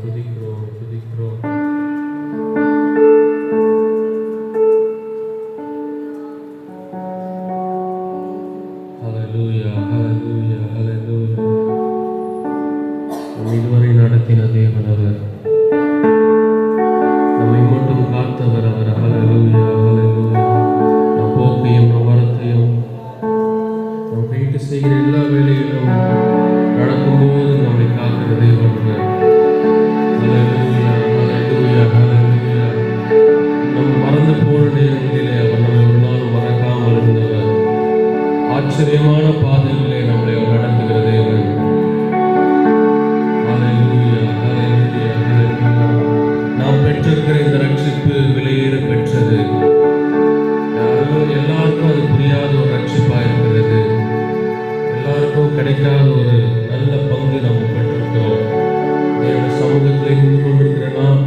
துதிக்கிறோம் துதிக்கிறோம். ஹல்லேலூயா ஹல்லேலூயா ஹல்லேலூயா. இதுவரை நடத்தின தேவன் அவர், நம்மை மட்டும் காத்தவர் அவர். ஹல்லேலூயா ஹல்லேலூயா. நம் போக்கையும் நம் வரத்தையும் நம் கைட்டு செய்கிற எல்லா வேலைகளும் நடக்கும்போது நம்மை காக்கிற தேவன் அவர். ஹல்லேலூயா ஹல்லேலூயா ஹல்லேலூயா. நம்ம மறந்து போன நேரங்களிலே அவர் நம்மை ஒரு நாள் மறக்காமல் இருந்தவர். ஆச்சரியமான பாதைகளிலே நம்மளை நடத்துகிற தேவன். ஹல்லேலூயா ஹல்லேலூயா ஹல்லேலூயா. நாம் பெற்றிருக்கிற இந்த ரட்சிப்பு விலையேற பெற்றது. எல்லாருக்கும் அது புரியாத ஒரு ரட்சிப்பா இருக்கிறது. எல்லாருக்கும் கிடைக்காத ஒரு நல்ல பங்கு நம்ம பெற்றிருக்கிறோம். தேவனுடைய சமூகத்தில் இருந்து கொண்டிருக்கிற நாம்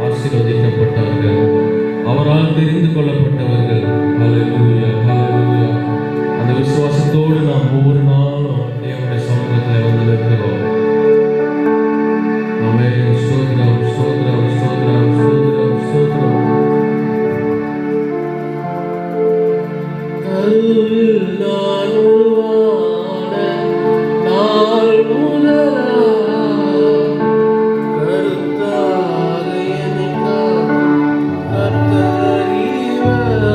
ஆசீர்வதிக்கப்பட்டவர்கள், அவரால் தெரிந்து கொள்ளப்பட்டவர்கள். ஹல்லேலூயா ஹல்லேலூயா. அந்த விசுவாசத்தோடு நாம் ஒவ்வொரு நாளும் தேவனுடைய சமூகத்தில் வந்து நிற்கிறோம். ஆமென். ஸ்தோத்திரம் ஸ்தோத்திரம் ஸ்தோத்திரம் ஸ்தோத்திரம் ஸ்தோத்திரம். கருவில் நான் உருவான நாள் முதலா கருத்தாக என்னை காக்கும் கர்த்தர் இவர்.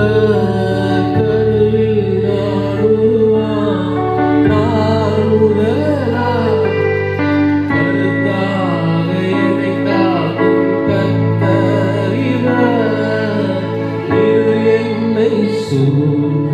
கருவில் நான் உருவான நாள் முதலா கருத்தாக என்னை காக்கும் கர்த்தர் இவர். இது என்னை சூழ்ந்த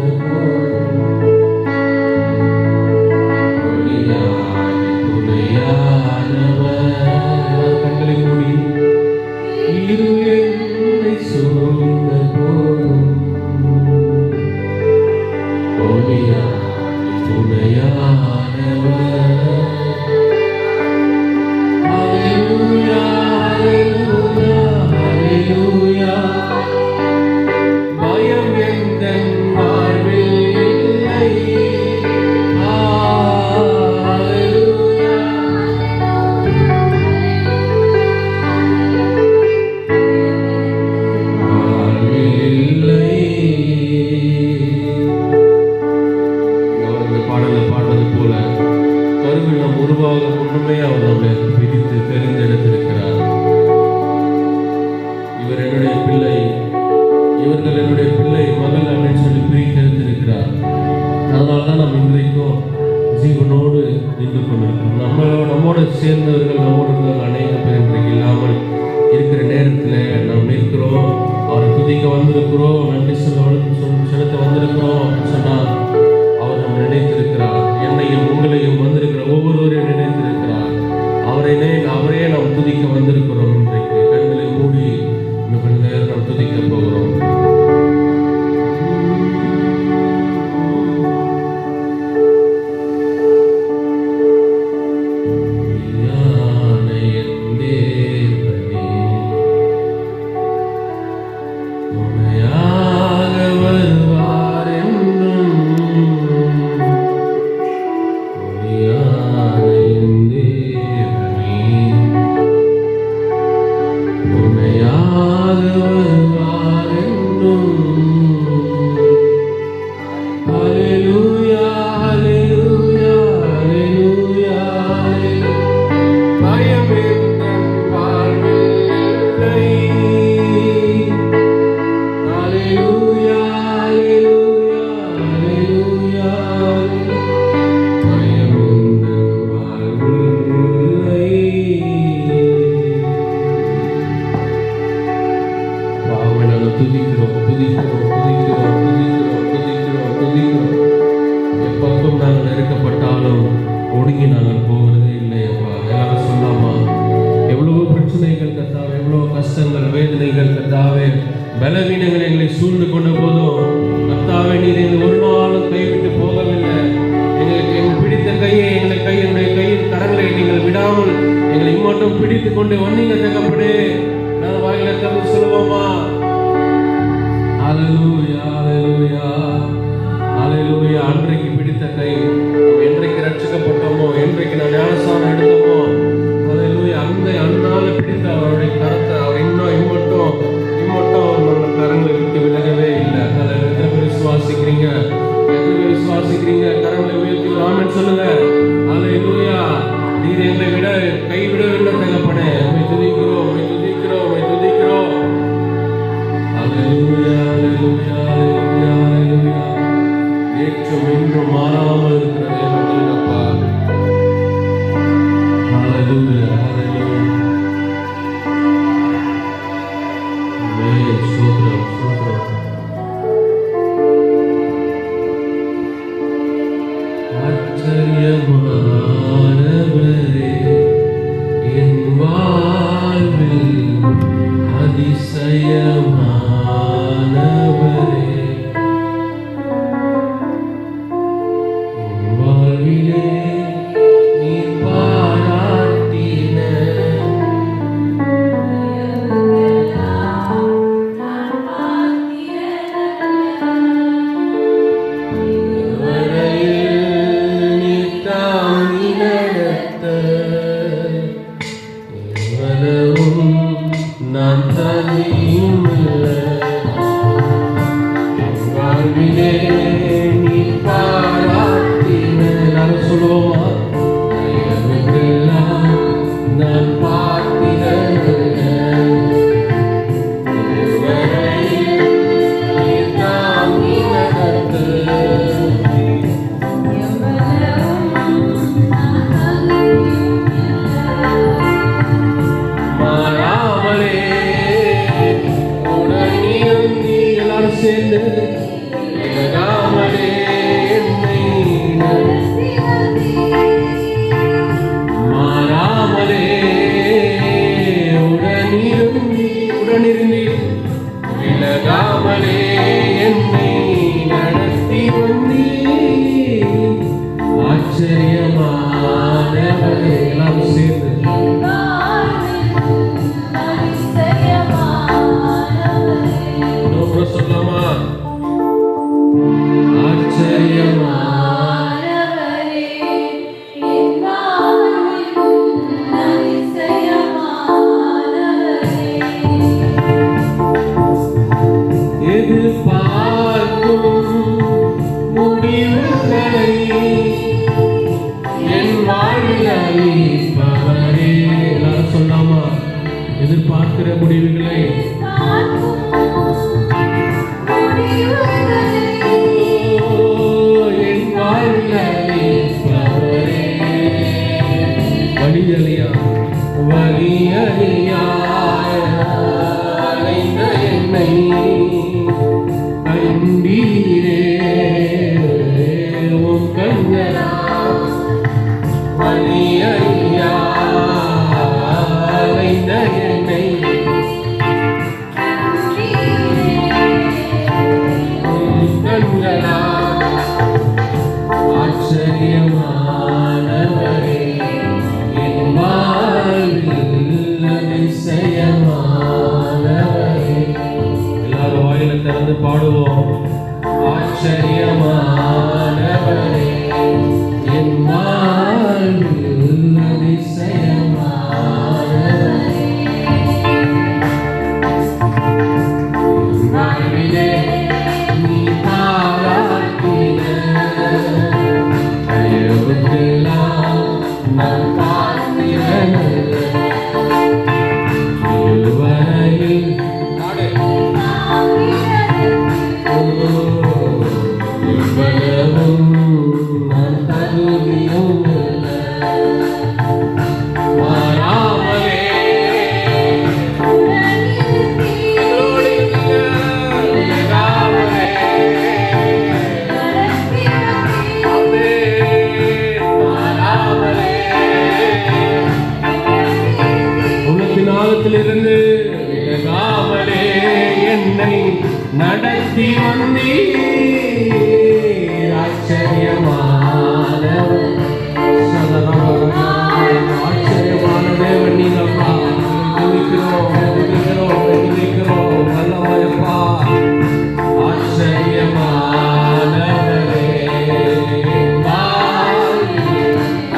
ஜீவனோடு நின்று கொண்டிருக்கிறோம். நம்மோடு சேர்ந்தவர்கள் நம்மோடு அநேக பேர் இன்றைக்கு இல்லாமல் இருக்கிற நேரத்தில் நாம் நிற்கிறோம். அவரை துதிக்க வந்திருக்கிறோம், நன்றி செலுத்த வந்திருக்கிறோம் அப்படின்னு சொன்னால் அவர் நம்ம நினைத்திருக்கிறார். என்னையும் உங்களையும் வந்திருக்கிற ஒவ்வொருவரையும் நினைத்திருக்கிறார். அவரே நாம் துதிக்க வந்திருக்கிறோம். இன்றைக்கு கண்களை மூடி இன்னும் கொஞ்ச நேரம் நாம் துதிக்க போகிறோம். எப்பக்கும் நாங்கள் நெருக்கப்பட்டாலும் ஒடுங்கி நாங்கள் போகிறதே இல்லை. அப்பா எல்லாரும் சொல்லாமா? எவ்வளவோ பிரச்சனைகள் கர்த்தாவே, எவ்வளோ கஷ்டங்கள் வேதனைகள் கர்த்தாவே, பலவீனங்கள் எங்களை சூழ்ந்து கொண்ட போதும் கர்த்தாவே நீர் எங்களை ஒரு நாளும் கைவிட்டு போகவில்லை. எங்களுக்கு பிடித்த கையை என்னுடைய கையின் கரங்களை நீங்கள் விடாமல் எங்களை இம்மட்டும் பிடித்து கொண்டு வந்தீங்க தகப்பனே. நான் வாயில திறந்து சொல்லுவோமா? ஹல்லேலூயா ஹல்லேலூயா ஹல்லேலூயா. அன்றைக்கு பிடித்த கை, என்றைக்கு ரட்சிக்கப்பட்டோமோ, என்றைக்கு நான் ஞானஸ்நானம் எடுத்தோமோ, ஹல்லேலூயா, இவ்வளவும் நான் தனியும் இல்லை. வாழ்விலே நீ பாராட்டின எல்லாரும் சொல்லுவோமா? தயவுக்கெல்லாம் நான் பார்த்திருந்த இதுவரையில் நீ தாங்கி நடத்த மாறாமலே உடனியும் நீ எல்லாரும் சேர்ந்து விலகாமலே என்னை மாறாமலே உடனிருந்து விலகாமலே என்னை நடத்தி வந்தீ. ஆச்சரியமானவரே எல்லாம் சேர்ந்து சொல்லமா? ஆச்சரியமானவரே எதிர்பார்க்கும் முடிவுகளை என் வாழ்வில் அளிப்பவரே. எல்லாரும் சொல்லாமா? எதிர்பார்க்கிற முடிவுகளை என் வாழ்வில் அளிப்பவரே. வழியலியா அலைந்த என்னை கண்டீரே உம் கண்களா. வழியலியா அலைந்த என்னை உம் கண்களா. ஆச்சரியமானவரே என் வாழ்வில் அதிசயமானவரே. எல்லாரும் வாயில திறந்து பாடுவோம். ஆச்சரியமானவரே என் வாழ்வில் அதிசயமானவரே. வாழ்விலே நீ பாராட்டின தயவுக்கெல்லாம் நான் பார்த்திருந்த இதுவரையில் இவ்வளவும் நான் தகுதியும் இல்லை. மாறாமலே உள்ளத்தினாலத்திலிருந்து விலகாமலே என்னை நடத்தி வந்தீர். ஆச்சரியமான ஆச்சரியமான தேவன் நீங்கப்பா. துதிக்கிறோம் நல்லவரப்பா. ஆச்சரியமானவரே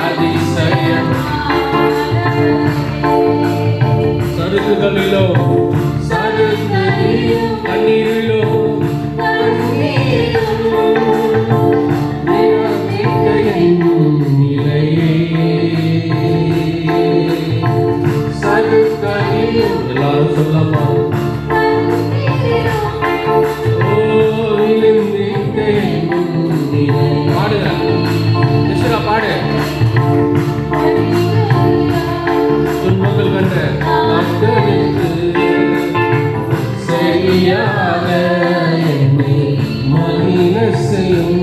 அதிசயம் சருக்குகளிலோ கண்ணீரிலோ எல்லாரும் சொல்லமா? பாடுங்க பாடு. துன்பங்கள் கண்ட மக்களுக்கு சரியாக என்னை மகிழ செய்யும்.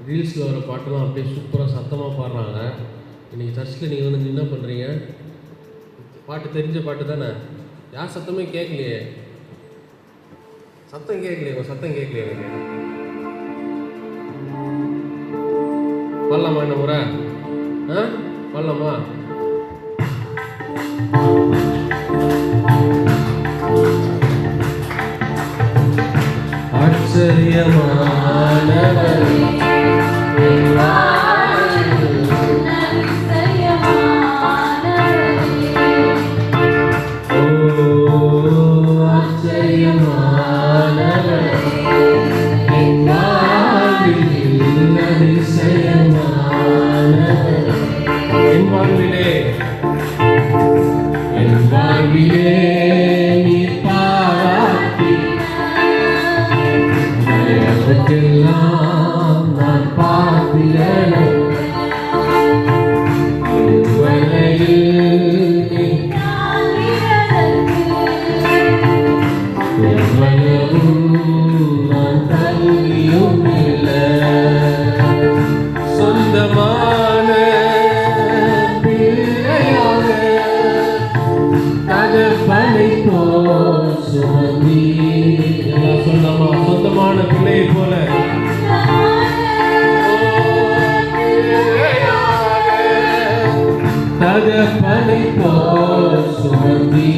ரீல்ஸில் வர பாட்டெல்லாம் அப்படியே சூப்பராக சத்தமாக பாடுறாங்க. இன்றைக்கி சர்ச்சில் நீங்கள் வந்து என்ன பண்ணுறீங்க? பாட்டு தெரிஞ்ச பாட்டு தானே, யார் சத்தமே கேட்கலையே, சத்தம் கேட்கலையே, உங்கள் சத்தம் கேட்கலையே எனக்கு. பாடலாமா என்ன முறை? பாடலாமா? ஆச்சரியமானவர் சொந்தமான பிள்ளை போல தகப்பனை போல் சுமந்தி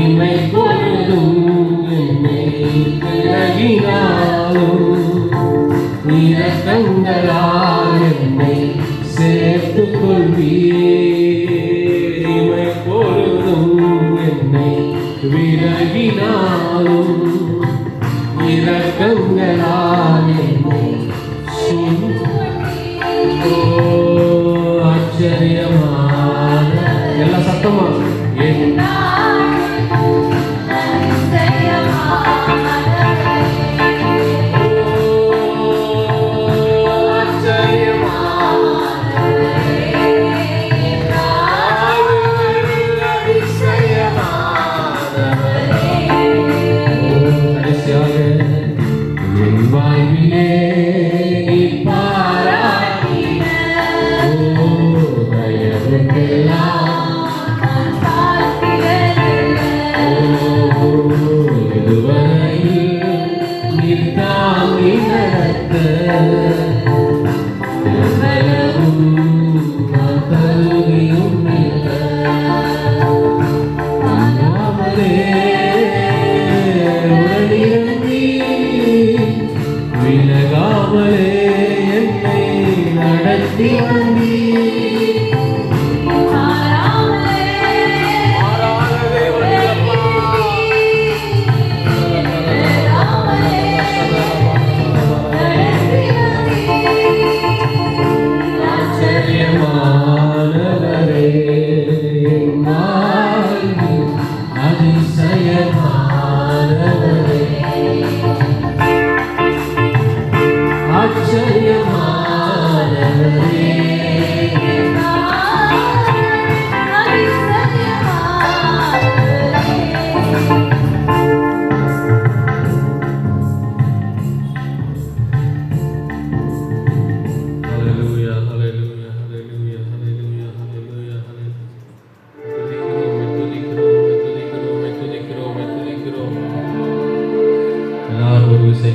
இமை பொழுதும் என்னை விலகினாலும் இரக்கங்களால் என்னை சேர்த்துக் கொள்வீர். இமை பொழுதும் என்னை விலகினாலும் இரக்கங்களால் என்னை ஆச்சரியமான எல்லாம் சத்தமா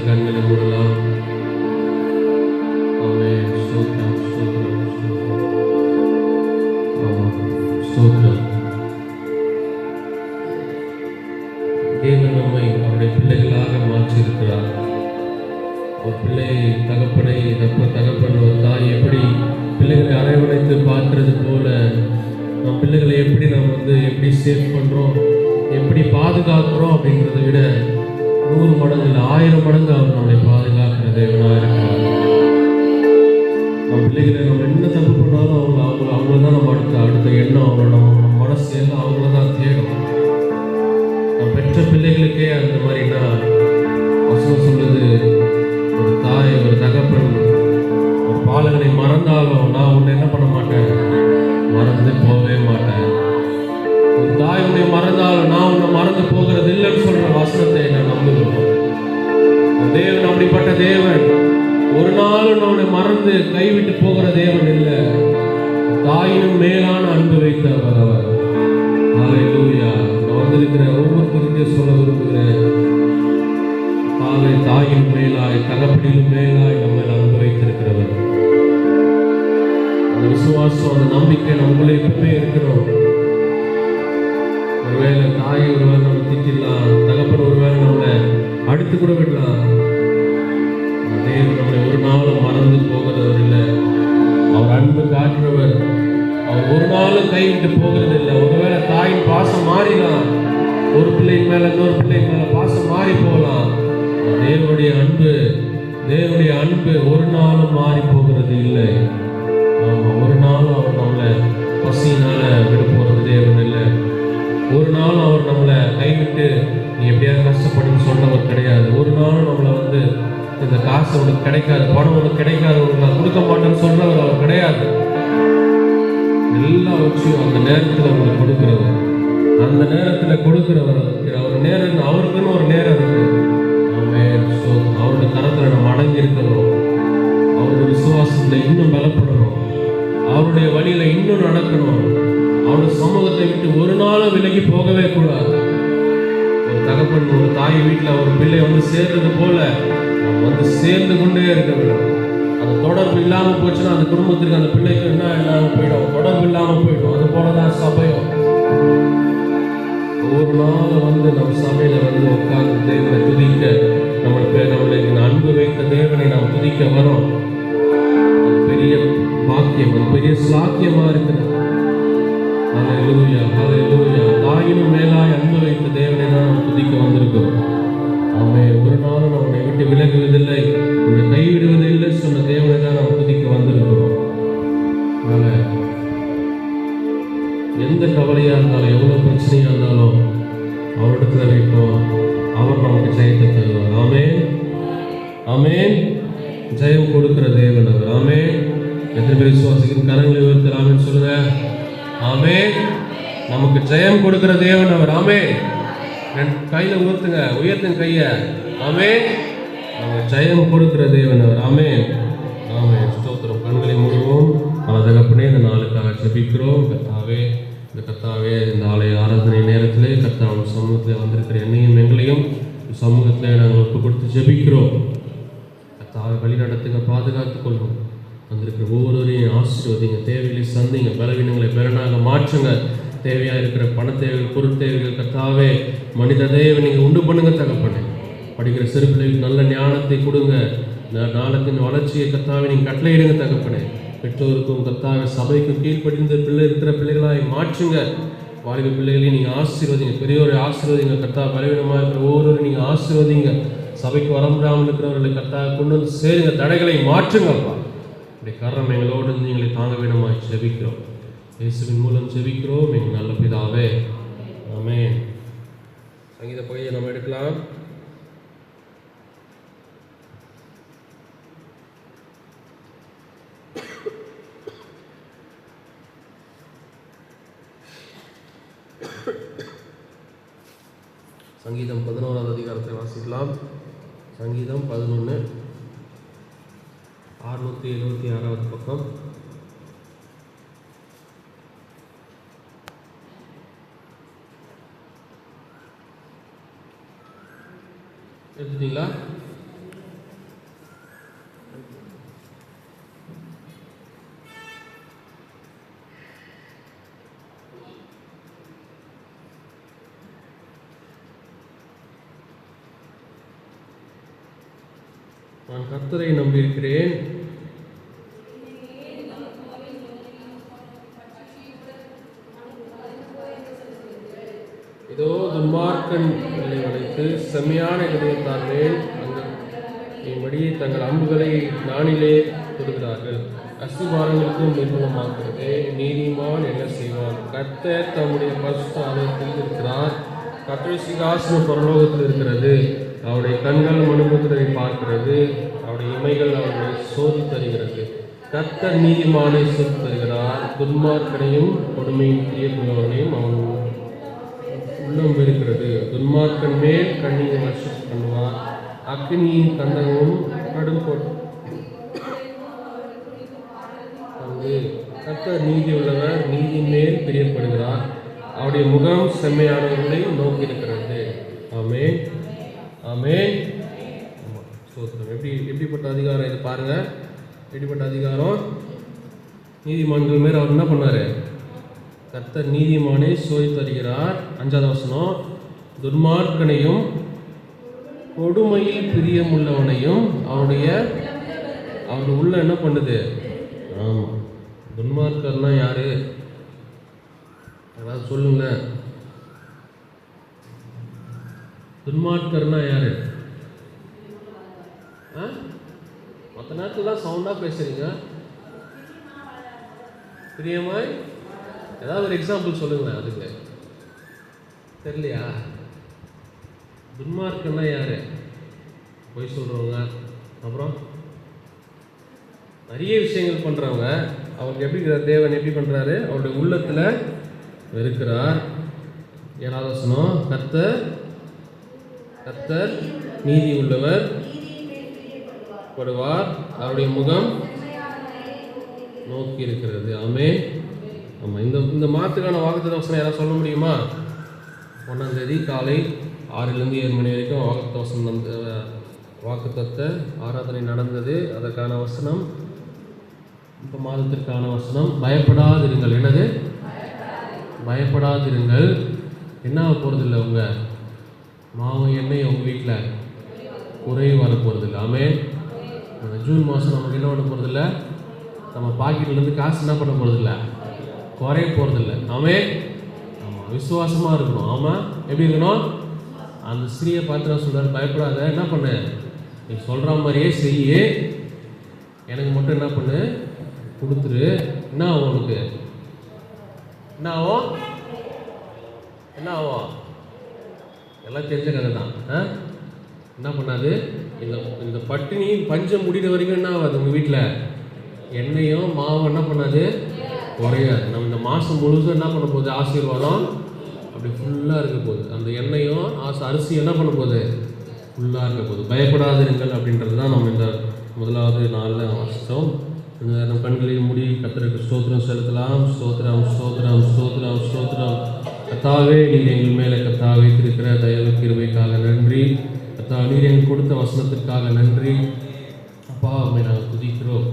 கண்களை மூடலாம். தேவன் நம்மை அவருடைய பிள்ளைகளாக மாற்றியிருக்கிறார். ஒரு பிள்ளை தகப்பனை தகப்பன் ஒரு தாய் எப்படி பிள்ளைகளை அரவணைத்து பார்க்கறது போல நம் பிள்ளைகளை எப்படி நாம் எப்படி சேவ் பண்ணுறோம், எப்படி பாதுகாக்கிறோம் அப்படின்றத விட 100 மடங்கு இல்லை 1000 மடங்கு அவர் நம்மளை பாதுகாக்கிற தேவனாக இருக்கிறார். நம்ம பிள்ளைகளை நம்ம என்ன தப்பு பண்ணாலும் அவங்கள தான் நம்ம அடுத்த எண்ணம் நம்ம மனசு எல்லாம் அவங்கள தான் தேடும். நம்ம பெற்ற பிள்ளைகளுக்கே அந்த மாதிரினா வசனம் சொல்லுது, ஒரு தாய் ஒரு தகப்பன் ஒரு பாலகனை மறந்தாலும் நான் உன்னை என்ன பண்ண மாட்டேன், மறந்து போகவே மாட்டேன். ஒரு தாய் உன்னை மறந்தாலும் நான் உன்னை மறந்து போகிறது இல்லைன்னு சொல்ற வசனத்தை நான் நம்புகிறோம். தேவன் அப்படிப்பட்ட தேவன். ஒரு நாளும் நம்மளை மறந்து கைவிட்டு போகிற தேவன் இல்லை. தாயினும் மேலான அன்பு வைத்தவர் அவர். ஹல்லேலூயா. நான் வந்திருக்கிற ஒவ்வொருத்தருக்கே சொல்ல விரும்புகிறேன், தாயின் மேலாய் தகப்பனிலும் மேலாய் நம்ம அன்பு வைத்திருக்கிறவர். அந்த விசுவாசம், அந்த நம்பிக்கை நம்மளே எப்பவுமே இருக்கணும். ஒருவேளை தாய் ஒருவேளை நம்ம திட்டிடலாம், தகப்பன் ஒருவேளை நம்மளை அடுத்து கூட விடலாம். தேவன் நம்மளை ஒரு நாளும் மறந்து போகிறவர் இல்லை. அவர் அன்பு காட்டுறவர். அவர் ஒரு நாளும் கைவிட்டு போகிறது இல்லை. ஒருவேளை தாயின் பாசம் மாறிடலாம், ஒரு பிள்ளைக்கு மேல இன்னொரு பிள்ளைக்கு மேல பாசம் மாறி போகலாம். தேவனுடைய அன்பு ஒரு நாளும் மாறி போகிறது இல்லை. ஆமா, ஒரு நாளும் அவர் நம்மளை பசியினால விட போறது தேவன் இல்லை. ஒரு நாளும் அவர் நம்மளை கைவிட்டு நீ எப்படியாவது கஷ்டப்படுன்னு சொன்னவர் கிடையாது. ஒரு நாளும் நம்மளை இந்த காசு உனக்கு கிடைக்காது, பணம் உனக்கு கிடைக்காது, உனக்கு நான் கொடுக்க மாட்டேன்னு சொல்றவர் அவர் கிடையாது. எல்லா விஷயம் அந்த நேரத்தில் உங்களுக்கு கொடுக்கிறவர், அந்த நேரத்தில் கொடுக்கிறவர். அவர் நேரம், அவருக்குன்னு ஒரு நேரம் இருக்கு. அவருடைய கரத்தில் நம்ம அடங்கி இருக்கணும். அவருடைய விசுவாசத்தில் இன்னும் பலப்படணும். அவருடைய வழியில இன்னும் நடக்கணும். அவருடைய சமூகத்தை விட்டு ஒரு நாளும் விலகி போகவே கூடாது. ஒரு தகப்பன் ஒரு தாய் வீட்டில் ஒரு பிள்ளை சேர்றது போல சேர்ந்து கொண்டே இருக்க வேண்டும். அந்த தொடர்பு இல்லாமல் போச்சுன்னா அந்த குடும்பத்திற்கு, அந்த பிள்ளைக்கு என்ன இல்லாமல் போயிடும், தொடர்பு இல்லாமல் போயிடும். அது போலதான் சபையும். ஒவ்வொரு நாளும் நம்ம சபையில உட்கார்ந்து தேவனை துதிக்க, நம்மளுக்கு அன்பு வைத்த தேவனை நாம் துதிக்க வரோம். அது பெரிய பாக்கியம், அது பெரிய சாக்கியமா இருக்கிறது. ஹல்லேலூயா, ஹல்லேலூயா. தாயினும் மேலாய் அன்பு வைத்த தேவனை தான் நாம் துதிக்க வந்திருக்கிறோம். ஆமென். ஒரு நாளும் நம்மை விட்டு விலகுவதில்லை, உன்னை கைவிடுவதில்லை சொன்ன தேவனை தான் நாம் துதிக்க வந்திருக்கிறோம். எந்த கவலையா இருந்தாலும், எவ்வளவு பிரச்சனையா இருந்தாலும் அவரிடத்துல வைப்போம். அவர் நமக்கு ஜெயத்தை தருவார். ஆமென், ஆமென். ஜெயம் கொடுக்கிற தேவன் அவர். ஆமென். எத்தனை பேர் விசுவாசிக்கும் கரங்களை உயர்த்தலாம்னு சொல்லுங்க. ஆமென். நமக்கு ஜெயம் கொடுக்கிற தேவன் அவர். ஆமென். கையில உயர்த்துங்க கைய. ஆமென். நமக்கு ஜெயம் கொடுக்கிற தேவன் அவர். ஆமென், ஆமென். ஸ்தோத்திரம். கண்களை மூடுவோம். தகப்பனே, இந்த நாளுக்காக ஜெபிக்கிறோம். கர்த்தாவே, இந்த ஆலய ஆராதனை நேரத்திலே கர்த்தாவின் சமூகத்தில் வந்திருக்கிற என்னையும் எங்களையும் சமூகத்தில் நாங்கள் ஒப்பு கொடுத்து ஜெபிக்கிறோம். கர்த்தாவை வழி நடத்துங்க, பாதுகாத்துக் கொள்ளுங்க. வந்திருக்கிற ஒவ்வொருவரையும் ஆசீர்வதிங்க, தேவைகளை சந்திங்க, பலவீனங்களை பெறனாக மாற்றுங்க. தேவையாக இருக்கிற பண தேவைகள், பொருள் தேவைகள் கர்த்தாவே, மனித தேவை நீங்கள் உண்டு பண்ணுங்க தகப்பனே. படிக்கிற சிறு பிள்ளைகளுக்கு நல்ல ஞானத்தை கொடுங்க. நாளத்தின் வளர்ச்சியை கர்த்தாவே நீங்கள் கட்டளையிடுங்க தகப்பனே. பெற்றோருக்கும் கர்த்தாவே சபைக்கும் கீழ்ப்படிந்த இருக்கிற பிள்ளைகளாய் மாற்றுங்க. வாலிப பிள்ளைகளையும் நீங்கள் ஆசீர்வதிங்க, பெரியோரை ஆசீர்வதிங்க. கர்த்தா, பலவீனமாக இருக்கிற ஒவ்வொருவரும் நீங்கள் ஆசீர்வதிங்க. சபைக்கு வர முடியாமல் இருக்கிறவர்களை கர்த்தா கொண்டு வந்து சேருங்க, தடைகளை மாற்றுங்கப்பா. இப்படி காரணம் எங்களோடு எங்களை தாங்க வேணுமாய் ஜெபிக்கிறோம். இயேசுவின் மூலம் ஜெபிக்கிறோம் எங்கள் நல்ல பிதாவே. ஆமென். சங்கீத பகுதியை நம்ம எடுக்கலாம். சங்கீதம் 11வது அதிகாரத்தை வாசிக்கலாம். சங்கீதம் 11, 676வது பக்கம். எடுத்துட்டீங்களா? நான் கர்த்தரை நம்பியிருக்கிறேன், இதோ துன்மார்க்கன் என்னை வளைத்து செம்மையான இதயத்தார் மேல் என்படி தங்கள் அம்புகளை நானிலே தொடுகிறார்கள். அஸ்திபாரங்களுக்கும் நிர்மூலமாகிறது. நீதிமான் என்ன செய்வான்? கர்த்தர் தம்முடைய பரிசுத்த ஆலயத்தில் இருக்கிறார். கர்த்தருடைய சிங்காசனம் பரலோகத்தில் இருக்கிறது. அவருடைய கண்கள் மனுபுத்திரரை பார்க்கிறது. அவருடைய இமைகள் அவருடைய சோதி தருகிறது. கர்த்தர் நீதிமானை சோதி தருகிறார். துன்மார்க்கனையும் கொடுமையின் தீயக்குள்ளவனையும் அவன் உள்ளம் இருக்கிறது. துன்மார்க்கன் மேல் கண்ணீரை வர்ஷிப்பு பண்ணுவார். அக்னியின் கண்டகமும் கடும் கர்த்தர் நீதி உள்ளவர், நீதியின் மேல் பிரியப்படுகிறார், அவருடைய முகம் செம்மையானவர்களை நோக்கி இருக்கிறது. ஆமென், ஆமென். ஸ்தோத்திரம். எப்படிப்பட்ட அதிகாரம் இது பாருங்க. எப்படிப்பட்ட அதிகாரம்? நீதிமான்கள் மேல் அவர் என்ன பண்ணாரு? கர்த்தர் நீதிமானை சோதித்து வருகிறார். 5வது வசனம், துன்மார்க்கனையும் கொடுமையில் பிரியமுள்ளவனையும் அவர் உள்ள என்ன பண்ணுது? ஆமாம். துன்மார்க்கர்னா யாரு? அதாவது சொல்லுங்க. துன்மார்க்கர்னா யாரு? மற்ற நேரத்தில் தான் சவுண்டாக பேசுறீங்க. பிரியமாய் ஏதாவது ஒரு எக்ஸாம்பிள் சொல்லுங்களேன். அதுக்கு தெரியலையா? துன்மார்க்கன்னா யாரு? பொய் சொல்றவங்க, அப்புறம் நிறைய விஷயங்கள் பண்றவங்க. அவருக்கு எப்படி தேவன் எப்படி பண்றாரு? அவருடைய உள்ளத்துல வெறுக்கிறார். 7வது வசனம், கர்த்தர் நீதி உள்ளவர் படுவார், அவருடைய முகம் நோக்கி இருக்கிறது. ஆமென். ஆமாம். இந்த மாதத்துக்கான வாக்குத்தத்த வசனம் யாராவது சொல்ல முடியுமா? 1ஆம் தேதி காலை 6லேருந்து 7 மணி வரைக்கும் வாக்குத்தத்த ஆராதனை நடந்தது. அதற்கான வசனம், இந்த மாதத்திற்கான வசனம், பயப்படாதிருங்கள். என்னது? பயப்படாதிருங்கள். என்ன போகிறதில்லை? உங்கள் மாவு எண்ணெய் உங்கள் வீட்டில் குறைவு வர போகிறதில்லை. ஆமென். ஜூன் மாதம் நமக்கு என்ன பண்ண போகிறதில்ல? நம்ம பாக்கெட்லேருந்து காசு என்ன பண்ண போகிறதில்ல? குறைய போகிறதில்ல. ஆமென். ஆமாம். விசுவாசமாக இருக்கணும். ஆமாம். எப்படி இருக்கணும்? அந்த ஸ்திரீயை பார்த்து நான் சொல்கிறார், பயப்படாத, என்ன பண்ணு, நீ சொல்கிற மாதிரியே செய்ய, எனக்கு மட்டும் என்ன பண்ணு, கொடுத்துரு. என்ன ஆகும் உனக்கு? என்ன ஆகும்? எல்லாம் தெரிஞ்ச கதை தான். என்ன பண்ணாது? இந்த பட்டினி பஞ்சம் முடிகிற வரைக்கும் என்ன ஆகாது? உங்கள் வீட்டில் எண்ணெயும் மாவும் என்ன பண்ணாது? குறையாது. நம்ம இந்த மாதம் முழுசும் என்ன பண்ண போகுது? ஆசீர்வாதம் அப்படி ஃபுல்லாக இருக்க போகுது. அந்த எண்ணெயும் அரிசி என்ன பண்ண போகுது? ஃபுல்லாக இருக்க போகுது. பயப்படாதிருங்கள் அப்படின்றது தான் நம்ம இந்த 1வது நாளில் வாசித்தோம். நம் கண்களில் மூடி கர்த்தருக்கு ஸ்தோத்திரம் செலுத்தலாம். ஸ்தோத்திரம், ஸ்தோத்திரம், ஸ்தோத்திரம், ஸ்தோத்திரம். கர்த்தாவே, நீர் எங்கள் மேலே கர்த்தாவே வைத்திருக்கிற தயவு கிருபைக்காக நன்றி. கர்த்தா, நீர் எங்களுக்கு கொடுத்த வசனத்திற்காக நன்றி. அப்பா, உண்மை நாங்கள் துதிக்கிறோம்.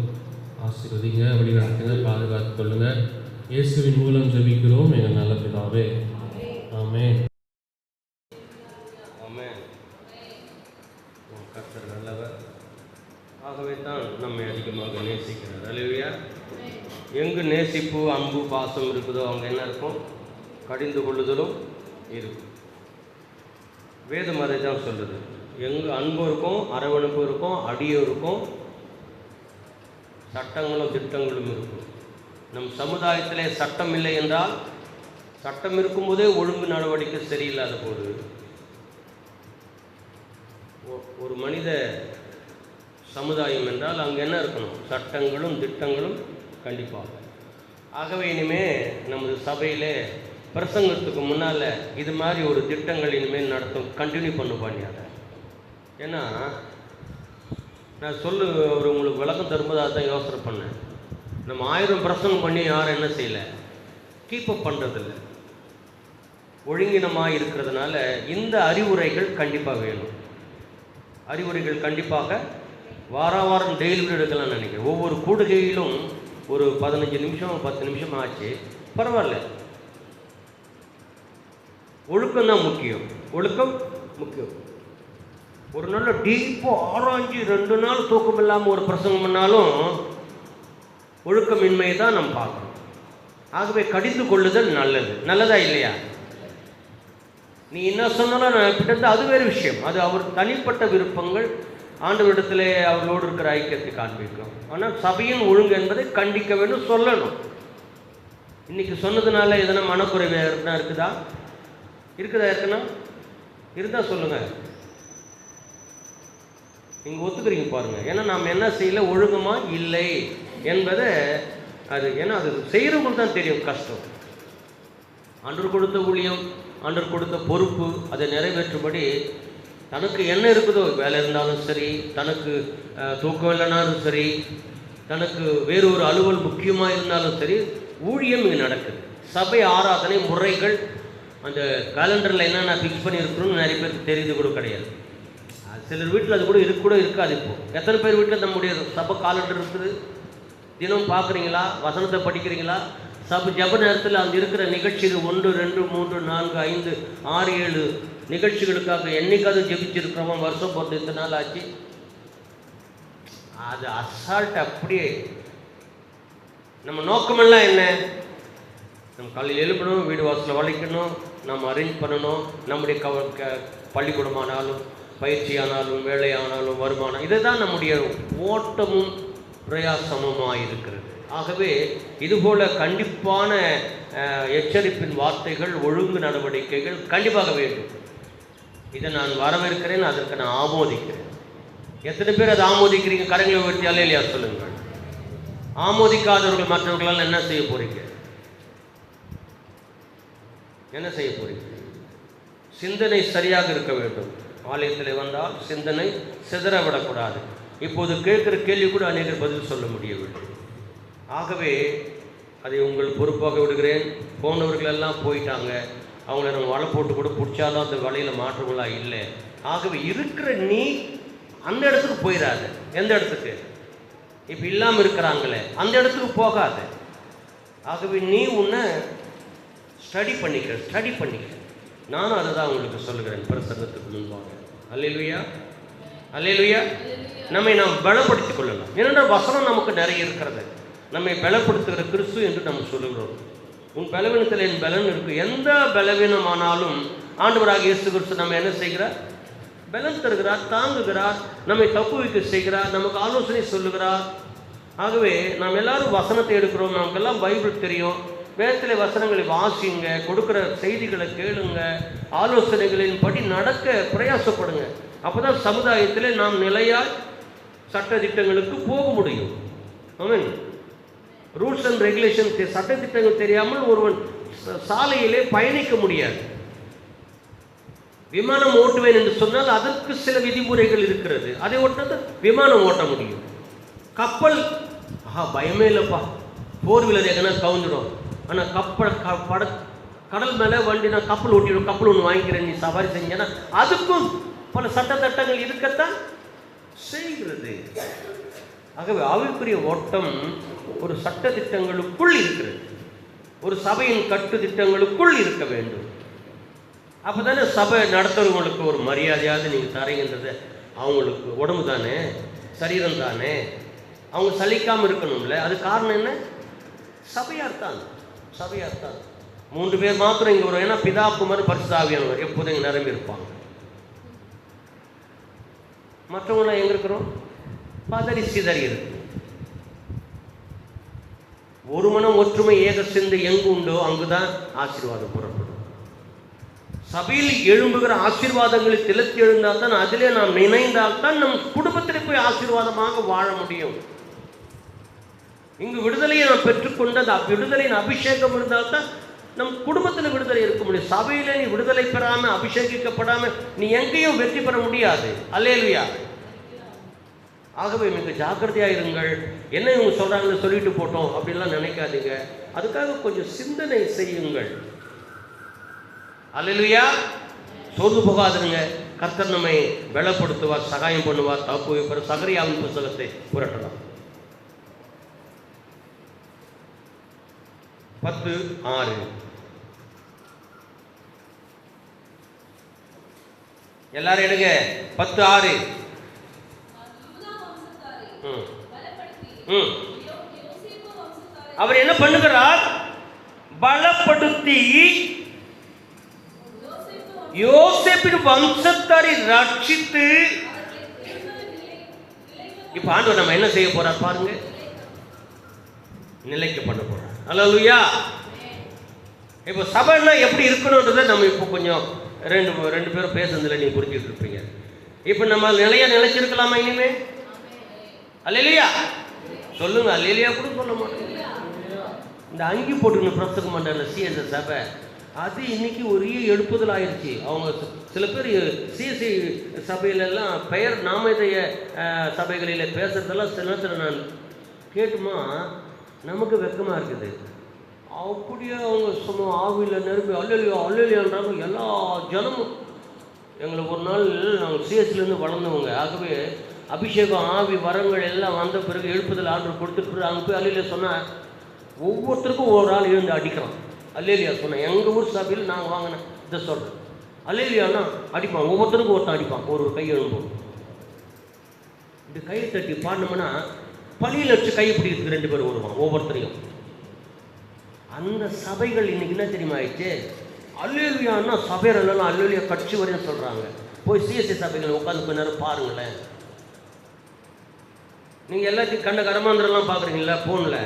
ஆசீர்வதிங்க, வழி நடத்துங்க, பாதுகாத்து கொள்ளுங்க. இயேசுவின் மூலம் ஜெபிக்கிறோம் எங்கள் நல்ல பிதாவே. ஆமென். ஆமென். கர்த்தர் நல்லவர், ஆகவே தான் நம்மை அதிகமாக நேசிக்கிறார். அல்லேலூயா. எங்கு நேசிப்பு, அன்பு, பாசம் இருக்குதோ அங்கே என்ன இருக்கும்? கடிந்து கொள்ளுதலும் இருக்கும். வேதம் அதை தான் சொல்லுது. எங்கு அன்பு இருக்கும், அரவணைப்பு இருக்கும், அடியும் இருக்கும், சட்டங்களும் திட்டங்களும் இருக்கும். நம் சமுதாயத்திலே சட்டம் இல்லை என்றால், சட்டம் இருக்கும்போதே ஒழுங்கு நடவடிக்கை சரியில்லாத போது ஒரு மனித சமுதாயம் என்றால் அங்கே என்ன இருக்கணும்? சட்டங்களும் திட்டங்களும் கண்டிப்பாக. ஆகவே இனிமேல் நமது சபையிலே பிரசங்கத்துக்கு முன்னால் இது மாதிரி ஒரு திட்டங்கள் இனிமேல் நடத்தும், கண்டினியூ பண்ணியாத. ஏன்னா நான் ஒரு உங்களுக்கு விளக்கம் தரும்போது தான் யோசனை பண்ணேன். நம்ம 1000 பிரசங்கம் பண்ணி யாரும் என்ன செய்யலை? கீப்பப் பண்ணுறதில்ல. ஒழுங்கினமாக இருக்கிறதுனால இந்த அறிவுரைகள் கண்டிப்பாக வேணும். அறிவுரைகள் கண்டிப்பாக வாரம் டெய்லி எடுக்கலாம் நினைக்கிறேன். ஒவ்வொரு கூடுகையிலும் ஒரு 15 நிமிஷம் 10 நிமிஷம் ஆச்சு, பரவாயில்ல. ஒழுக்கம் தான் முக்கியம். ஒழுக்கம் முக்கியம். ஒரு நல்ல டீப்பாக ஆராய்ச்சி 2 நாள் தூக்கம் இல்லாமல் ஒரு பிரசங்கம் பண்ணாலும் ஒழுக்கமின்மையை தான் நம்ம பார்க்கணும். ஆகவே கடிந்து கொள்ளுதல் நல்லதா இல்லையா? நீ என்ன சொன்னாலும் நான் கிட்டத்தட்ட அது வேறு விஷயம். அது அவர் தனிப்பட்ட விருப்பங்கள், ஆண்டவரிடத்தில் அவர்களோடு இருக்கிற ஐக்கியத்தை காண்பிக்கும். ஆனால் சபையின் ஒழுங்கு என்பதை கண்டிக்க வேண்டும், சொல்லணும். இன்னைக்கு சொன்னதுனால எதனா மனக்குறைவு இருக்குதா? இருக்குன்னா இருந்தால் சொல்லுங்கள். நீங்கள் ஒத்துக்கிறீங்க பாருங்கள். ஏன்னா நாம் என்ன செய்யலை, ஒழுங்கமாக இல்லை என்பதை அது, ஏன்னா அது செய்கிறவங்களுக்கு தான் தெரியும் கஷ்டம். ஆண்டவர் கொடுத்த ஊழியம், ஆண்டவர் கொடுத்த பொறுப்பு, அதை நிறைவேற்றும்படி தனக்கு என்ன இருக்குதோ, வேலை இருந்தாலும் சரி, தனக்கு தூக்கம் இல்லைனாலும் சரி, தனக்கு வேறு ஒரு அலுவல் முக்கியமாக இருந்தாலும் சரி, ஊழியம் இங்கே நடக்குது. சபை ஆராதனை முறைகள் அந்த கேலண்டரில் என்னென்ன ஃபிக்ஸ் பண்ணியிருக்கணும்னு நிறைய பேருக்கு தெரிந்து கூட கிடையாது. சிலர் வீட்டில் அது கூட இருக்காது. இப்போது எத்தனை பேர் வீட்டில் நம்முடைய சபை காலண்டர் இருக்குது? தினம் பார்க்குறீங்களா? வசனத்தை படிக்கிறீங்களா? சபை ஜப நேரத்தில் அந்த இருக்கிற நிகழ்ச்சிகள் 1, 2, 3, 4, 5, 6, 7 நிகழ்ச்சிகளுக்காக என்னைக்காவது ஜெபிச்சிருக்கிறவன் வருஷம் போட்டு இந்த நாள் ஆச்சு. அது அசால்ட். அப்படியே நம்ம நோக்கமெல்லாம் என்ன? நம்ம காலையில் எழுப்பணும், வீடு வாசலில் வளைக்கணும், நம்ம அரேஞ்ச் பண்ணணும், நம்முடைய பள்ளிக்கூடமானாலும் பயிற்சியானாலும் வேலையானாலும் வருமானம், இதுதான் நம்முடைய ஓட்டமும் பிரயாசமுமாக இருக்கிறது. ஆகவே இதுபோல் கண்டிப்பான எச்சரிப்பின் வார்த்தைகள், ஒழுங்கு நடவடிக்கைகள் கண்டிப்பாக வேண்டும். இதை நான் வரவேற்கிறேன், அதற்கு நான் ஆமோதிக்கிறேன். எத்தனை பேர் அதை ஆமோதிக்கிறீங்க? கரங்களை உயர்த்தியாலே இல்லையா சொல்லுங்கள். ஆமோதிக்காதவர்கள் மற்றவர்களால் என்ன செய்ய போறீங்க? என்ன செய்ய போறீங்க? சிந்தனை சரியாக இருக்க வேண்டும். ஆலயத்தில் வந்தால் சிந்தனை சிதறவிடக்கூடாது. இப்போது கேட்குற கேள்வி கூட அநேகர் பதில் சொல்ல முடியவில்லை. ஆகவே அதை உங்கள் பொறுப்பாக விடுகிறேன். போனவர்களெல்லாம் போயிட்டாங்க, அவங்கள நம்ம வலை போட்டு கூட பிடிச்சாலும் அந்த வலையில் மாற்றங்களா இல்லை. ஆகவே இருக்கிற நீ அந்த இடத்துக்கு போயிடாத. எந்த இடத்துக்கு? இப்போ இல்லாமல் இருக்கிறாங்களே அந்த இடத்துக்கு போகாத. ஆகவே நீ உன்னை ஸ்டடி பண்ணிக்க. நானும் அதை தான் உங்களுக்கு சொல்லுகிறேன் பிரசங்கத்துக்கு முன்பாக. அல்லேலூயா, அல்லேலூயா. நம்மை நாம் பலப்படுத்திக் கொள்ளலாம். ஏனென்றால் வசனம் நமக்கு நிறைய இருக்கிறது. நம்மை பலப்படுத்துகிற கிறிஸ்து என்று நம்ம சொல்லுகிறோம். உன் பலவீனத்தில் என் பலன் இருக்கு. எந்த பலவீனமானாலும் ஆண்டவராக இயேசு கிறிஸ்து நம்ம என்ன செய்கிறார்? பலன் தருகிறார், தாங்குகிறார், நம்மை தப்புவிக்க செய்கிறார், நமக்கு ஆலோசனை சொல்லுகிறார். ஆகவே நாம் எல்லாரும் வசனத்தை எடுக்கிறோம். நமக்கெல்லாம் பைபிள் தெரியும். வேதத்தில் வசனங்களை வாசிங்க, கொடுக்குற செய்திகளை கேளுங்க, ஆலோசனைகளின் படி நடக்க பிரயாசப்படுங்க. அப்போ தான் சமுதாயத்தில் நாம் நிலையாய் சட்ட திட்டங்களுக்கு போக முடியும். ஆமென். ரூல்ஸ் அண்ட் ரெகுலேஷன், சட்ட திட்டங்கள் தெரியாமல் ஒருவன் சாலையிலே பயணிக்க முடியாது. விமானம் ஓட்டுவேன் என்று சொன்னால் அதற்கு சில விதிமுறைகள் இருக்கிறது. அதை ஓட்டுறது விமானம் ஓட்ட முடியும். கப்பல் பயமே இல்லைப்பா, 4 வீலர் எங்கன்னா கவுந்துடும். ஆனால் கடல் மேலே வண்டி நான் கப்பல் ஓட்டிடும், கப்பல் ஒன்று வாங்கிக்கிறேன், நீ சவாரி செஞ்சேன்னா அதுக்கும் பல சட்டத்திட்டங்கள் இருக்கத்தான் செய்கிறது. ஆகவே ஆவிக்குரிய ஓட்டம் ஒரு சட்ட திட்டங்களுக்குள் இருக்கிறது, ஒரு சபையின் கட்டு திட்டங்களுக்குள் இருக்க வேண்டும். அப்போ தானே சபை நடத்துறவங்களுக்கு ஒரு மரியாதையாவது நீங்கள் தரீங்கன்றது. அவங்களுக்கு உடம்பு தானே, சரீரம் தானே, அவங்க சலிக்காமல் இருக்கணும்ல. அது காரணம் என்ன? சபையார் தான். 3 பேர் மாத்திரம் இங்கே வரும். ஏன்னா பிதா, குமாரன், பரிசுத்த ஆவியானவர் எப்போதும் இங்கே நிரம்பி இருப்பாங்க. மற்றவங்களாம் எங்கே இருக்கிறோம்? பதறி சிதறி இருக்கு. ஒரு மனம் ஒற்றுமை ஏக சிந்தை எங்கு உண்டோ அங்குதான் ஆசீர்வாதம் புறப்படும். சபையில் எழும்புகிற ஆசீர்வாதங்களை திளத்தி எழுந்தால் தான், அதிலே நாம் நினைந்தால் தான் நம் குடும்பத்தில் போய் ஆசீர்வாதமாக வாழ முடியும். இங்கு விடுதலையை நாம் பெற்றுக்கொண்டு அந்த விடுதலையின் அபிஷேகம் இருந்தால் தான் நம் குடும்பத்தில் விடுதலை இருக்க முடியும். சபையிலே நீ விடுதலை பெறாமல், அபிஷேகிக்கப்படாமல் நீ எங்கேயும் வெற்றி பெற முடியாது. அல்லேலூயா. ஆகவே மிக ஜாக்கிரதையாக இருங்கள். என்ன இவங்க சொல்கிறாங்கன்னு சொல்லிட்டு போட்டோம் அப்படின்லாம் நினைக்காதீங்க. அதுக்காக கொஞ்சம் சிந்தனை செய்யுங்கள். அல்லேலூயா. சோர்ந்து போகாதுங்க. கர்த்தர் நம்மை பலப்படுத்துவார், சகாயம் பண்ணுவார், தப்பு வைப்பார். சகரியாவின் புத்தகத்தை புரட்டலாம். 10:6 எல்லாரும் எடுங்க. 10:6 அவர் என்ன பண்ணுகிறார்? பலப்படுத்தி யோசேப்பின் வம்சத்தாரை ரட்சித்து. இப்ப ஆண்டவர் நம்ம என்ன செய்ய போறார் பாருங்க. நிலைக்கு பண்ண போறார். அல்லேலூயா. இப்போ சபைன்னா எப்படி இருக்கணுன்றதை நம்ம இப்போ கொஞ்சம் ரெண்டு பேரும் பேசுறதுல நீங்க புரிஞ்சுட்டு இருப்பீங்க. இப்போ நம்ம நிலைச்சிருக்கலாமா இனிமே? அல்லேலூயா சொல்லுங்க. அல்லேலூயா கூட சொல்ல மாட்டேங்க. இந்த அங்கி போட்டுக்கணும் பிரசங்க மண்டல சிஎஸ் சபை, அது இன்னைக்கு ஒரே எழுப்புதல் ஆயிடுச்சு. அவங்க சில பேர் சிஎஸ்சி சபையிலெல்லாம் பெயர் நாமதேய சபைகளில் பேசுகிறதெல்லாம் சில நேரத்தில் நான் கேட்டுமா நமக்கு வெக்கமாக இருக்குது. அப்படியே அவங்க சும்மா ஆவியில் நிரம்பி அல்லலியான்றாங்க எல்லா ஜனமும். எங்களை ஒரு நாள் நாங்கள் சிஎஸ்சிலேருந்து வளர்ந்தவங்க, ஆகவே அபிஷேகம் ஆவி வரங்கள் எல்லாம் வந்த பிறகு எழுப்புதல் ஆர்டர் கொடுத்துட்டு அங்கே போய் அல்லலியா சொன்னால் ஒவ்வொருத்தருக்கும் ஒரு ஆள் எழுந்து அடிக்கிறான். அல்லேலியா சொன்னேன். எங்கள் ஊர் சபையில் நாங்கள் வாங்கினேன் இதை சொல்கிறேன். அல்லேலியானா அடிப்பான், ஒவ்வொருத்தருக்கும் ஒருத்தன் அடிப்பான். ஒரு கை எழும்போம் இப்படி கையை தட்டி பாடணும்னா பள்ளியில் வச்சு கை பிடிக்கிறதுக்கு 2 பேர் வருவான் ஒவ்வொருத்தரையும். அந்த சபைகள் இன்னைக்கு என்ன தெரியுமா ஆயிடுச்சு, அல்லேலியான்னா சபையிலெல்லாம் அல்லேலியா கட்சி வரையும் சொல்கிறாங்க. போய் சிஎஸ்சி சபைகள் உட்காந்து கொஞ்ச நேரம் பாருங்களேன். நீங்கள் எல்லாத்தையும் கண்ட கரமாந்திரம்லாம் பார்க்குறீங்களா ஃபோனில்,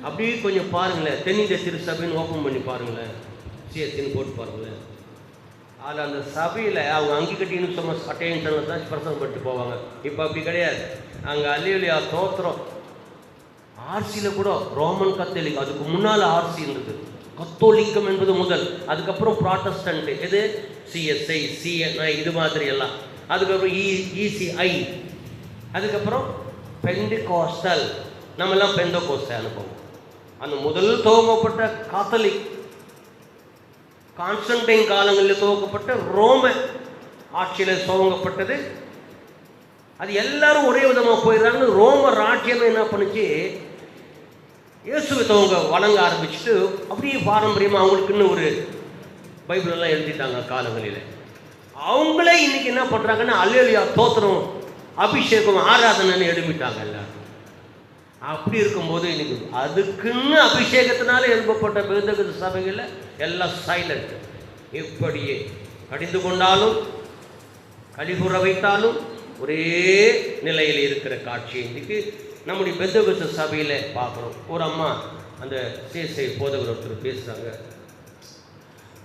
அப்படியே கொஞ்சம் பாருங்களேன். தென்னிந்திய திருச்சபைன்னு ஓப்பன் பண்ணி பாருங்களேன், சிஎஸ்சின்னு போட்டு பாருங்களேன். அதில் அந்த சபையில் அவங்க அங்கி கட்டின்னு சும்மா சட்டையின் தான் பிரசங்கம் பண்ணிட்டு போவாங்க. இப்போ அப்படி கிடையாது. அங்கே அல்லேலியா தோத்திரம் ஆர்சியில் கூட ரோமன் கத்தோலிக், அதுக்கு முன்னால் ஆர்சி இருந்தது. கத்தோலிக்கம் என்பது முதல், அதுக்கப்புறம் ப்ராட்டஸ்டன்ட், இது சிஎஸ்ஐ சிஎன்ஐ இது மாதிரி எல்லாம், அதுக்கப்புறம் இசிஐ, அதுக்கப்புறம் பெண்டிகோஸ்டல், நம்மெல்லாம் பெந்தகோஸ்டை அனுப்புவோம். அந்த முதல் துவங்கப்பட்ட காத்தலிக் கான்ஸ்டன்டைன் காலங்களில் துவக்கப்பட்ட ரோம ஆட்சியில் துவங்கப்பட்டது. அது எல்லாரும் ஒரே விதமாக போயிடுறாங்கன்னு ரோம ராஜ்யமே என்ன பண்ணுச்சு, இயேசுவை அவங்க வணங்க ஆரம்பிச்சுட்டு அப்படியே பாரம்பரியமாக அவங்களுக்குன்னு ஒரு பைபிளெல்லாம் எழுதிட்டாங்க காலங்களில். அவங்களே இன்னைக்கு என்ன பண்ணுறாங்கன்னா அல்லேலியா தோத்திரம் அபிஷேகம் ஆராதனைன்னு எழுப்பிட்டாங்க எல்லாரும். அப்படி இருக்கும்போது இன்னைக்கு அதுக்குன்னு அபிஷேகத்தினால எழுப்பப்பட்ட பெந்தகோஸ்து சபைகளில் எல்லாம் சைலண்ட். எப்படியே கடிந்து கொண்டாலும் கலிபுற வைத்தாலும் ஒரே நிலையில் இருக்கிற காட்சி இன்னைக்கு நம்முடைய பெந்தகோஸ்து சபையில் பார்க்குறோம். ஒரு அம்மா அந்த சிஎஸ்ஐ போதகர் ஒருத்தர் பேசுகிறாங்க.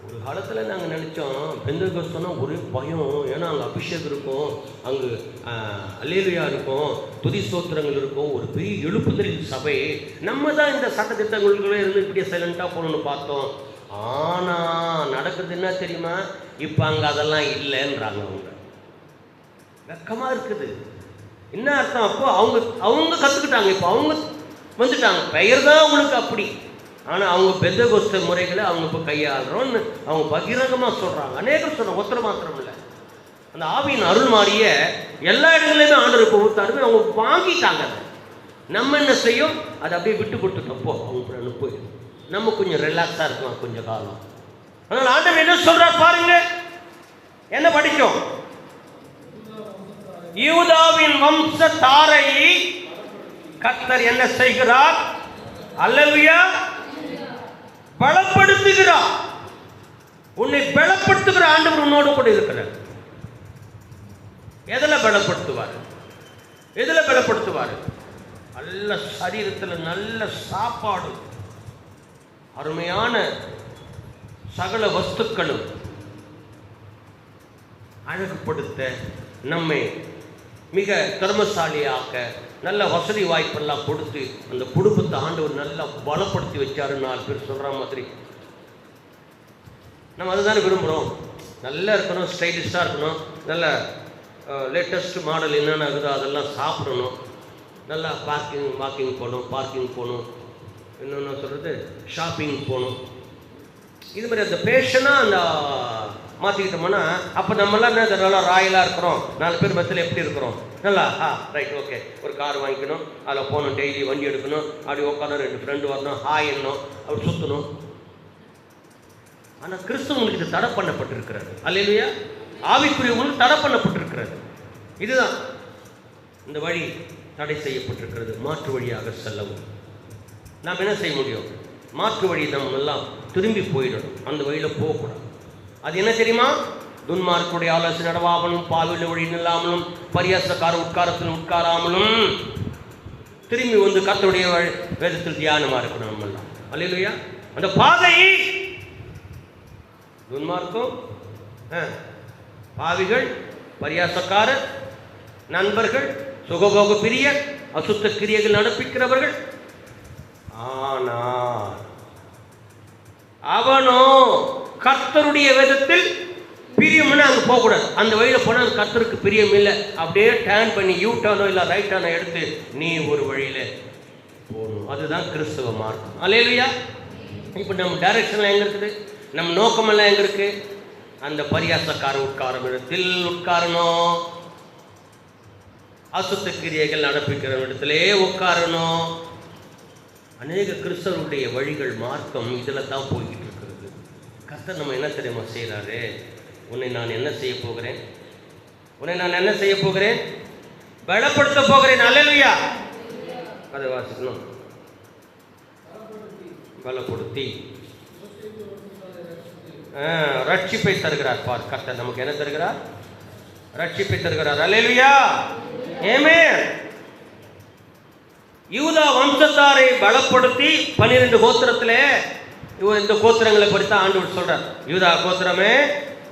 ஒரு காலத்தில் நாங்கள் நினச்சோம் பெந்தகோஸ்துனா ஒரே பயம், ஏன்னா அங்கே அபிஷேகம் இருக்கும், அங்கே அல்லேலியா இருக்கும், துதி ஸ்தோத்திரங்கள் இருக்கும், ஒரு பெரிய எழுப்புதலின் சபை. நம்ம தான் இந்த சட்டத்திட்டங்களுக்குள்ளே இருந்து இப்படியே சைலண்ட்டாக போகணுன்னு பார்த்தோம். ஆனால் நடக்குது என்ன தெரியுமா, இப்போ அங்கே அதெல்லாம் இல்லைன்றாங்க. அவங்க வெக்கமாக இருக்குது. என்ன அர்த்தம், அப்போ அவங்க கற்றுக்கிட்டாங்க, இப்போ அவங்க வந்துட்டாங்க, பெயர் தான் அவங்களுக்கு அப்படி. ஆனால் அவங்க பெந்தகோஸ்து முறைகளை அவங்க இப்போ கையாளுறோன்னு அவங்க பகிரங்கமாக சொல்கிறாங்க. அநேகம் சொல்கிறாங்க, ஒருத்தர் மாத்திரம் இல்லை. அந்த ஆவியின் அருள் மாறிய எல்லா இடங்களையுமே ஆண்டவர் இப்போ ஊத்தாருமே அவங்க வாங்கிட்டாங்க. அதை நம்ம என்ன செய்யும், அதை அப்படியே விட்டு கொடுத்துட்டோம். போ அவங்க போயிடும், நம்ம கொஞ்சம் ரிலாக்ஸாக இருக்கலாம் கொஞ்சம் காலம். அதனால் ஆண்டவர் என்ன சொல்கிறார் பாருங்க, என்ன படித்தோம், யூதாவின் வம்சத்தாரை கர்த்தர் என்ன செய்கிறார், அல்லேலூயா, பலப்படுத்துகிறார். உன்னை பலப்படுத்துகிற ஆண்டவர் உன்னோடு கூட இருக்கிறார். எதில் பலப்படுத்துவார், எதில் பலப்படுத்துவார், நல்ல சரீரத்தில் நல்ல சாப்பாடு, அருமையான சகல வஸ்துக்களும் அழகுபடுத்த, நம்மை மிக திறமசாலியாக்க, நல்ல வசதி வாய்ப்பெல்லாம் கொடுத்து அந்த குடும்பத்தை ஆண்டவர் நல்லா பலப்படுத்தி வச்சாரு. 4 பேர் சொல்கிற மாதிரி நம்ம அதுதானே விரும்புகிறோம். நல்லா இருக்கணும், ஸ்டைலிஷ்டாக இருக்கணும், நல்ல லேட்டஸ்ட் மாடல் என்னென்ன இருக்குதோ அதெல்லாம் சாப்பிடணும், நல்லா வாக்கிங் போகணும், பார்க்கிங் போகணும், இன்னொன்று சொல்கிறது ஷாப்பிங் போகணும். இது மாதிரி அந்த பேஷனாக அந்த மாற்றிக்கிட்டோம்னா அப்போ நம்மளாம் என்ன நல்லா ராயலாக இருக்கிறோம். 4 பேர் பஸ்ஸில் எப்படி இருக்கிறோம், நல்லா ரைட் ஓகே, ஒரு கார் வாங்கிக்கணும், அதில் போகணும், டெய்லி வண்டி எடுக்கணும், அப்படி உட்காந்து 2 ஃப்ரெண்டு வரணும், ஹாய் என்னணும், அப்படி சுற்றணும். ஆனால் கிறிஸ்துவங்களுக்கு இது தடை பண்ணப்பட்டிருக்கிறது. அல்லேலூயா, ஆவிக்குரியவங்களுக்கு தடை பண்ணப்பட்டிருக்கிறது. இதுதான் இந்த வழி தடை செய்யப்பட்டிருக்கிறது. மாற்று வழியாக செல்லவும் நாம் என்ன செய்ய முடியும், மாற்று வழி நம்ம எல்லாம் திரும்பி போயிடணும், அந்த வழியில் போகக்கூடாது. அது என்ன தெரியுமா, துன்மார்க்குடைய ஆலோசனை நடவாமலும், பாவில வழி நில்லாமலும், பரியாசக்கார உட்காரத்தில் உட்காராமலும், திரும்பி வந்து கர்த்தருடைய வேதத்தில் தியானமாக இருக்கணும் நம்ம எல்லாம். அல்லேலூயா, அந்த பாதை துன்மார்க்கம், பாவிகள், பரியாசக்காரர், நண்பர்கள், சுகபோக பிரியர், அசுத்த கிரியைகள் நடப்பிக்கிறவர்கள். ஆனால் அவனோ கர்த்தருடைய வேதத்தில் பிரியம்னா அங்கே போகக்கூடாது. அந்த வழியில் போனால் அது கர்த்தருக்கு பிரியம் இல்லை. அப்படியே டேர்ன் பண்ணி யூ டர்னோ இல்லை ரைட் டர்னோ எடுத்து நீ ஒரு வழியில் போகணும். அதுதான் கிறிஸ்தவ மார்க்கம். அல்லேலூயா. இப்போ நம்ம டைரக்ஷன்லாம் எங்கே இருக்குது? நம்ம நோக்கமெல்லாம் எங்கே இருக்குது? அந்த பரியாசக்கார உட்காரும் இடத்தில் உட்காரணும், அசுத்த கிரியைகள் நடப்பிக்கிற இடத்திலே உட்காரணும். அநேக கிறிஸ்தவருடைய வழிகள் மார்க்கம் இதில் தான் போய்கிட்டு இருக்கிறது. கர்த்தர் நம்ம என்ன தெரியுமா செய்கிறாரு? உன்னை நான் என்ன செய்ய போகிறேன்? உன்னை நான் என்ன செய்ய போகிறேன்? பலப்படுத்த போகிறேன். அல்லேலூயா. அதை வாசிக்கணும். பலப்படுத்தி ரட்சிப்பை தருகிறார். பார், கர்த்தர் நமக்கு என்ன தருகிறார்? ரட்சிப்பை தருகிறார். அல்லேலூயா. ஆமென். யூதா வம்சத்தாரை பலப்படுத்தி 12 கோத்திரத்திலே இந்த கோத்திரங்களை பற்றி ஆண்டவர் சொல்றார். யூதா கோத்திரமே,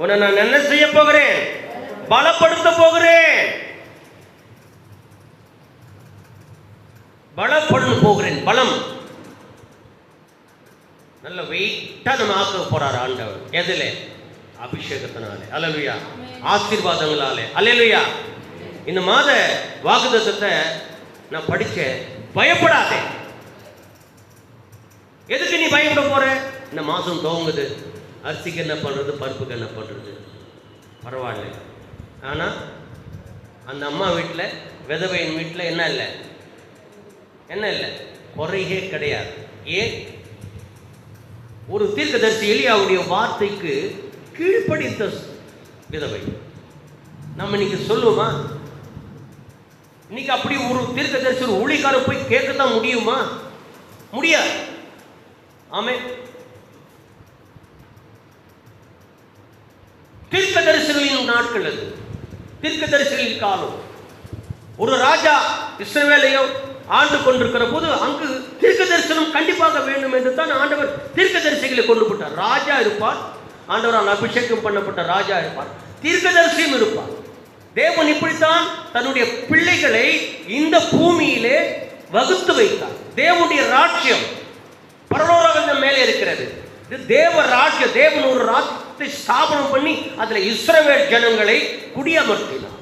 உன்னை நான் என்ன செய்ய போகிறேன்? பலப்படுத்த போகிறேன். பலப்பட போகிறேன். பலம் நல்ல வெயிட்டா நம்ம ஆக்க போறார் ஆண்டவர். எதிலே? அபிஷேகத்தினாலே. அல்லேலூயா. ஆசீர்வாதங்களாலே. அல்லேலூயா. இந்த மாத வாக்குத்தத்தத்தை நான் படிச்சேன். பயப்படாதே. எதுக்கு நீ பயப்பட போற? இந்த மாதம் துவங்குது. அரிசிக்கு என்ன பண்றது, பருப்புக்கு என்ன பண்றது? பரவாயில்ல. ஆனா அந்த அம்மா வீட்டில், விதவையின் வீட்டில் என்ன இல்லை? என்ன இல்லை? குறையே கிடையாது. ஏன்? ஒரு தீர்க்கதரிசி எலியாவுடைய வார்த்தைக்கு கீழ்ப்படித்த விதவை. நம்ம இன்னைக்கு சொல்லுவோமா? இன்னைக்கு அப்படி ஒரு தீர்க்கதரிசி ஒரு ஊழியக்காரர் போய் கேட்கத்தான் முடியுமா? முடியாது. ஆமென். தீர்க்கதரிசிகளின் நாட்கள் அது. தீர்க்கதரிசிகளின் காலம். ஒரு ராஜா இஸ்ரவேலையோ ஆண்டு கொண்டிருக்கிற போது அங்கு தீர்க்க தரிசனம் கண்டிப்பாக வேண்டும் என்று தான் ஆண்டவர் தீர்க்க தரிசிகளை கொண்டு போட்டார். ராஜா இருப்பார், ஆண்டவரால் அபிஷேகம் பண்ணப்பட்ட ராஜா இருப்பார், தீர்க்கதரிசியும் இருப்பார். தேவன் இப்படித்தான் தன்னுடைய பிள்ளைகளை இந்த பூமியிலே வகுத்து வைத்தார். தேவனுடைய ராஜ்யம் பரலோகத்தின் மேலே இருக்கிறது. இது தேவ ராஜ்யம். தேவன் ஒரு ராஜ்யத்தை ஸ்தாபனம் பண்ணி அதில் இஸ்ரவேல் ஜனங்களை குடியமர்த்தினார்.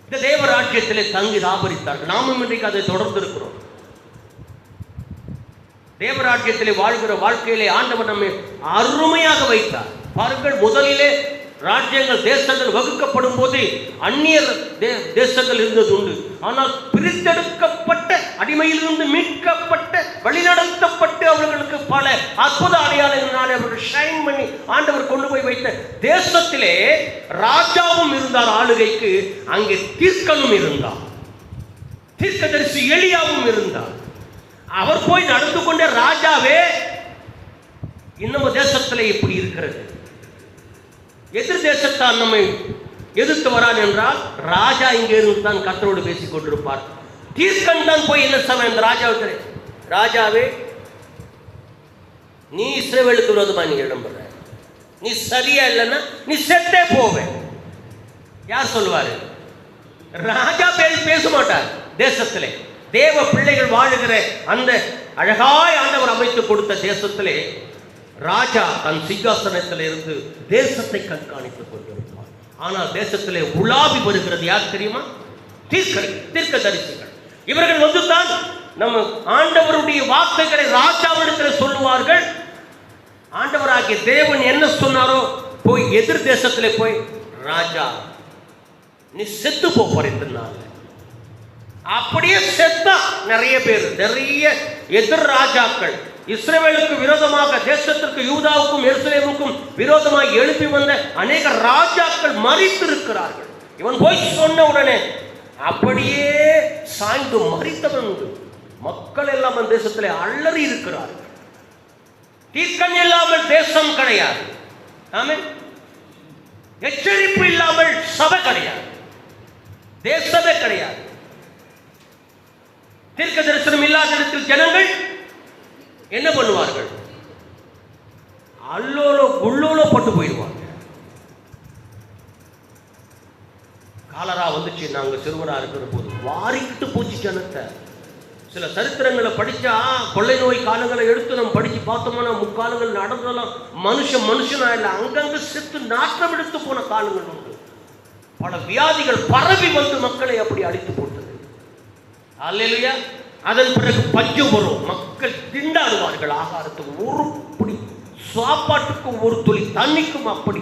இந்த தேவ ராஜ்யத்திலே தங்கி தாபரித்தார்கள். நாமும் இன்றைக்கு அதை தொடர்ந்து இருக்கிறோம். தேவராஜ்யத்திலே வாழ்கிற வாழ்க்கையிலே ஆண்டவர் நம்மை அருமையாக வைத்தார். பாருங்கள், முதலிலே ராஜ்யங்கள் தேசங்கள் வகுக்கப்படும் போது அந்நியர் தேசங்கள் இருந்தது உண்டு. ஆனால் பிரித்தெடுக்கப்பட்ட, அடிமையிலிருந்து மீட்கப்பட்ட, வழிநடத்தப்பட்டு அவர்களுக்கு பல அற்புத அடையாளங்களினாலே அவர்கள் ஷைன் பண்ணி ஆண்டவர் கொண்டு போய் வைத்த தேசத்திலே ராஜாவும் இருந்தார் ஆளுகைக்கு. அங்கே தீர்க்கனும் இருந்தார், தீர்க்கதரிசி எலியாவும் இருந்தார். அவர் போய் நடந்து கொண்ட ராஜாவே இன்னும் தேசத்திலே இப்படி இருக்கிறது. எதிர் தேசத்தான் நம்மை எதிர்த்து வரான் என்றால் ராஜா இங்கே இருந்து தான் கர்த்தரோடு பேசிக் கொண்டிருப்பார். தீர்க்கன் தான் போய் என்ன சொன்ன இந்த ராஜாவுக்கு, ராஜாவே நீ இஸ்ரவேலுக்கு விரோதமா நீ இடம்பெற, நீ சரியா இல்லைன்னா நீ செத்தே போவே. யார் சொல்லுவாரு? ராஜா பேச மாட்டார். தேசத்திலே தேவ பிள்ளைகள் வாழுகிற அந்த அழகாய் ஆண்டவர் அமைத்து கொடுத்த தேசத்திலே ராஜா தன் சிங்காசனத்தில் இருந்து தேசத்தை கண்காணித்துக் கொண்டிருப்பார். ஆனால் தேசத்திலே உலாவி வருகிறது யார் தெரியுமா? தீர்க்கதரிசிகள். இவர்கள் வந்துதான் நம்ம ஆண்டவருடைய வார்த்தைகளை ராஜாவிடத்தில் சொல்லுவார்கள். ஆண்டவராகிய தேவன் என்ன சொன்னாரோ போய் எதிர் தேசத்திலே போய், ராஜா நீ செத்து போறீங்க. அப்படியே செத்தா நிறைய பேர், நிறைய எதிர் ராஜாக்கள் இஸ்ரவேலுக்கு விரோதமாக, தேசத்திற்கு யூதாவுக்கும் எருசலேமுக்கும் விரோதமாக எழுப்பி வந்த அநேக ராஜாக்கள் மரித்திருக்கிறார்கள். இவன் போய் சொன்ன உடனே அப்படியே சாய்ந்து மரித்தவன் உண்டு. மக்கள் எல்லாம் அந்த தேசத்திலே அலறி இருக்கிறார்கள். தீர்க்கன் இல்லாமல் தேசம் கிடையாது. ஆமென். எச்சரிப்பு இல்லாமல் சபை கிடையாது, தேசமே கிடையாது. தீர்க்க தரிசனம் இல்லாத இடத்தில் ஜனங்கள் என்ன பண்ணுவார்கள்? அல்லோலோ குள்ளோலோ பட்டு போயிடுவாங்க. காலரா வந்துச்சு. நாங்கள் சிறுவராக இருக்கிற போது வாரிக்கிட்டு போச்சு ஜனத்தை. சில சரித்திரங்களை படித்தா கொள்ளை நோய் காலங்களை எடுத்து நம்ம படித்து பார்த்தோம்னா முக்காலங்கள் நடந்ததெல்லாம் மனுஷனா இல்லை, அங்கங்கே செத்து நாற்றம் எடுத்து போன காலங்கள் உண்டு. பல வியாதிகள் பரவி வந்து மக்களை அப்படி அழித்து போட்டது. அல்லேலூயா. அதன் பிறகு பஞ்சம் வரும், மக்கள் திண்டாடுவார்கள். ஆகாரத்துக்கு ஒரு பிடி சாப்பாட்டுக்கும் ஒரு துளி தண்ணிக்கும் அப்படி.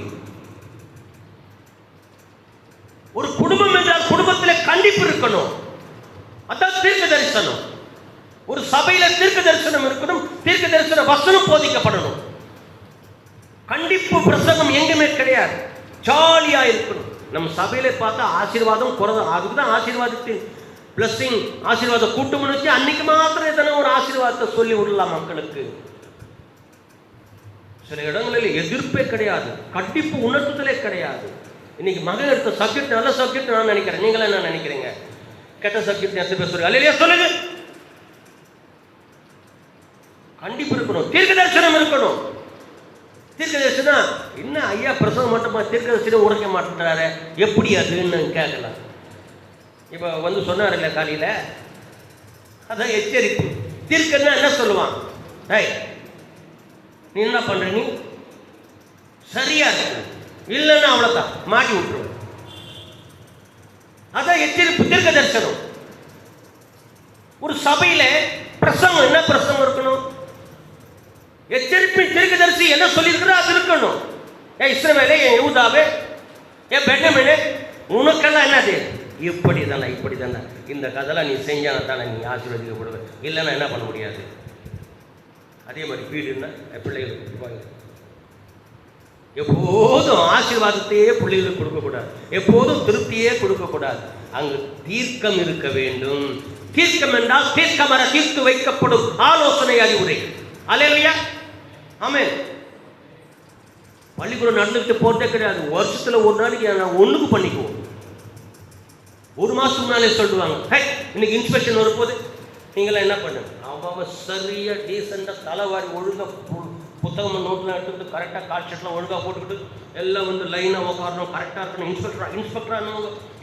ஒரு குடும்பம் என்றால் குடும்பத்திலே கண்டிப்பு இருக்கணும். அதான் தீர்க்க தரிசனம். ஒரு சபையில தீர்க்க தரிசனம் இருக்கணும், தீர்க்க தரிசன வசனம் போதிக்கப்படணும். கண்டிப்பு பிரசங்கம் எங்குமே கிடையாது, ஜாலியா இருக்கணும். நம்ம சபையில பார்த்தா ஆசீர்வாதம் குறைதான், அதுக்கு தான் ஆசீர்வாதத்தின் பிளஸிங் ஆசீர்வாத கூட்டம்னு வச்சு அன்னைக்கு மாத்திரம் எதனா ஒரு ஆசீர்வாதத்தை சொல்லி விடலாம் மக்களுக்கு. சில இடங்களில் எதிர்ப்பே கிடையாது, கண்டிப்பு உணர்த்துதலே கிடையாது. இன்னைக்கு மகன் எடுத்த சப்ஜெக்ட் நல்ல சப்ஜெக்ட் நான் நினைக்கிறேன். நீங்களா என்ன நினைக்கிறீங்க? கெட்ட சப்ஜெக்ட் எத்தனை பேர் சொல்லுங்க? அல்லேலூயா சொல்லுங்க. கண்டிப்பு இருக்கணும், தீர்க்க தரிசனம் இருக்கணும். தீர்க்க தரிசனம் என்ன ஐயா பிரசவம் மட்டுமா தீர்க்க தரிசனம் உரைக்க மாட்டேன்றாரு, எப்படி அதுன்னு கேட்கலாம். இப்போ வந்து சொன்னார் இல்லை காலையில், அதான் எச்சரிப்பு. தீர்க்கன்னா என்ன சொல்லுவான்? டேய் நீ என்ன பண்ற, நீ சரியா இருக்கு, இல்லைன்னா அவ்வளோதான் மாட்டி விட்டுருவேன். அதான் எச்சரிப்பு, தீர்க்க தரிசனம். ஒரு சபையில பிரசங்கம் என்ன பிரசங்கம் இருக்கணும்? எச்சரிப்பு. தீர்க்க தரிசி என்ன சொல்லியிருக்கிறோ அது இருக்கணும். ஏன் இஸ்ரவேலே, என் யூதாவே, ஏன் பென்யமீனே, உனக்கெல்லாம் என்னது இப்படி தானே, இப்படி தானே, இந்த கதைலாம் நீ செஞ்சான தானே நீ ஆசீர்வதிக்கப்படுவேன், இல்லைன்னா என்ன பண்ண முடியாது. அதே மாதிரி வீடுன்னா பிள்ளைகளுக்கு எப்போதும் ஆசீர்வாதத்தையே பிள்ளைகளுக்கு கொடுக்கக்கூடாது, எப்போதும் திருப்தியே கொடுக்கக்கூடாது. அங்கு தீர்க்கம் இருக்க வேண்டும். தீர்க்கம் என்றால் தீர்க்கமர தீர்த்து வைக்கப்படும் ஆலோசனை அறிவுரை. அல்லேலூயா, ஆமென். பள்ளிக்கூடம் நடந்துக்கிட்டு போறதே கிடையாது. வருஷத்துல ஒரு நாளைக்கு நான் ஒண்ணுக்கு பண்ணிக்குவோம். ஒரு மாசத்துக்கு முன்னாலே சொல்லுவாங்க, ஹே இன்னைக்கு இன்ஸ்பெக்ஷன் வரும்போது நீங்களாம் என்ன பண்ணுங்க, அவன் சரியா டீசெண்டாக தலைவாரி ஒழுங்காக புத்தகம் நோட்லாம் எடுத்துக்கிட்டு கரெக்டாக கால் ஷீட்லாம் ஒழுங்காக போட்டுக்கிட்டு எல்லாம் வந்து லைனாக உட்காரணும், கரெக்டாக இருக்கணும்.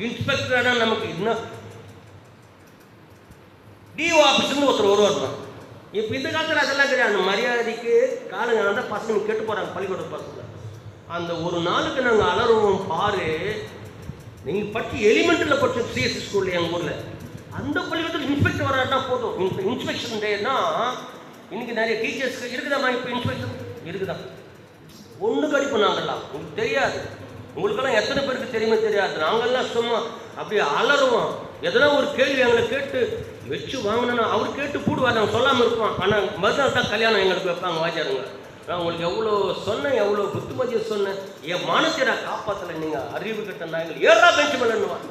இன்ஸ்பெக்டரான நமக்கு இன்னும் டிஓ ஆஃபீஸ்லேருந்து ஒருத்தர் வருவார். இப்போ இந்த காலத்தில் அதெல்லாம் கிடையாது. அந்த மரியாதைக்கு காலங்க தான் பசங்க கெட்டு போகிறாங்க, பள்ளிக்கூட பசங்க. அந்த ஒரு நாளுக்கு நாங்கள் அலறுவோம் பாரு. நீங்கள் படித்து எலிமெண்ட்டில் படிச்ச சிஎஸ்சி ஸ்கூலில் எங்கள் ஊரில் அந்த பள்ளிக்கூடத்தில் இன்ஸ்பெக்டர் வராட்டா போதும். இன்ஸ்பெக்ஷன் டேன்னா இன்னைக்கு நிறைய டீச்சர்ஸ்க்கு இருக்குதாம்மா, இப்போ இன்ஸ்பெக்ஷன் இருக்குதான். ஒன்று கடிப்பு நாங்கள்லாம், உங்களுக்கு தெரியாது. உங்களுக்கெல்லாம் எத்தனை பேருக்கு தெரியுமே தெரியாது. நாங்கள்லாம் சும்மா அப்படியே அலறுவோம். எதனா ஒரு கேள்வி எங்களை கேட்டு வச்சு வாங்கினா அவர் கேட்டு போடுவார், நாங்கள் சொல்லாமல் இருப்போம். ஆனால் மறுநாள் தான் கல்யாணம் எங்களுக்கு வைப்பாங்க வாஜாருங்க. நான் உங்களுக்கு எவ்வளோ சொன்னேன், எவ்வளோ புத்துமதியை சொன்னேன், என் மானத்தை நான் காப்பாற்றலை, நீங்கள் அறிவு கிட்டா எங்களுக்கு ஏறா பெஞ்சு பண்ணணுவாங்க.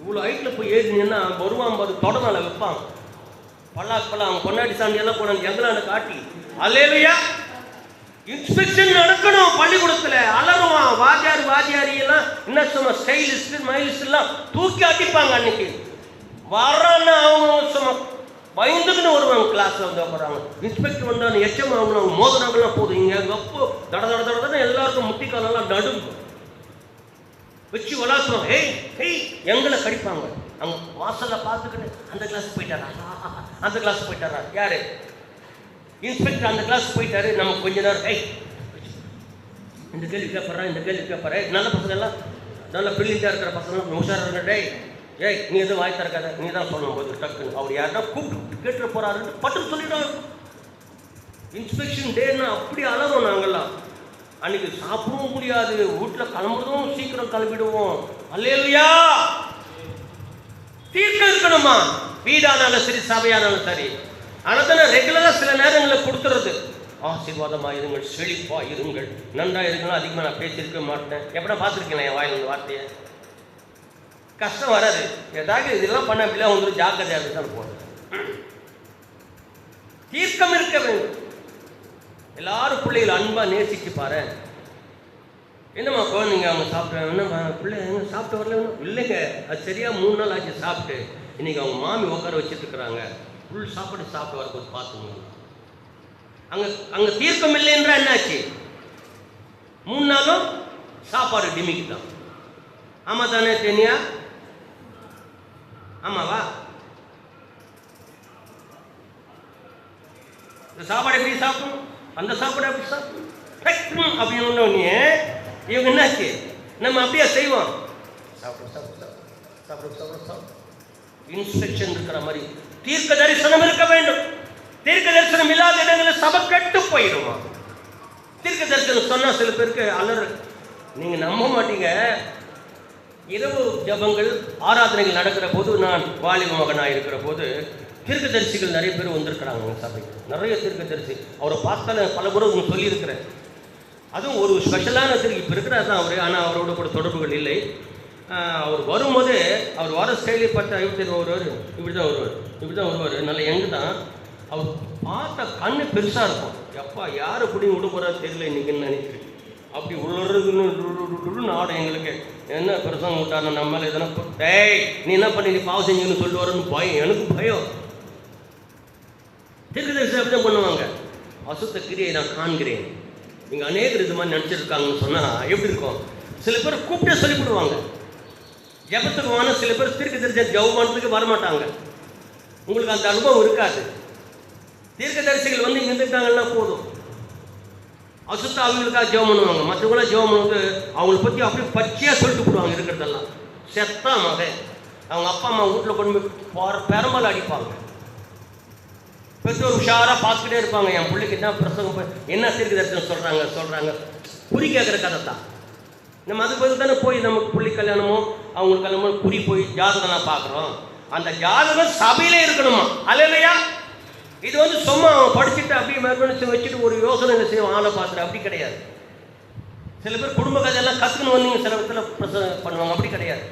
இவ்வளோ ஹைட்டில் போய் ஏறினீங்கன்னா வருவான் பாரு, தொடனால வைப்பாங்க. பல்லாக்கு அவங்க பொன்னாடி சாண்டியெல்லாம் போனாங்க எங்களாண்ட காட்டி. அல்லேலூயா. இன்ஸ்பெக்ஷன் நடக்கணும் பள்ளிக்கூடத்தில். அலருவான் வாத்தியாரியெல்லாம் என்ன சும்மா ஸ்டைலிஸ்ட் மைலிஸ்ட் எல்லாம் தூக்கி அடிப்பாங்க. அன்னைக்கு வர்றான்னு அவங்க சும்மா பயந்துக்குன்னு வருவாங்க. கிளாஸில் வந்து போகிறாங்க. இன்ஸ்பெக்டர் வந்தாங்க, எச்சம் அவங்க மோதினாங்கலாம் போதும். இங்கே எங்கப்போ தட தட தடன்னு எல்லாருக்கும் முட்டிக்காலெல்லாம் நடுங்கும். வச்சு விளாசுவோம். ஹேய் ஹேய் எங்களை கடிப்பாங்க. அங்கே வாசலில் பார்த்துக்கிட்டு அந்த கிளாஸ் போயிட்டாரா, அந்த கிளாஸ் போயிட்டாரா, யாரு இன்ஸ்பெக்டர் அந்த கிளாஸ் போயிட்டாரு. நம்ம கொஞ்ச நேரம் ஹேய் இந்த கேள்வி கேட்பறா, இந்த கேள்வி கேட்பறேன். நல்ல பசங்க எல்லாம் நல்லா பிரில்லியண்டாக இருக்கிற பசங்க உஷாராக இருக்க. டேய் ஏய் நீ எதுவும் வாய் தரக்காத, நீ தான் சொல்லணும் போது டக்குன்னு. அவர் யாருன்னா கூப்பிட்டு கேட்டுட்டு போறாருன்னு பட்டு சொல்லிட்டோம். இன்ஸ்பெக்ஷன் டேன்னா அப்படி அலறோம் நாங்கள்லாம். அன்னைக்கு சாப்பிடவும் முடியாது, வீட்டில் கிளம்புறதும் சீக்கிரம் கிளம்பிடுவோம். அல்லேலூயா. தீர்க்கம் இருக்கணுமா, வீடானாலும் சரி சபையானாலும் சரி. அதனால ரெகுலராக சில நேரங்களில் கொடுத்துறது. ஆசீர்வாதமாக இருங்கள், செழிப்பாக இருங்கள், நன்றா இருங்களும். அதிகமாக நான் பேசியிருக்க மாட்டேன். எப்படா பார்த்துருக்கீங்களா என் வாயில் இந்த வார்த்தையை? கஷ்டம் வராது. ஏதாவது இதெல்லாம் பண்ண அப்படிலாம் வந்துடும், ஜாக்கிரதையாக தான் போகிறது. தீர்க்கம் இருக்க வேண்டும். எல்லாரும் பிள்ளைகள் அன்பாக நேசிச்சு பாரு. என்னம்மா குழந்தைங்க அவங்க சாப்பிட்றாங்க, என்னம்மா பிள்ளை எங்க சாப்பிட்டு வரல? இல்லைங்க, அது சரியாக 3 நாள் ஆச்சு சாப்பிட்டு. இன்னைக்கு அவங்க மாமி உட்கார வச்சுட்டு இருக்கிறாங்க, ஃபுல் சாப்பாடு சாப்பிட்டு வரப்போது பார்த்துங்க. அங்கே தீர்க்கம் இல்லைன்றா என்னாச்சு? 3 நாளும் சாப்பாடு டிமிக்கு தான். ஆமாம் தானே தெனியா? ஆமாவா? இந்த சாப்பாடு எப்படி சாப்பிடணும், அந்த சாப்பாடு எப்படி சாப்பிடணும் அப்படின்னு உடனே இவங்க என்னாச்சு, நம்ம அப்படியே செய்வோம். சாப்பிடும் சாப்பிடும் சாப்பிடும் சாப்பிடும் சாப்பிடும் இன்ஸ்ட்ரக்ஷன் இருக்கிற மாதிரி தீர்க்க தரிசனம் இருக்க வேண்டும். தீர்க்க தரிசனம் இல்லாத இடங்களில் சபை கெட்டு போயிடுமா. தீர்க்க தரிசனம் சொன்னா சில பேருக்கு அலறு, நீங்க நம்ப மாட்டீங்க. இரவு ஜபங்கள் ஆராதனைகள் நடக்கிற போது, நான் வாலிப மகனாக இருக்கிற போது தீர்க்கதரிசிகள் நிறைய பேர் வந்திருக்கிறாங்க சபைக்கு. நிறைய தீர்க்கதரிசி அவரை பார்த்தால பல முறை உங்களுக்கு சொல்லியிருக்கிறேன். அதுவும் ஒரு ஸ்பெஷலான இப்போ இருக்கிறார் தான் அவர், ஆனால் அவரோட கூட தொடர்புகள் இல்லை. அவர் வரும்போது அவர் வர ஸ்டைலே பார்த்தா இப்படி வருவார், இப்படி தான் வருவார், இப்படி தான் வருவார். நல்ல எங்கு தான் அவர் பார்த்த கண்ணு பெருசாக இருக்கும். எப்பா யார் இப்படி விட போகிறாரு தெரியல இன்னைக்குன்னு நினைக்கிறேன். அப்படி உள்ளுன்னு ஆடும் எங்களுக்கு. என்ன பெருசாக விட்டாரு நம்ம மேலே எதனா, டேய் நீ என்ன பண்ணி நீ பாவம் செஞ்சுன்னு சொல்லிட்டு வரன்னு பயம், எனக்கு பயம். தீர்க்கதரிசி அப்படி தான் பண்ணுவாங்க. அசுத்த கிரியை நான் காண்கிறேன். இங்கே அநேகர் இது மாதிரி நினச்சிருக்காங்கன்னு சொன்னால் எப்படி இருக்கும்? சில பேர் கூப்பிட்டே சொல்லிவிடுவாங்க ஜபத்துக்கு வாங்க. சில பேர் தீர்க்கதரிசி ஜபமானத்துக்கு வரமாட்டாங்க. உங்களுக்கு அந்த அனுபவம் இருக்காது. தீர்க்கதரிசிகள் வந்து இங்கே இருந்துட்டாங்கன்னா போதும், அசுத்த அவங்களுக்காக ஜெபம் பண்ணுவாங்க. மற்றவங்களாம் ஜெபம் பண்ணுவது அவங்களை பற்றி அப்படியே பச்சையாக சொல்லிட்டு போடுவாங்க. இருக்கிறதெல்லாம் செத்தா மகன், அவங்க அப்பா அம்மா வீட்டில் கொண்டு போய் பெரம்பல் அடிப்பாங்க. பெற்றோர் உஷாராக பார்த்துக்கிட்டே இருப்பாங்க. என் பிள்ளைக்கு என்ன பிரசங்கம், என்ன தீர்க்க தரிசனம் சொல்கிறாங்க குறி கேட்குற கதை தான். நம்ம அதுக்கு பதில் தானே போய் நமக்கு பிள்ளை கல்யாணமோ அவங்களுக்கு கல்யாணமோ குறி போய் ஜாதகம் பார்க்குறோம். அந்த ஜாதகம் சபையிலே இருக்கணுமா? அல்லையா? இது வந்து சும்மா படிச்சுட்டு அப்படியே மேற்படிச்சு வச்சுட்டு ஒரு யோசனை செய்வோம் ஆளை பார்த்துட்டு, அப்படி கிடையாது. சில பேர் குடும்ப கதையெல்லாம் கற்றுன்னு வந்தீங்க சில இடத்துல பண்ணுவாங்க. அப்படி கிடையாது.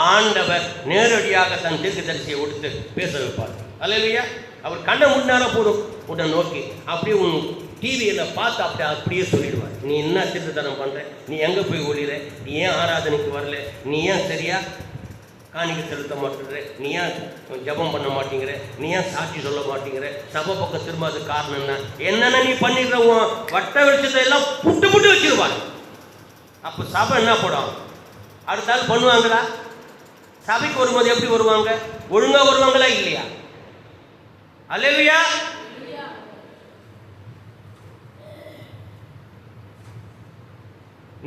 ஆண்டவர் நேரடியாக தன் தீர்க்கதரிசியை கொடுத்து பேச வைப்பார். அல்லையா? அவர் கண்ணை முன்னார போதும் உன்னை நோக்கி அப்படியே உன் டிவியில் பார்த்து அப்படியே சொல்லிடுவார். நீ என்ன திருத்தனம் பண்ணுற, நீ எங்கே போய் ஒளிகிற, நீ ஏன் ஆராதனைக்கு வரல, நீ ஏன் சரியா காணிக்கை செலுத்த மாட்டேங்கிற, நீ ஏன் ஜபம் பண்ண மாட்டேங்கிற, நீ ஏன் சாட்சி சொல்ல மாட்டேங்கிற, சபை பக்கம் திரும்பாது காரணம் என்ன, என்னென்ன நீ பண்ணிடுறவன் வட்ட வெளிச்சத்தை எல்லாம் புட்டு வச்சிருவாங்க. அப்போ சபை என்ன போடும்? அடுத்த ஆள் பண்ணுவாங்களா? சபைக்கு வரும்போது எப்படி வருவாங்க? ஒழுங்காக வருவாங்களா இல்லையா? அல்லேலூயா.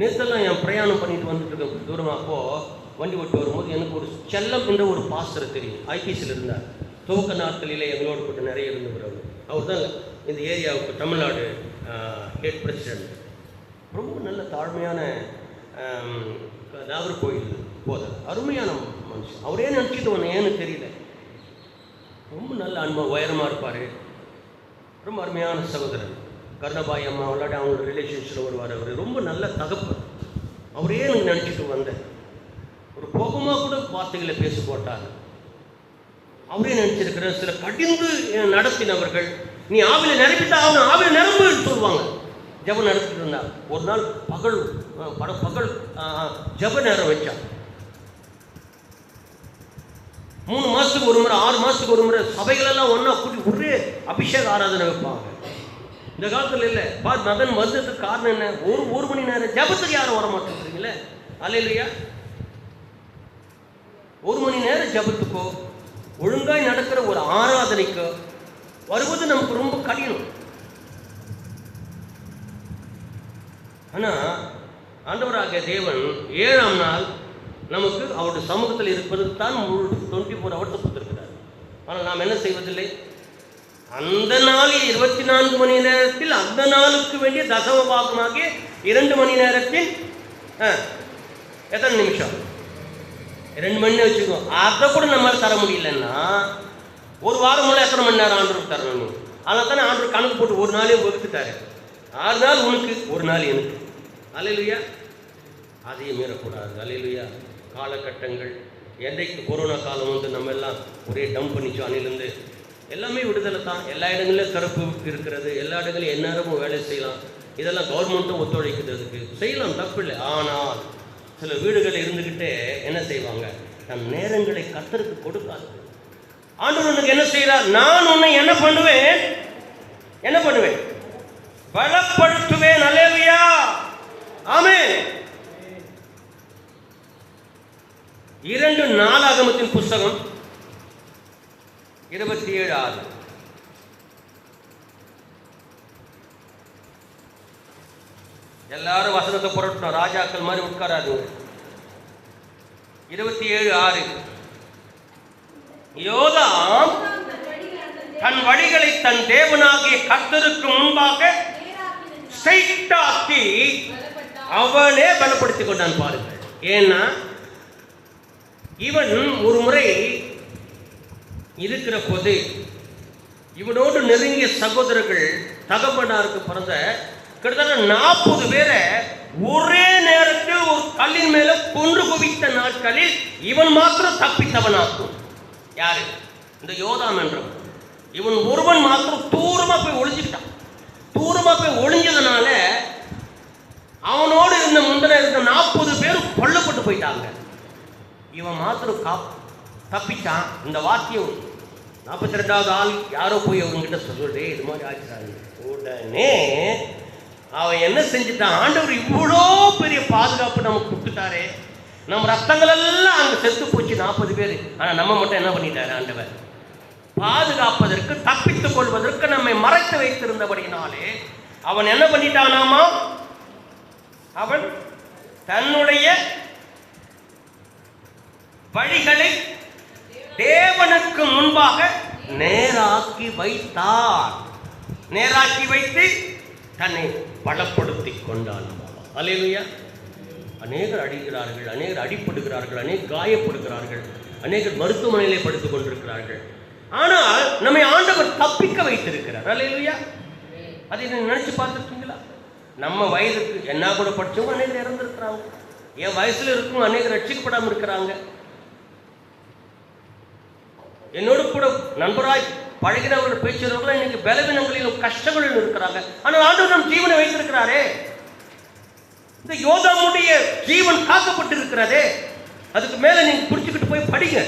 நேற்றெல்லாம் என் பிரயாணம் பண்ணிட்டு வந்துட்டு இருக்க தூரம், அப்போது வண்டி ஓட்டு வரும்போது எனக்கு ஒரு செல்லம் என்ற ஒரு பாஸ்டர் தெரியும். ஐபிசியில் இருந்தார். துவக்க நாட்களிலே எங்களோடு கூட நிறைய இருந்தவர். அவர் தான் இந்த ஏரியாவுக்கு தமிழ்நாடு ஹெட் பிரசிடென்ட். ரொம்ப நல்ல தாழ்மையான நாகர்கோயில் போதர், அருமையான மனுஷன். அவரே நினச்சிட்டு வந்தேன், ஏன்னு தெரியல. ரொம்ப நல்ல அன்பு, உயரமாக இருப்பார். ரொம்ப அருமையான சகோதரர். கருணபாய் அம்மா விளையாட அவங்களோட ரிலேஷன்ஷிப்பில் வருவார். அவர் ரொம்ப நல்ல தகப்பு. அவரே எனக்கு நினச்சிட்டு வந்தேன். ஒரு கோபமாக கூட வார்த்தைகளை பேசி போட்டார். அவரே நினச்சிருக்கிற சில கடிந்து நடத்தினவர்கள், நீ ஆவில நிரப்பிட்டா அவன் ஆவில நிரம்புன்னு சொல்லுவாங்க. ஜப நடத்திட்டு இருந்தார். ஒரு நாள் பகல் ஜப நேரம் வச்சான். 3 மாதத்துக்கு ஒரு முறை, 6 மாதத்துக்கு ஒரு முறை சபைகளெல்லாம் ஒன்றா கூட்டி ஒரே அபிஷேக ஆராதனை வைப்பாங்க. இந்த காலத்தில் இல்லை. மகன் வந்ததுக்கு காரணம் என்ன? ஒரு மணி நேரம் ஜபத்துக்கு யாரும் வர மாட்டேங்கிறீங்களே. அல்லேலூயா. 1 மணி நேரம் ஜபத்துக்கோ ஒழுங்காய் நடக்கிற ஒரு ஆராதனைக்கோ வருவது நமக்கு ரொம்ப கடினம். ஆனால் ஆண்டவராகிய தேவன் 7ஆம் நாள் நமக்கு அவருடைய சமூகத்தில் இருப்பது தான் 24 hours கொடுத்திருக்கிறார். ஆனால் நாம் என்ன செய்வதில்லை. அந்த நாளில் 24 மணி நேரத்தில் அந்த நாளுக்கு வேண்டிய தசம பாகமாகிய 2 மணி நேரத்தில் எத்தனை நிமிஷம்? 2 மணி நேரம் வச்சுக்கோ. அதை கூட நம்மளால் தர முடியலன்னா ஒரு வாரம் மூலம் எத்தனை மணி நேரம் ஆண்டருக்கு தரணும்? அதனால தானே ஆண்டவர் கணக்கு போட்டு ஒரு நாளே வகுத்துட்டாரு. 6 நாள் உனக்கு, ஒரு நாள் எனக்கு. அல்லேலூயா. அதையும் மீறக்கூடாது. அல்லேலூயா. காலகட்டங்கள் என்றைக்கு கொரோனா காலம் வந்து நம்ம எல்லாம் ஒரே டம்ப் பண்ணிச்சோ, அன்னிலேருந்து எல்லாமே விடுதலை தான். எல்லா இடங்களிலும் திறப்பு இருக்கிறது. எல்லா இடங்களையும் எந்நேரமும் வேலை செய்யலாம். இதெல்லாம் கவர்மெண்ட்டும் ஒத்துழைக்கிறதுக்கு செய்யலாம், தப்பு இல்லை. ஆனால் சில வீடுகள் இருந்துக்கிட்டே என்ன செய்வாங்க? நம் நேரங்களை கர்த்தருக்கு கொடுக்காது. ஆண்டவர் உனக்கு என்ன செய்கிறார்? நான் உன்னை என்ன பண்ணுவேன்? பலப்படுத்துவேன். அல்லேலூயா. ஆமென். 2 நாளாகமத்தின் புஸ்தகம் 27:6. எல்லாரும் வசனத்தை புரட்டணும். ராஜாக்கள் மாதிரி உட்காராதுங்க. 27:6 யோதாம் தன் வழிகளை தன் தேவனாகிய கர்த்தருக்கு முன்பாக ஸ்ட்ரைட்டாக்கி அவனே பலப்படுத்திக் கொண்டான். பாருங்கள், ஏன்னா இவன் ஒரு முறை இருக்கிற போது இவனோடு நெருங்கிய சகோதரர்கள் தகப்பனாருக்கு பிறந்த கிட்டத்தட்ட 40 பேரை ஒரே நேரத்தில் ஒரு கல்லின் மேல கொன்று குவித்த நாட்களில் இவன் மாத்திரம் தப்பித்தவனாக்கும். யாரு? இந்த யோதாம் என்றவன். இவன் ஒருவன் மாத்திரம் தூரமா போய் ஒளிஞ்சுக்கிட்டான். தூரமா போய் ஒளிஞ்சதுனால அவனோடு இருந்த முந்தின இருந்த 40 பேர் கொல்லப்பட்டு போயிட்டாங்க. இவன் மாத்திரம் தப்பிச்சான். இந்த வாக்கியம் 42வது ஆள் யாரோ போய் அவங்ககிட்ட சொல்லுடே இது மாதிரி ஆச்சுறாங்க. உடனே அவன் என்ன செஞ்சுட்டான்? ஆண்டவர் இவ்வளோ பெரிய பாதுகாப்பு நமக்கு கொடுத்துட்டாரே, நம்ம ரத்தங்கள் எல்லாம் அங்கே செத்து போச்சு 40 பேர். ஆனால் நம்ம மட்டும் என்ன பண்ணிட்டாரு? ஆண்டவர் பாதுகாப்பதற்கு, தப்பித்துக் கொள்வதற்கு நம்மை மறைத்து வைத்திருந்தபடினாலே அவன் என்ன பண்ணிட்டானாமா? அவன் தன்னுடைய வழிகளை தேவனுக்கு முன்பாக நேராக்கி வைத்தார். நேராக்கி வைத்து தன்னை பலப்படுத்திக் கொண்டான். அல்லேலூயா. அநேகர் அடிக்கிறார்கள், அநேகர் அடிப்படுகிறார்கள், அநேகர் காயப்படுகிறார்கள், அநேகர் மருத்துவமனையிலே படுத்துக் கொண்டிருக்கிறார்கள். ஆனால் நம்மை ஆண்டவர் தப்பிக்க வைத்திருக்கிறார். அல்லேலூயா. அதை நினைச்சு பார்த்துருக்கீங்களா? நம்ம வயதுக்கு என்ன கூட படிச்சவங்க அநேகர் இறந்துருக்கிறாங்க. என் வயசுல இருக்கும் அநேகர் ரட்சிக்கப்படாமல் இருக்கிறாங்க. என்னோடு கூட நண்பராய் பழகினவர்கள் பேச்சுறவர்கள் இன்னைக்கு பலவீனங்களிலும் கஷ்டங்களிலும் இருக்கிறாங்க. ஆனால் ஆண்டவர் நம் ஜீவனை வைத்திருக்கிறாரே. இந்த யோதாமுடைய ஜீவன் காக்கப்பட்டு இருக்கிறதே. அதுக்கு மேல நீங்க புடிச்சுக்கிட்டு போய் படிங்க.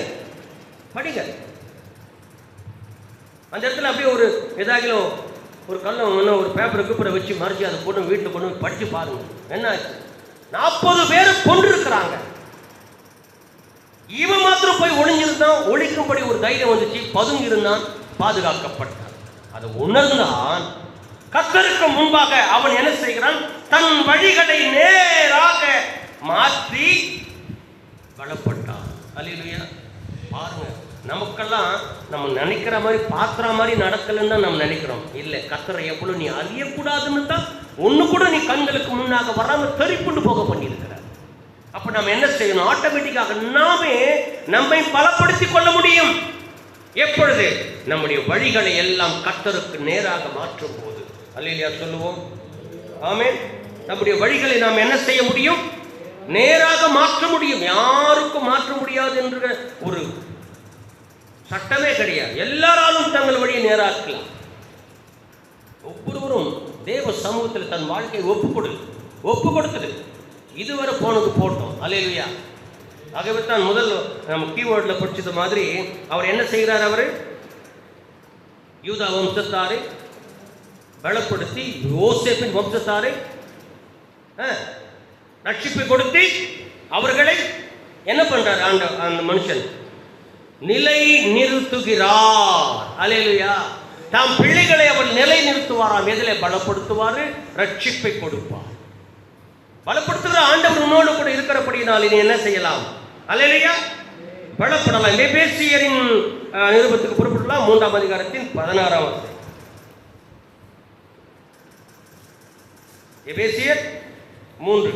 அந்த இடத்துல அப்படியே ஒரு ஏதாகிலும் ஒரு கல்ல ஒரு பேப்பரை வச்சு மறைச்சு அதை போட்டு வீட்டில் கொண்டு படிச்சு பாருங்க. என்ன ஆச்சு? 40 பேரை கொண்டு இருக்கிறாங்க. இவன் மாத்திரம் போய் ஒளிஞ்சிருந்தான். ஒழிக்கும்படி ஒரு தைரியம் வந்துச்சு. பதுங்கி இருந்தான், பாதுகாக்கப்பட்டான். அதை உணர்ந்தான். கர்த்தருக்கு முன்பாக அவன் என்ன செய்கிறான்? தன் வழிகளை நேராக மாற்றி பலப்பட்டான். அல்லேலூயா. பாருங்க, நமக்கெல்லாம் நம்ம நினைக்கிற மாதிரி பாக்குற மாதிரி நடக்கலன்னு தான் நம்ம நினைக்கிறோம். இல்லை, கர்த்தரை எவ்வளவு நீ அறியக்கூடாதுன்னு தான் ஒண்ணு கூட நீ கண்களுக்கு முன்னாக வராம தெரிப்புண்டு போக பண்ணியிருக்கிற. அப்ப நம்ம என்ன செய்யணும்? ஆட்டோமேட்டிக்காக நாமே நம்மை பலப்படுத்திக் கொள்ள முடியும். எப்பொழுது? நம்முடைய வழிகளை எல்லாம் கர்த்தருக்கு நேராக மாற்றும் போது. அல்லேலூயா சொல்லுவோம். ஆமென். நம்முடைய வழிகளை நாம் என்ன செய்ய முடியும்? நேராக மாற்ற முடியும். யாருக்கும் மாற்ற முடியாது என்ற ஒரு சட்டமே கிடையாது. எல்லாராலும் தங்கள் வழியை நேராக்கலாம். ஒவ்வொருவரும் தேவ சமூகத்தில் தன் வாழ்க்கையை ஒப்பு கொடுத்தது. இதுவரை போனது போட்டோம். அல்லேலூயா. ஆகவே தான் முதல் நம்ம கீவேர்டில் படிச்சது மாதிரி அவர் என்ன செய்கிறார்? அவர் யூதா வம்சத்தாரை பலப்படுத்தி யோசேப்பின் வம்சத்தாரை ரட்சிப்பை கொடுத்து அவர்களை என்ன பண்றார்? அந்த மனுஷன் நிலை நிறுத்துகிறார். அல்லேலூயா. தாம் பிள்ளைகளை அவர் நிலை நிறுத்துவாராம். எதிலே? பலப்படுத்துவாரு, ரட்சிப்பை கொடுப்பார். பலப்படுத்துகிற ஆண்டவர் உன்னோடு கூட இருக்கிறபடியினால் நீ என்ன செய்யலாம்? அல்லேலூயா. பலப்படலாம். எபேசியரின் நிருபத்துக்கு புறப்படலாம். 3ஆம் அதிகாரத்தின் 16ஆம் வசனம். எபேசியர் 3.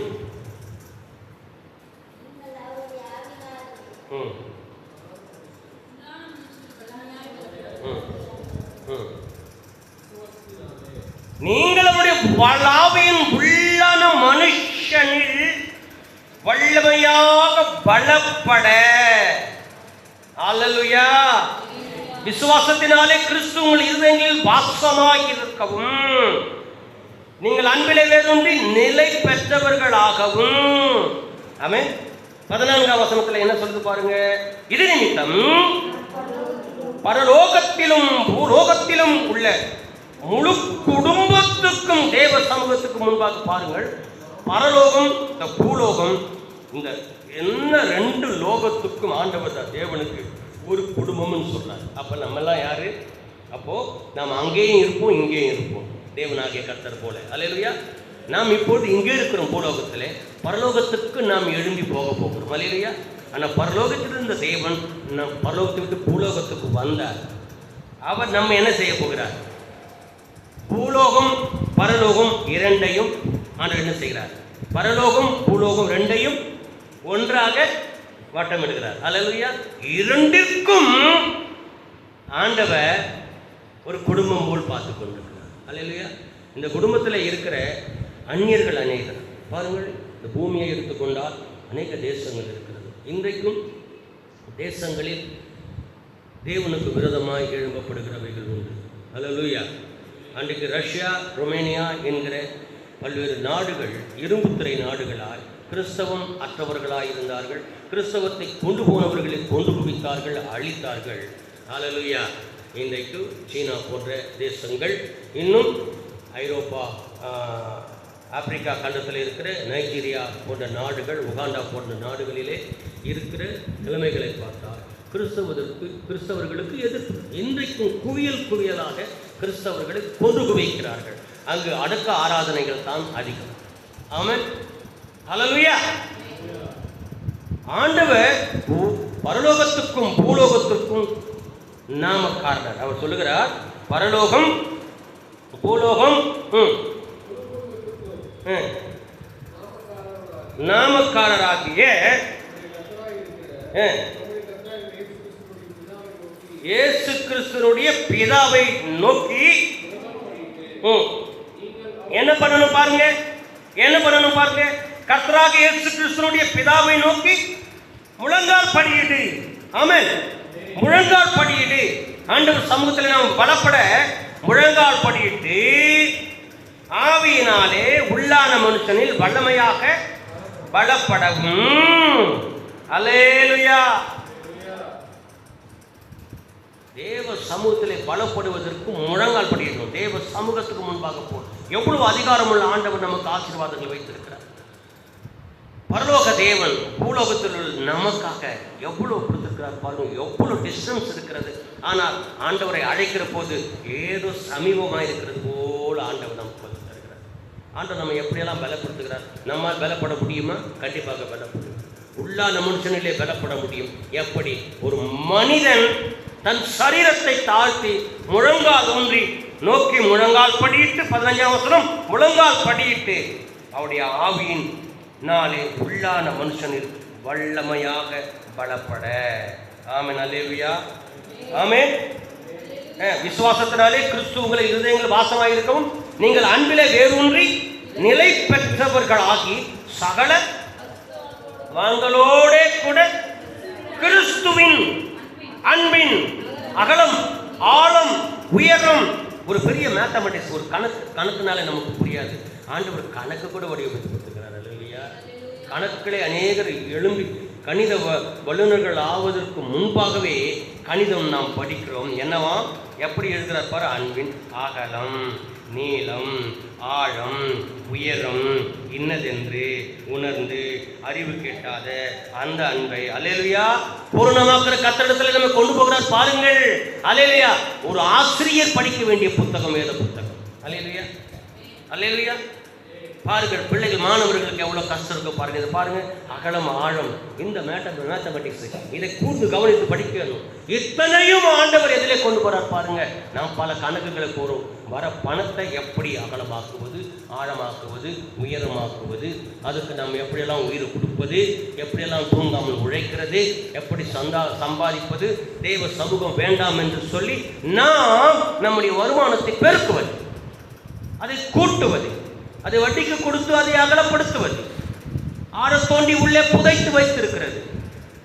நீங்கள் அவருடைய வளாவியின் உள்ளான மனுஷனில் வல்லமையாக பலப்பட. அல்லேலூயா. விசுவாசத்தினாலே கிறிஸ்து உங்கள் இருதயங்களில் வாசமாய் இருக்கவும் நீங்கள் அன்பிலே வேரூன்றி நிலை பெற்றவர்களாகவும். ஆமென். 14ஆம் வசனத்தில் என்ன சொல்லுது பாருங்க. இது நிமித்தம் பரலோகத்திலும் பூலோகத்திலும் உள்ள முழு குடும்பத்துக்கும் தேவ சமூகத்துக்கு முன்பாக பாருங்கள். பரலோகம், இந்த பூலோகம், இந்த என்ன 2 லோகத்துக்கும் ஆண்டவர் தான் தேவனுக்கு ஒரு குடும்பம்னு சொல்றாரு. அப்ப நம்ம எல்லாம் யாரு? அப்போ நாம் அங்கேயும் இருப்போம், இங்கேயும் இருப்போம், தேவனாகிய கர்த்தர் போல. அல்லேலூயா. நாம் இப்போது இங்கே இருக்கிறோம் பூலோகத்தில், பரலோகத்துக்கு நாம் எழும்பி போக போகிறோம் இல்லையா? ஆனால் பரலோகத்தில் இருந்த தேவன் நம் பரலோகத்தை விட்டு பூலோகத்துக்கு வந்தார். அவர் நம்ம என்ன செய்ய போகிறார்? பூலோகம் பரலோகம் இரண்டையும் ஆண்டவர் என்ன செய்கிறார்? பரலோகம் பூலோகம் ரெண்டையும் ஒன்றாக வட்டமிடுகிறார். அல்லேலூயா. இரண்டிற்கும் ஆண்டவர் ஒரு குடும்பம் போல் பார்த்து கொண்டிருக்கிறார். அல்லேலூயா. இந்த குடும்பத்தில் இருக்கிற அந்நியர்கள் அநேகர். பாருங்கள், இந்த பூமியை எடுத்துக்கொண்டால் அநேக தேசங்கள் இருக்கிறது. இன்றைக்கும் தேசங்களில் தேவனுக்கு விரோதமாய் எழும்பப்படுகிறவைகள் உண்டு. அல்லேலூயா. அன்றைக்கு ரஷ்யா, ரொமேனியா என்கிற பல்வேறு நாடுகள் இரும்புத்திரை நாடுகளாய் கிறிஸ்தவம் அற்றவர்களாய் இருந்தார்கள். கிறிஸ்தவத்தை கொண்டு போனவர்களை கொண்டு குவித்தார்கள், அழித்தார்கள். அல்லேலூயா. இன்றைக்கு சீனா போன்ற தேசங்கள், இன்னும் ஐரோப்பா, ஆப்பிரிக்கா கண்டத்தில் இருக்கிற நைஜீரியா போன்ற நாடுகள், உகாண்டா போன்ற நாடுகளிலே இருக்கிற நிலைமைகளை பார்த்தால் கிறிஸ்தவர்களுக்கு எதிர்ப்பு. இன்றைக்கும் குவியல் குவியலாக கிறிஸ்தவர்களை கொண்டு குவிக்கிறார்கள். அங்கு அடக்க ஆராதனைகள் தான் அதிகம். ஆமென். அல்லேலூயா. ஆண்டவர் பரலோகத்துக்கும் பூலோகத்துக்கும் நாமக்காரர். அவர் சொல்லுகிறார், பரலோகம் பூலோகம் நாமக்காரராகிய இயேசு கிறிஸ்துனுடைய பிதாவை நோக்கி என்ன பண்ணணும் பாருங்க, என்ன பண்ணணும் பாருங்க. கர்த்தராகிய இயேசு கிறிஸ்துனுடைய பிதாவை நோக்கி முழங்கால் படியிடு. ஆமென். முழங்கால் படியிடு. ஆண்டவர் சமூகத்தில் நாம் பலப்பட முழங்கால் படியிட்டு ஆவியினாலே உள்ளான மனுஷனில் வல்லமையாக பலப்படவும். அல்லேலூயா. தேவ சமூகத்திலே பலப்படுவதற்கு முழங்கால் படியிடணும். தேவ சமூகத்துக்கு முன்பாக போகும். எவ்வளவு அதிகாரமுள்ள ஆண்டவர் நமக்கு ஆசீர்வாதங்கள் வைத்திருக்கிறார். பரலோக தேவன் பூலோகத்தில் நமக்காக எவ்வளவு கொடுத்திருக்கிறார் பாருங்க. எவ்வளவு டிஸ்டன்ஸ் இருக்கிறது. ஆனால் ஆண்டவரை அழைக்கிற போது ஏதோ சமீபமாக இருக்கிறது போல ஆண்டவர் நமக்கு வந்து தருகிறார். ஆண்டவர் நம்ம எப்படியெல்லாம் பலப்படுத்துகிறார். நம்மால் பலப்பட முடியுமா? கண்டிப்பாக பலப்படும். உள்ளான மனுஷனிலே பலப்பட முடியும். எப்படி? ஒரு மனிதன் தன் சரீரத்தை தாழ்த்தி முழங்கால் ஊன்றி நோக்கி முழங்கால் படியிட்டு 15ஆம் வசனம் முழங்கால் படியிட்டு அவருடைய ஆவியின் நாளே உள்ளான மனுஷனில் வல்லமையாக பலப்பட. ஆமென். அல்லேலூயா. ஆமென். விசுவாசத்தினாலே கிறிஸ்து உங்களை இருதயங்கள் வாசமாயிருக்கவும் நீங்கள் அன்பிலே வேரூன்றி நிலை பெற்றவர்களாகி சகல வாங்களோட கூட கிறிஸ்துவின் அன்பின் அகலம் ஆழம் உயரம். ஒரு பெரிய மேத்தமெட்டிக்ஸ், ஒரு கணக்குனாலே நமக்கு புரியாது. ஆண்டவர் கணக்கு கூட வடிவமைத்து கொடுத்துக்கிறார். அல்லேலூயா. கணக்குகளை அநேகர் எழும்பி கணித வல்லுநர்கள் ஆவதற்கு முன்பாகவே கணிதம் நாம் படிக்கிறோம். என்னவா? எப்படி எழுதுகிறார் பாரு. அன்பின் அகலம் நீளம் ஆழம் உயரம் இன்னதென்று உணர்ந்து அறிவு கேட்டாத அந்த அன்பை அல்லேலூயா பூர்ணமாக்குற கத்தடத்தில் நம்ம கொண்டு போகிறார் பாருங்கள். அல்லேலூயா. ஒரு ஆசிரியர் படிக்க வேண்டிய புத்தகம் வேத புத்தகம். அல்லேலூயா. அல்லேலூயா. பாருங்கள், பிள்ளைகள் மாணவர்களுக்கு எவ்வளோ கஷ்டம் இருக்கும் பாருங்க. இதை பாருங்க, அகலம் ஆழம், இந்த மேத்தமெட்டிக்ஸ் இதை கூர்ந்து கவனித்து படிக்கணும். இத்தனையும் ஆண்டவர் எதிலே கொண்டு போறார் பாருங்க. நாம் பல கணக்குகளை போறோம். வர பணத்தை எப்படி அகலமாக்குவது, ஆழமாக்குவது, உயரமாக்குவது, அதுக்கு நம்ம எப்படியெல்லாம் உயிர் கொடுப்பது, எப்படியெல்லாம் தூங்காமல் உழைக்கிறது, எப்படி சம்பாதிப்பது, தெய்வ சமூகம் வேண்டாம் என்று சொல்லி நாம் நம்முடைய வருமானத்தை பெருக்குவது, அதை கூட்டுவது, அதை வட்டிக்கு கொடுத்து அதை அகலப்படுத்துவது, ஆற தோண்டி உள்ளே புதைத்து வைத்திருக்கிறது.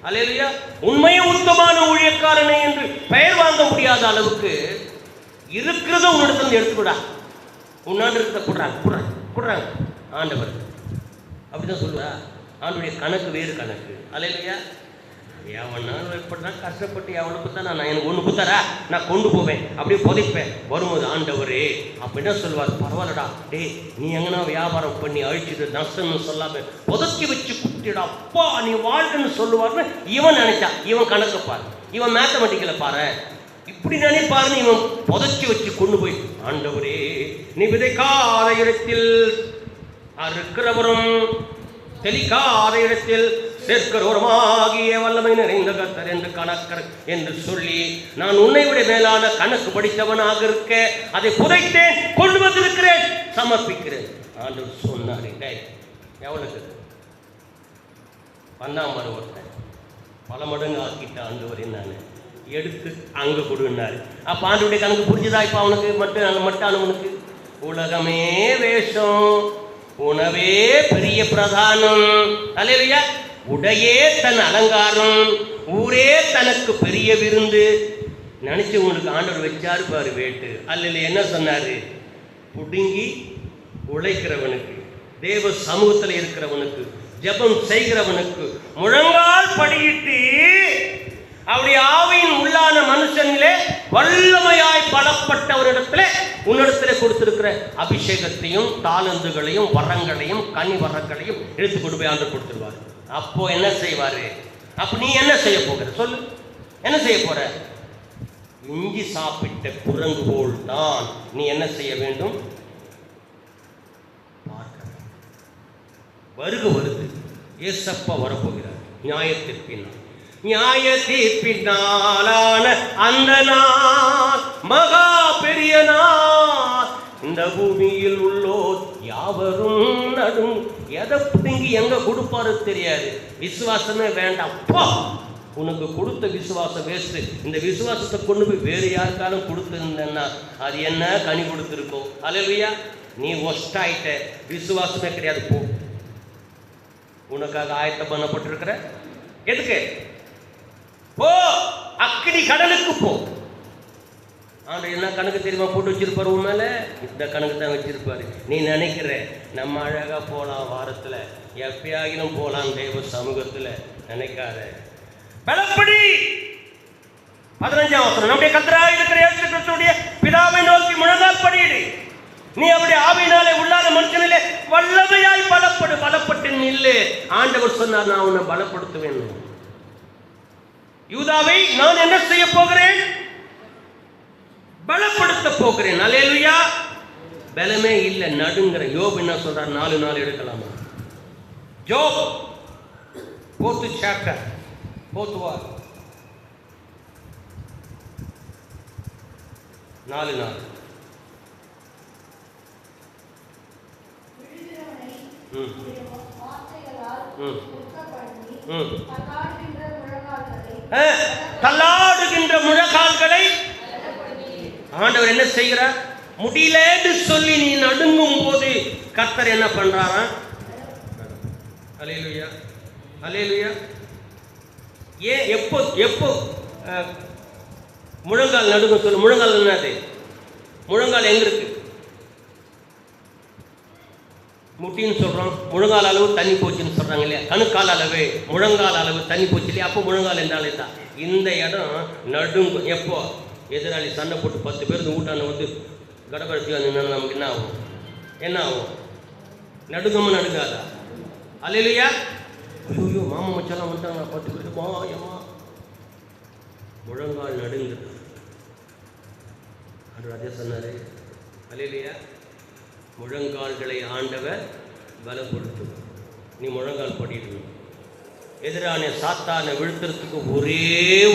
அல்லேலூயா. உண்மையும் உத்தமான ஊழியக்காரனை என்று பெயர் வாங்க முடியாத அளவுக்கு இருக்கிறத உன்னிடத்துல எடுத்துக்கூடா. உன்னாண்டு இருக்கிறத கொடுறாங்க ஆண்டவர். அப்படிதான் சொல்லுவா. ஆண்டுடைய கணக்கு வேறு கணக்கு. அல்லேலூயா. எவனாலும் எப்படினா கஷ்டப்பட்டு எவனுக்கு தான் நான் எனக்கு ஒன்று கொடுத்தாரா நான் கொண்டு போவேன், அப்படியே புதைப்பேன். வரும்போது ஆண்டவரே அப்படின்னா சொல்லுவார், பரவாயில்லடா டே நீ எங்கன்னா வியாபாரம் பண்ணி அழிச்சிட்டு நஷ்டம்னு சொல்லாம புதைச்சி வச்சு குட்டிடா அப்பா நீ வாழ்க்கைன்னு சொல்லுவார்னு இவன் நினைச்சா. இவன் கணக்கு பாரு, இவன் மேத்தமெட்டிக்கலை பாரு, இப்படி நினைப்பாருன்னு இவன் புதைச்சி வச்சு கொண்டு போய் ஆண்டவரே நீ விதைக்காத இடத்தில் அறுக்கிறவரும் தெளிக்காத இடத்தில் சேர்க்கிறவருமாகிய வல்லமை நிறைந்த கர்த்தர் என்று கணக்கர் என்று சொல்லி, நான் உன்னை விட மேலான கணக்கு படித்தவனாக இருக்க அதை புதைத்தேன், கொண்டு வந்திருக்கிறேன், சமர்ப்பிக்கிறேன். ஆண்டவர் சொன்னார். எவனுக்கு பன்னாமர் ஒருத்தன் பல மடங்கு ஆக்கிட்ட ஆண்டவர் நான் எடுத்து அங்கே கொடுனாரு. அப்போ ஆண்டவருடைய கணக்கு புரிஞ்சுதா? இப்போ அவனுக்கு மட்டும் அவனுக்கு உலகமே வேஷம், உணவே பெரிய பிரதானம், அல்லேலூயா, உடையே தன் அலங்காரம், ஊரே தனக்கு பெரிய விருந்து நினைச்சு உங்களுக்கு ஆண்டவர் வச்சாரு பாரு வேட்டு. அல்ல என்ன சொன்னாரு? புடுங்கி உழைக்கிறவனுக்கு, தேவ சமூகத்தில் இருக்கிறவனுக்கு, ஜெபம் செய்கிறவனுக்கு முழங்கால் படியிட்டு அவருடைய ஆவியின் உள்ளான மனுஷனிலே வல்லமையாய் பலப்பட்டவரிடத்துல உன்னிடத்துல கொடுத்திருக்கிற அபிஷேகத்தையும் தாளந்துகளையும் வரங்களையும் கனி வரங்களையும் எடுத்து கொண்டு போய் ஆண்டு கொடுத்துருவார். அப்போ என்ன செய்வாரு? அப்ப நீ என்ன செய்ய போகிற சொல்லு? என்ன செய்ய போற? இஞ்சி சாப்பிட்ட குரங்கு போல் தான் நீ என்ன செய்ய வேண்டும்? வருது ஏசப்பா வரப்போகிறார். நியாய தீர்ப்பினாலான அந்த நாள் மகா பெரிய நாள். இந்த பூமியில் உள்ளோர் யாவரும் நடும். எதை பிடுங்கி எங்க கொடுப்பாரு தெரியாது. விசுவாசமே வேண்டாம். உனக்கு கொடுத்த விசுவாசம் வேஸ்ட். இந்த விசுவாசத்தை கொண்டு போய் வேறு யாருக்காலும் கொடுத்துருந்தேன்னா அது என்ன கனி கொடுத்துருக்கோம்? அல்லேலூயா. நீ ஒஸ்ட் ஆயிட்ட, விசுவாசமே கிடையாது. போ, உனக்காக ஆயத்தம் பண்ணப்பட்டிருக்கிற எதுக்கு? போ, அக்கினி கடலுக்கு போ. ஆண்டு என்ன கணக்கு தெரியுமா போட்டு வச்சிருப்பாரு உன் மேல? இந்த கணக்கு தான் வச்சிருப்பாரு. நீ நினைக்கிற நம்ம அழகா போலாம், வாரத்துல எப்பயாகிலும் போலாம் தேவ சமூகத்துல நினைக்காத. பலப்படி 15ஆம் வசனம், நம்முடைய கர்த்தராகிய இருக்கிற இயேசு கிறிஸ்துவுடைய பிதாவை நோக்கி முழங்கால் படியிடு. நீ அவருடைய ஆவியினாலே உள்ளான மனுஷனிலே வல்லமையாய் பலப்பட்டு நில்லு. ஆண்டவர் சொன்னார், நான் உன்னை பலப்படுத்துவேன். யூதாவை நான் என்ன செய்ய போகிறேன்? பலப்படுத்த போகிறேன். அல்லேலூயா. பலமே இல்லை, நடுங்கிற. யோப் என்ன சொல்றார்? 4 நாள் எடுக்கலாமா? ஜோப் 4th chapter 4th verse 4 நாள். தள்ளாடுகின்ற முழங்கால்களை ஆண்டவர் என்ன செய்கிறார்? முடியலன்னு சொல்லி நீ நடுங்கும் போது கர்த்தர் என்ன பண்றாரா? அல்லேலூயா, அல்லேலூயா. ஏன் எப்போ முழங்கால் நடுங்க சொல்லு? முழங்கால் என்னது? முழங்கால் எங்க இருக்கு? முட்டின்னு சொல்றோம். முழங்கால் அளவு தண்ணி போச்சுன்னு சொல்றாங்க இல்லையா? கணுக்கால் அளவு, முழங்கால் அளவு தண்ணி போச்சு இல்லையா? அப்போ முழங்கால் என்றாலே தான் இந்த இடம் நடுங்கும். எப்போ எதிராளி சண்டை போட்டு 10 பேருக்கு ஊட்டான வந்து கடப்படுத்தி வந்து நமக்கு என்ன ஆகும்? என்ன ஆகும்? நடுங்கம்மா நடுங்காதா? அல்லேலூயா. ஐயோ மாமா மச்சாலாம் வந்துட்டாங்க 10 பேருக்கு மாயம்மா. முழங்கால் நடுங்குது. அதே சொன்னாரு. அல்லேலூயா. முழங்கால்களை ஆண்டவர் பலப்படுத்தும். நீ முழங்கால் படிக்கணும். எதிரான சாத்தான வீழ்த்துறதுக்கு ஒரே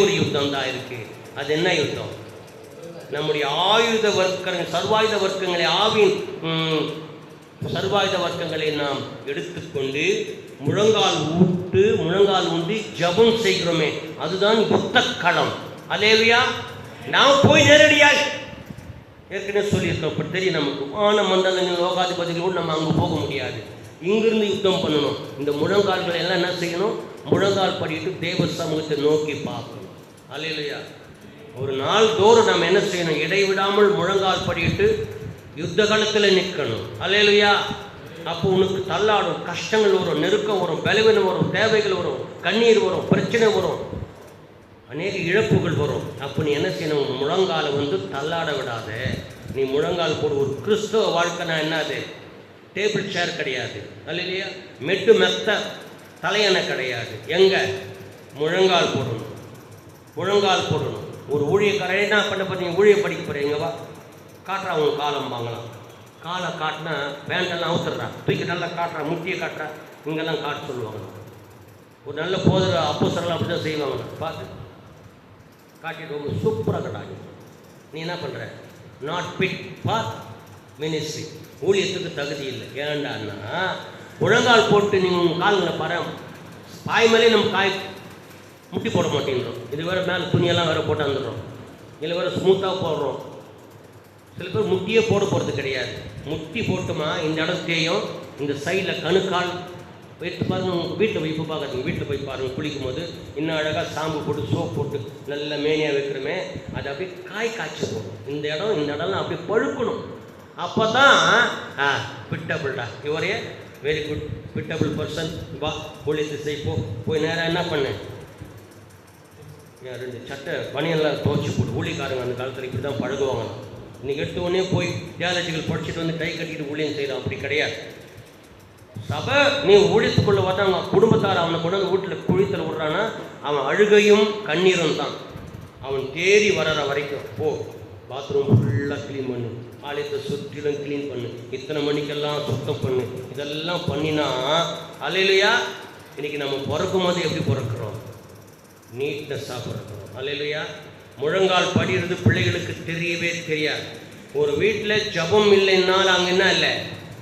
ஒரு யுத்தம் தான் இருக்கு. அது என்ன யுத்தம்? நம்முடைய ஆயுத வர்க்கங்கள், சர்வாயுத வர்க்கங்களை, ஆவின் சர்வாயுத வர்க்கங்களை நாம் எடுத்துக்கொண்டு முழங்கால் ஊண்டி ஜபம் செய்கிறோமே, அதுதான் யுத்த களம். அல்லேலூயா. நாம் போய் நேரடியாக ஏற்கனவே சொல்லியிருக்கோம். அப்படி தெரியும் நமக்கு. மண்டலங்கள் லோகாதிபதிகளோடு நம்ம அங்கே போக முடியாது. இங்கிருந்து யுத்தம் பண்ணணும். இந்த முழங்கால்களை எல்லாம் என்ன செய்யணும்? முழங்கால் படிட்டு தேவ சமூகத்தை நோக்கி பார்க்கணும். அல்லேலூயா. ஒரு நாள் தோறும் நம்ம என்ன செய்யணும்? இடைவிடாமல் முழங்கால் படிட்டு யுத்த காலத்தில் நிற்கணும். அல்லேலூயா. அப்போ உனக்கு தள்ளாடும், கஷ்டங்கள் வரும், நெருக்கம் வரும், பலவீனம் வரும், தேவைகள் வரும், கண்ணீர் வரும், பிரச்சனை வரும், அநேக இழப்புகள் வரும். அப்போ நீ என்ன செய்யணும்? முழங்காலை தள்ளாட விடாத. நீ முழங்கால் போடு. ஒரு கிறிஸ்தவ வாழ்க்கைனா என்னது? டேபிள் சேர் கிடையாது. அல்லேலூயா. மெட்டு மெத்த தலையணை கிடையாது. எங்க? முழங்கால் போடணும். முழங்கால் போடணும். ஒரு ஊழியக்காரன் என்ன பண்ண பார்த்தீங்க? ஊழிய படிக்க போகிறீங்க வா காட்டுறா, அவங்க காலம் வாங்கலாம். காலை காட்டினா பேண்டெல்லாம் அவுத்துடுறா, தூக்கி நல்லா காட்டுறா, முட்டியை காட்டுறா, இங்கெல்லாம் காட்ட சொல்லுவாங்க. ஒரு நல்ல போதர் அப்போஸ்தலர்கள் அப்படி தான் செய்வாங்க. பார்த்து காட்டிட்டு ரொம்ப சூப்பராக கட்டாங்க. நீ என்ன பண்ணுற? நாட் ஃபிட் ஃபார் மினிஸ்ட்ரி, ஊழியத்துக்கு தகுதி இல்லை. ஏன்டான்னா முழங்கால் போட்டு நீங்கள் உங்கள் கால்களை பாரு, பாய் மேலே நம்ம காய் முட்டி போட மாட்டேங்கிறோம். இது வேறு மேலே துணியெல்லாம் வேறு போட்டு வந்துடுறோம், இதில் வேறு ஸ்மூத்தாக போடுறோம். சில பேர் முட்டியே போட போகிறது கிடையாது. முட்டி போட்டுமா இந்த இடம் தேயும், இந்த சைடில் கணுக்கால் வைத்து பாருங்கள். உங்கள் வீட்டில் போய் இப்போ பார்க்காதீங்க, வீட்டில் போய் பாருங்கள். குளிக்கும் போது இன்னும் அழகாக சாம்பு போட்டு சோப் போட்டு நல்ல மேனியாக வைக்கிறோமே, அது அப்படியே காய்ச்சி போடும். இந்த இடம்லாம் அப்படியே பழுக்கணும். அப்போ தான் ஃபிட்டபிள்டா, இவரே வெரி குட் ஃபிட்டபிள் பர்சன், வா ஊழியத்தை செய்ப்போ. போய் நேராக என்ன பண்ணேன், ரெண்டு சட்டை பனியெல்லாம் துவச்சி போட்டு. ஊழியக்காரங்க அந்த காலத்தில் இப்படி தான் பழகுவாங்க. இன்றைக்கி எடுத்த உடனே போய் தியாலஜிக்கல் படிச்சுட்டு வந்து கை கட்டிட்டு ஊழியம் செய்யலாம், அப்படி கிடையாது. சபை நீ ஊழியத்துக்குள்ளே பார்த்தா அவங்க குடும்பத்தார் அவனை கொண்டு வந்து வீட்டில் குழித்தில் விட்றான்னா அவன் அழுகையும் கண்ணீரும் தான். அவன் தேறி வர்ற வரைக்கும் போ, பாத்ரூம் ஃபுல்லாக க்ளீன் பண்ணு, ஆலயத்தை சுற்றிலும் க்ளீன் பண்ணு, இத்தனை மணிக்கெல்லாம் சுத்தம் பண்ணு. இதெல்லாம் பண்ணினா அல்லேலூயா. இன்றைக்கி நம்ம பிறக்கும் போது எப்படி பிறக்கிறோம்? நீட்னஸாக பிறக்கிறோம். அல்லேலூயா. முழங்கால் படிகிறது பிள்ளைகளுக்கு தெரியவே தெரியாது. ஒரு வீட்டில் ஜபம் இல்லைன்னால் அங்கே என்ன இல்லை,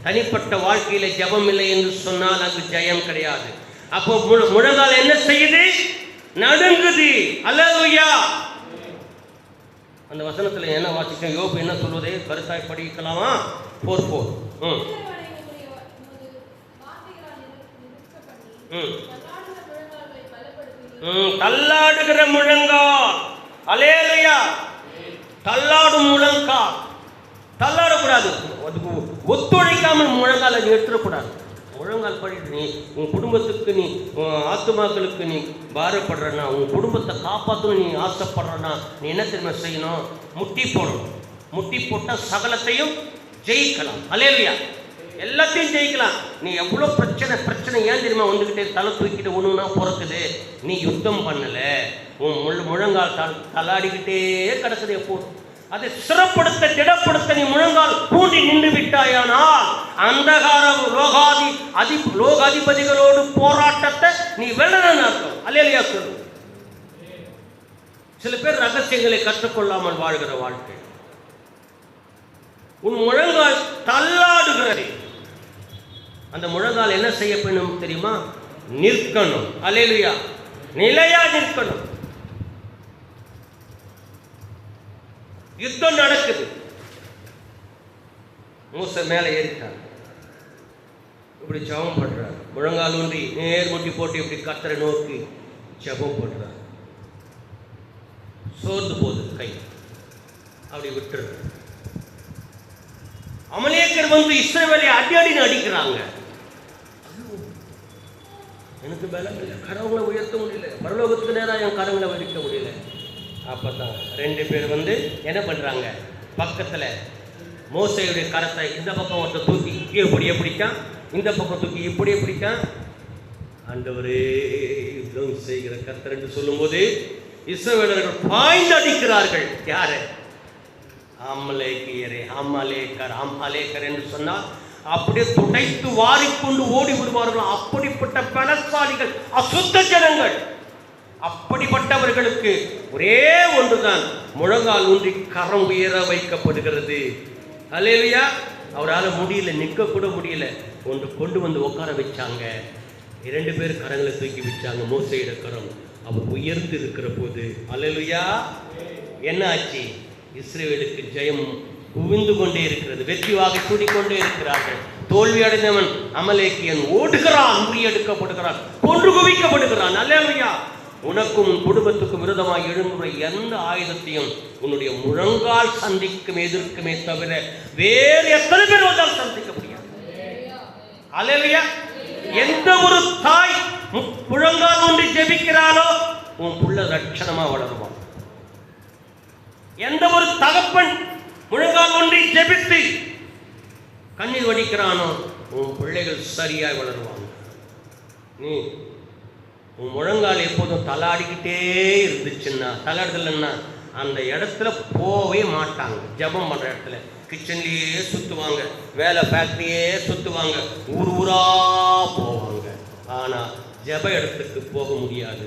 தனிப்பட்ட வாழ்க்கையில் ஜபம் இல்லை என்று சொன்னால் அங்கு ஜெயம் கிடையாது. அப்போ முழங்கால் என்ன செய்யுது? நடுங்குது. அல்லேலூயா. அந்த வசனத்தில் என்ன வாசிக்க, யோபு என்ன சொல்வதே கருத்தாய் படிக்கலாமா? 4:4. தள்ளாடுகிற முழங்கால். அல்லேலூயா. தள்ளாடும் முழங்கால். தள்ளாடக்கூடாது, அதுக்கு ஒத்துழைக்காமல் முழங்கால் அது எடுத்துடக்கூடாது. முழங்கால் படிட்டு நீ உன் குடும்பத்துக்கு, நீ ஆத்துமாக்களுக்கு நீ பாரப்படுறனா, உன் குடும்பத்தை காப்பாற்றணும் நீ ஆசைப்படுறனா, நீ என்ன தெரியுமா செய்யணும்? முட்டி போடணும். முட்டி போட்டால் சகலத்தையும் ஜெயிக்கலாம். அல்லேலூயா. எல்லாத்தையும் ஜெயிக்கலாம். நீ எவ்வளோ பிரச்சனை ஏன் தெரியுமா வந்துக்கிட்டே தலை தூக்கிட்டு ஒன்றுனா பிறக்குது? நீ யுத்தம் பண்ணலை, உன் முழங்கால் தள்ளாடிக்கிட்டே கிடக்குது. எப்போது அதை சிறப்படுத்த திடப்படுத்த நீ முழங்கால் பூண்டி நின்று விட்டாயானால் அந்தகார லோகாதிபதிகளோடு போராட்டத்தை நீ வெல்லணும்னு அர்த்தம். அல்லேலூயா சொல்லு. சில பேர் ரகசியங்களை கற்றுக்கொள்ளாமல் வாழ்கிற வாழ்க்கை. உன் முழங்கால் தள்ளாடுகிறது. அந்த முழங்கால் என்ன செய்ய வேண்டும் தெரியுமா? நிற்கணும். அல்லேலூயா. நிலையா நிற்கணும். யுத்தம் நடக்குது. மூசை மேலே ஏறிட்டார், இப்படி ஜபம் பண்றார். முழங்கால் ஊன்றி நேர் முட்டி போட்டு இப்படி கர்த்தரை நோக்கி ஜபம் பண்றார். சோர்ந்து போகுது கை, அப்படி விட்டுரு. அமலேக்கர் வந்து இஸ்ரவேலை அடின்னு அடிக்கிறாங்க. எனக்கு பலம் இல்லை, கரங்களை உயர்த்த முடியல, பரலோகத்துக்கு நேராக என் கரங்களை உயர்த்த முடியல. அப்பதான் 2 பேர் வந்து என்ன பண்றாங்க, பக்கத்துல மோசேயுடைய கரத்தை இந்த பக்கம் ஒருத்தர் தூக்கி இப்படியே பிடிக்கான், இந்த பக்கம் தூக்கி இப்படியே பிடிக்கான். ஆண்டவரே யுத்தம் செய்கிற கர்த்தர் என்று சொல்லும்போது இஸ்ரவேலர்கள் பாய்ந்து அடிக்கிறார்கள். யாரு? அமலேக்கர் என்று சொன்னால் அப்படியே துடைத்து வாரிக்கொண்டு ஓடி விடுவார்கள். அப்படிப்பட்ட பலசாலிகள், அசுத்த ஜனங்கள். அப்படிப்பட்டவர்களுக்கு ஒரே ஒன்றுதான், முழங்கால் ஊன்றி கரம் உயர வைக்கப்படுகிறது. அல்லேலூயா. அவரால் முடியல, நிற்க கூட முடியல. ஒன்று கொண்டு வந்து உட்கார வச்சாங்க. 2 பேர் கரங்களை தூக்கி வச்சாங்க. மோசேயோட கரம் அவர் உயர்ந்து இருக்கிற போது அல்லேலூயா என்ன ஆச்சு? இஸ்ரவேலுக்கு ஜெயம் குவிந்து கொண்டே இருக்கிறது. வெற்றி வாகை சூடிக்கொண்டே இருக்கிறார்கள். தோல்வி அடைந்தவன் அமலேக்கியன் ஓடுகிறான், முறியெடுக்கப்படுகிறான், கொன்று குவிக்கப்படுகிறான். அல்லேலூயா. உனக்கும் குடும்பத்துக்கும் விரோதமாக எழும்புற எந்த ஆயுதத்தையும் உன்னுடைய முழங்கால் சந்திக்கும், எதிர்க்குமே தவிர வேறு எத்தனை பேர் வந்தால் சந்திக்க முடியாது. அல்லேலூயா. எந்த ஒரு தாய் முழங்கால் ஒன்று ஜெபிக்கிறாளோ உன் புள்ள ரட்சணமா வளருவான். எந்த ஒரு தகப்பன் முழங்கால் ஒன்றை ஜெபித்து கண்ணீர் வடிக்கிறானோ உன் பிள்ளைகள் சரியாய் வளருவாங்க. நீ உன் முழங்கால் எப்போதும் தள்ளாடிக்கிட்டே இருந்துச்சுன்னா, தள்ளாடுதல்னா அந்த இடத்துல போகவே மாட்டாங்க. ஜெபம் பண்ணுற இடத்துல கிச்சன்லேயே சுற்றுவாங்க, வேலை ஃபேக்ட்ரியே சுற்றுவாங்க, ஊர் ஊராக போவாங்க. ஆனால் ஜெப இடத்துக்கு போக முடியாது.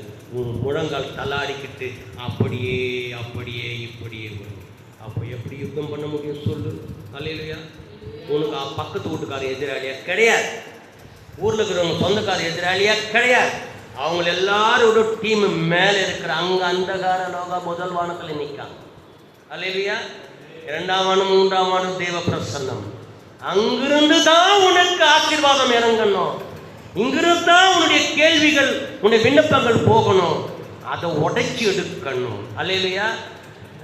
முழங்கால் தள்ளாடிக்கிட்டு அப்படியே அப்படியே இப்படியே வரும். அப்போ எப்படி யுத்தம் பண்ண முடியும் சொல்லு? அல்லேலூயா. உனக்கு பக்கத்து வீட்டுக்கார எதிராளியா கிடையாது, ஊரில் இருக்கிறவங்க சொந்தக்கார எதிராளியா கிடையாது. அவங்க எல்லாரோட டீம் மேலே இருக்கிற அங்கே அந்தகார லோக முதல் வானத்தில் நிற்காங்க. அல்லேலூயா. 2ஆம் வானம் 3ஆம் வானம் தேவ பிரசன்னம். அங்கிருந்து தான் உனக்கு ஆசீர்வாதம் இறங்கணும். இங்கிருந்து தான் உன்னுடைய கேள்விகள், உன்னுடைய விண்ணப்பங்கள் போகணும். அதை உடைச்சி எடுக்கணும். அல்லேலூயா.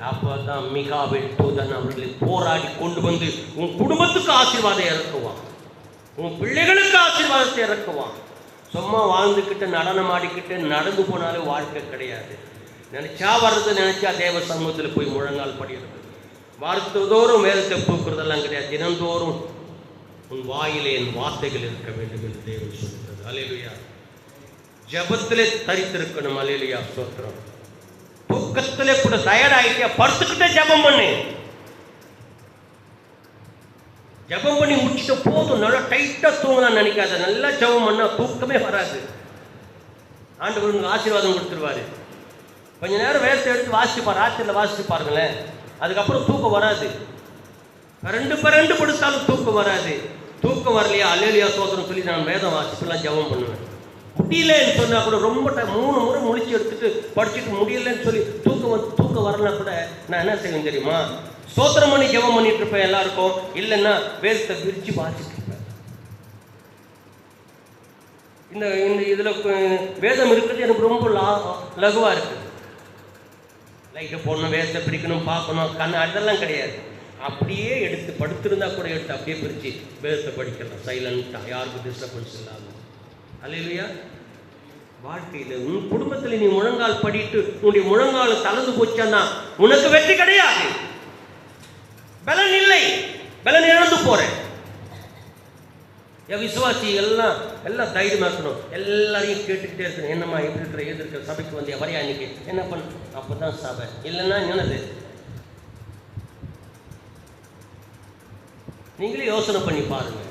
அப்போ தான் மிகாவேல் தூதன் அவர்களை போராடி கொண்டு வந்து உன் குடும்பத்துக்கு ஆசீர்வாதம் இறக்குவான், உன் பிள்ளைகளுக்கு ஆசீர்வாதத்தை இறக்குவான். சும்மா வாழ்ந்துக்கிட்டு நடனம் ஆடிக்கிட்டு நடந்து போனாலே வாழ்க்கை கிடையாது. நினச்சா வர்றது, நினச்சா தேவ சமூகத்தில் போய் முழங்கால் படிக்கிறது, வாரத்தோறும் வேதத்தை பூக்குறதெல்லாம் கிடையாது. தினந்தோறும் உன் வாயிலே என் வார்த்தைகள் இருக்க வேண்டும் என்று தேவன் சொல்கிறது. அல்லேலூயா. ஜபத்திலே தரித்திருக்கணும். அல்லேலூயா. ஸ்தோத்திரம். தூக்கத்திலே கூட டயர்டாயிட்டியா படுத்துக்கிட்டே ஜபம் பண்ணு. ஜபம் பண்ணி முடிச்சுட்டு போதும், நல்லா டைட்டாக தூங்கலாம்னு நினைக்காத. நல்லா ஜபம் பண்ணால் தூக்கமே வராது. ஆண்டவர் உங்களுக்கு ஆசீர்வாதம் கொடுத்துருவாரு. கொஞ்ச நேரம் வேதத்தை எடுத்து வாசிச்சுப்பார், ராத்திரியில் வாசிச்சு பாருங்களேன். அதுக்கப்புறம் தூக்கம் வராது. ரெண்டு படுத்தாலும் தூக்கம் வராது. தூக்கம் வரலையா? அல்லேலூயா ஸ்தோத்திரம் சொல்லி நான் வேதம் வாசிப்பெல்லாம் ஜபம் பண்ணுவேன். முடியலன்னு சொன்னால் கூட ரொம்ப 3 முறை முழிச்சு எடுத்துட்டு படிச்சுட்டு முடியலன்னு சொல்லி தூக்கம் வரலன்னா கூட நான் என்ன செய்வேன் தெரியுமா? ஸ்தோத்திரம் பண்ணி ஜெபம் பண்ணிட்டு இருப்பேன் எல்லாருக்கும். இல்லைன்னா வேதத்தை விரிச்சு வாசிட்டு இருப்பேன். இந்த இதில் வேதம் இருக்கிறது எனக்கு ரொம்ப லகுவாக இருக்குது. லைட்டை போடணும், வேதத்தை பிரிக்கணும், பார்க்கணும், அதெல்லாம் கிடையாது. அப்படியே எடுத்து படுத்திருந்தா கூட எடுத்து அப்படியே பிரித்து வேதத்தை படிக்கலாம் சைலண்ட்டாக, யாருக்கும் டிஸ்டர்பன்ஸ் இல்லாமல். அல்லேலூயா. வாழ்க்கையில் உன் குடும்பத்தில் நீ முழங்கால் படிட்டு உன்னுடைய முழங்கால் தளர்ந்து போச்சான்னா உனக்கு வெற்றி கிடையாது. பலன் இல்லை, பலன் இழந்து போறேன். என் விசுவாசி எல்லாம் தைரியமா இருக்கணும். எல்லாரையும் கேட்டுக்கிட்டே இருக்கணும். என்னம்மா எப்படி இருக்கிற, எது இருக்கிற, சபைக்கு வந்தியா, வரையா, இன்னைக்கு என்ன பண்ண, அப்பதான் சபை. இல்லைன்னா என்னது? நீங்களே யோசனை பண்ணி பாருங்க.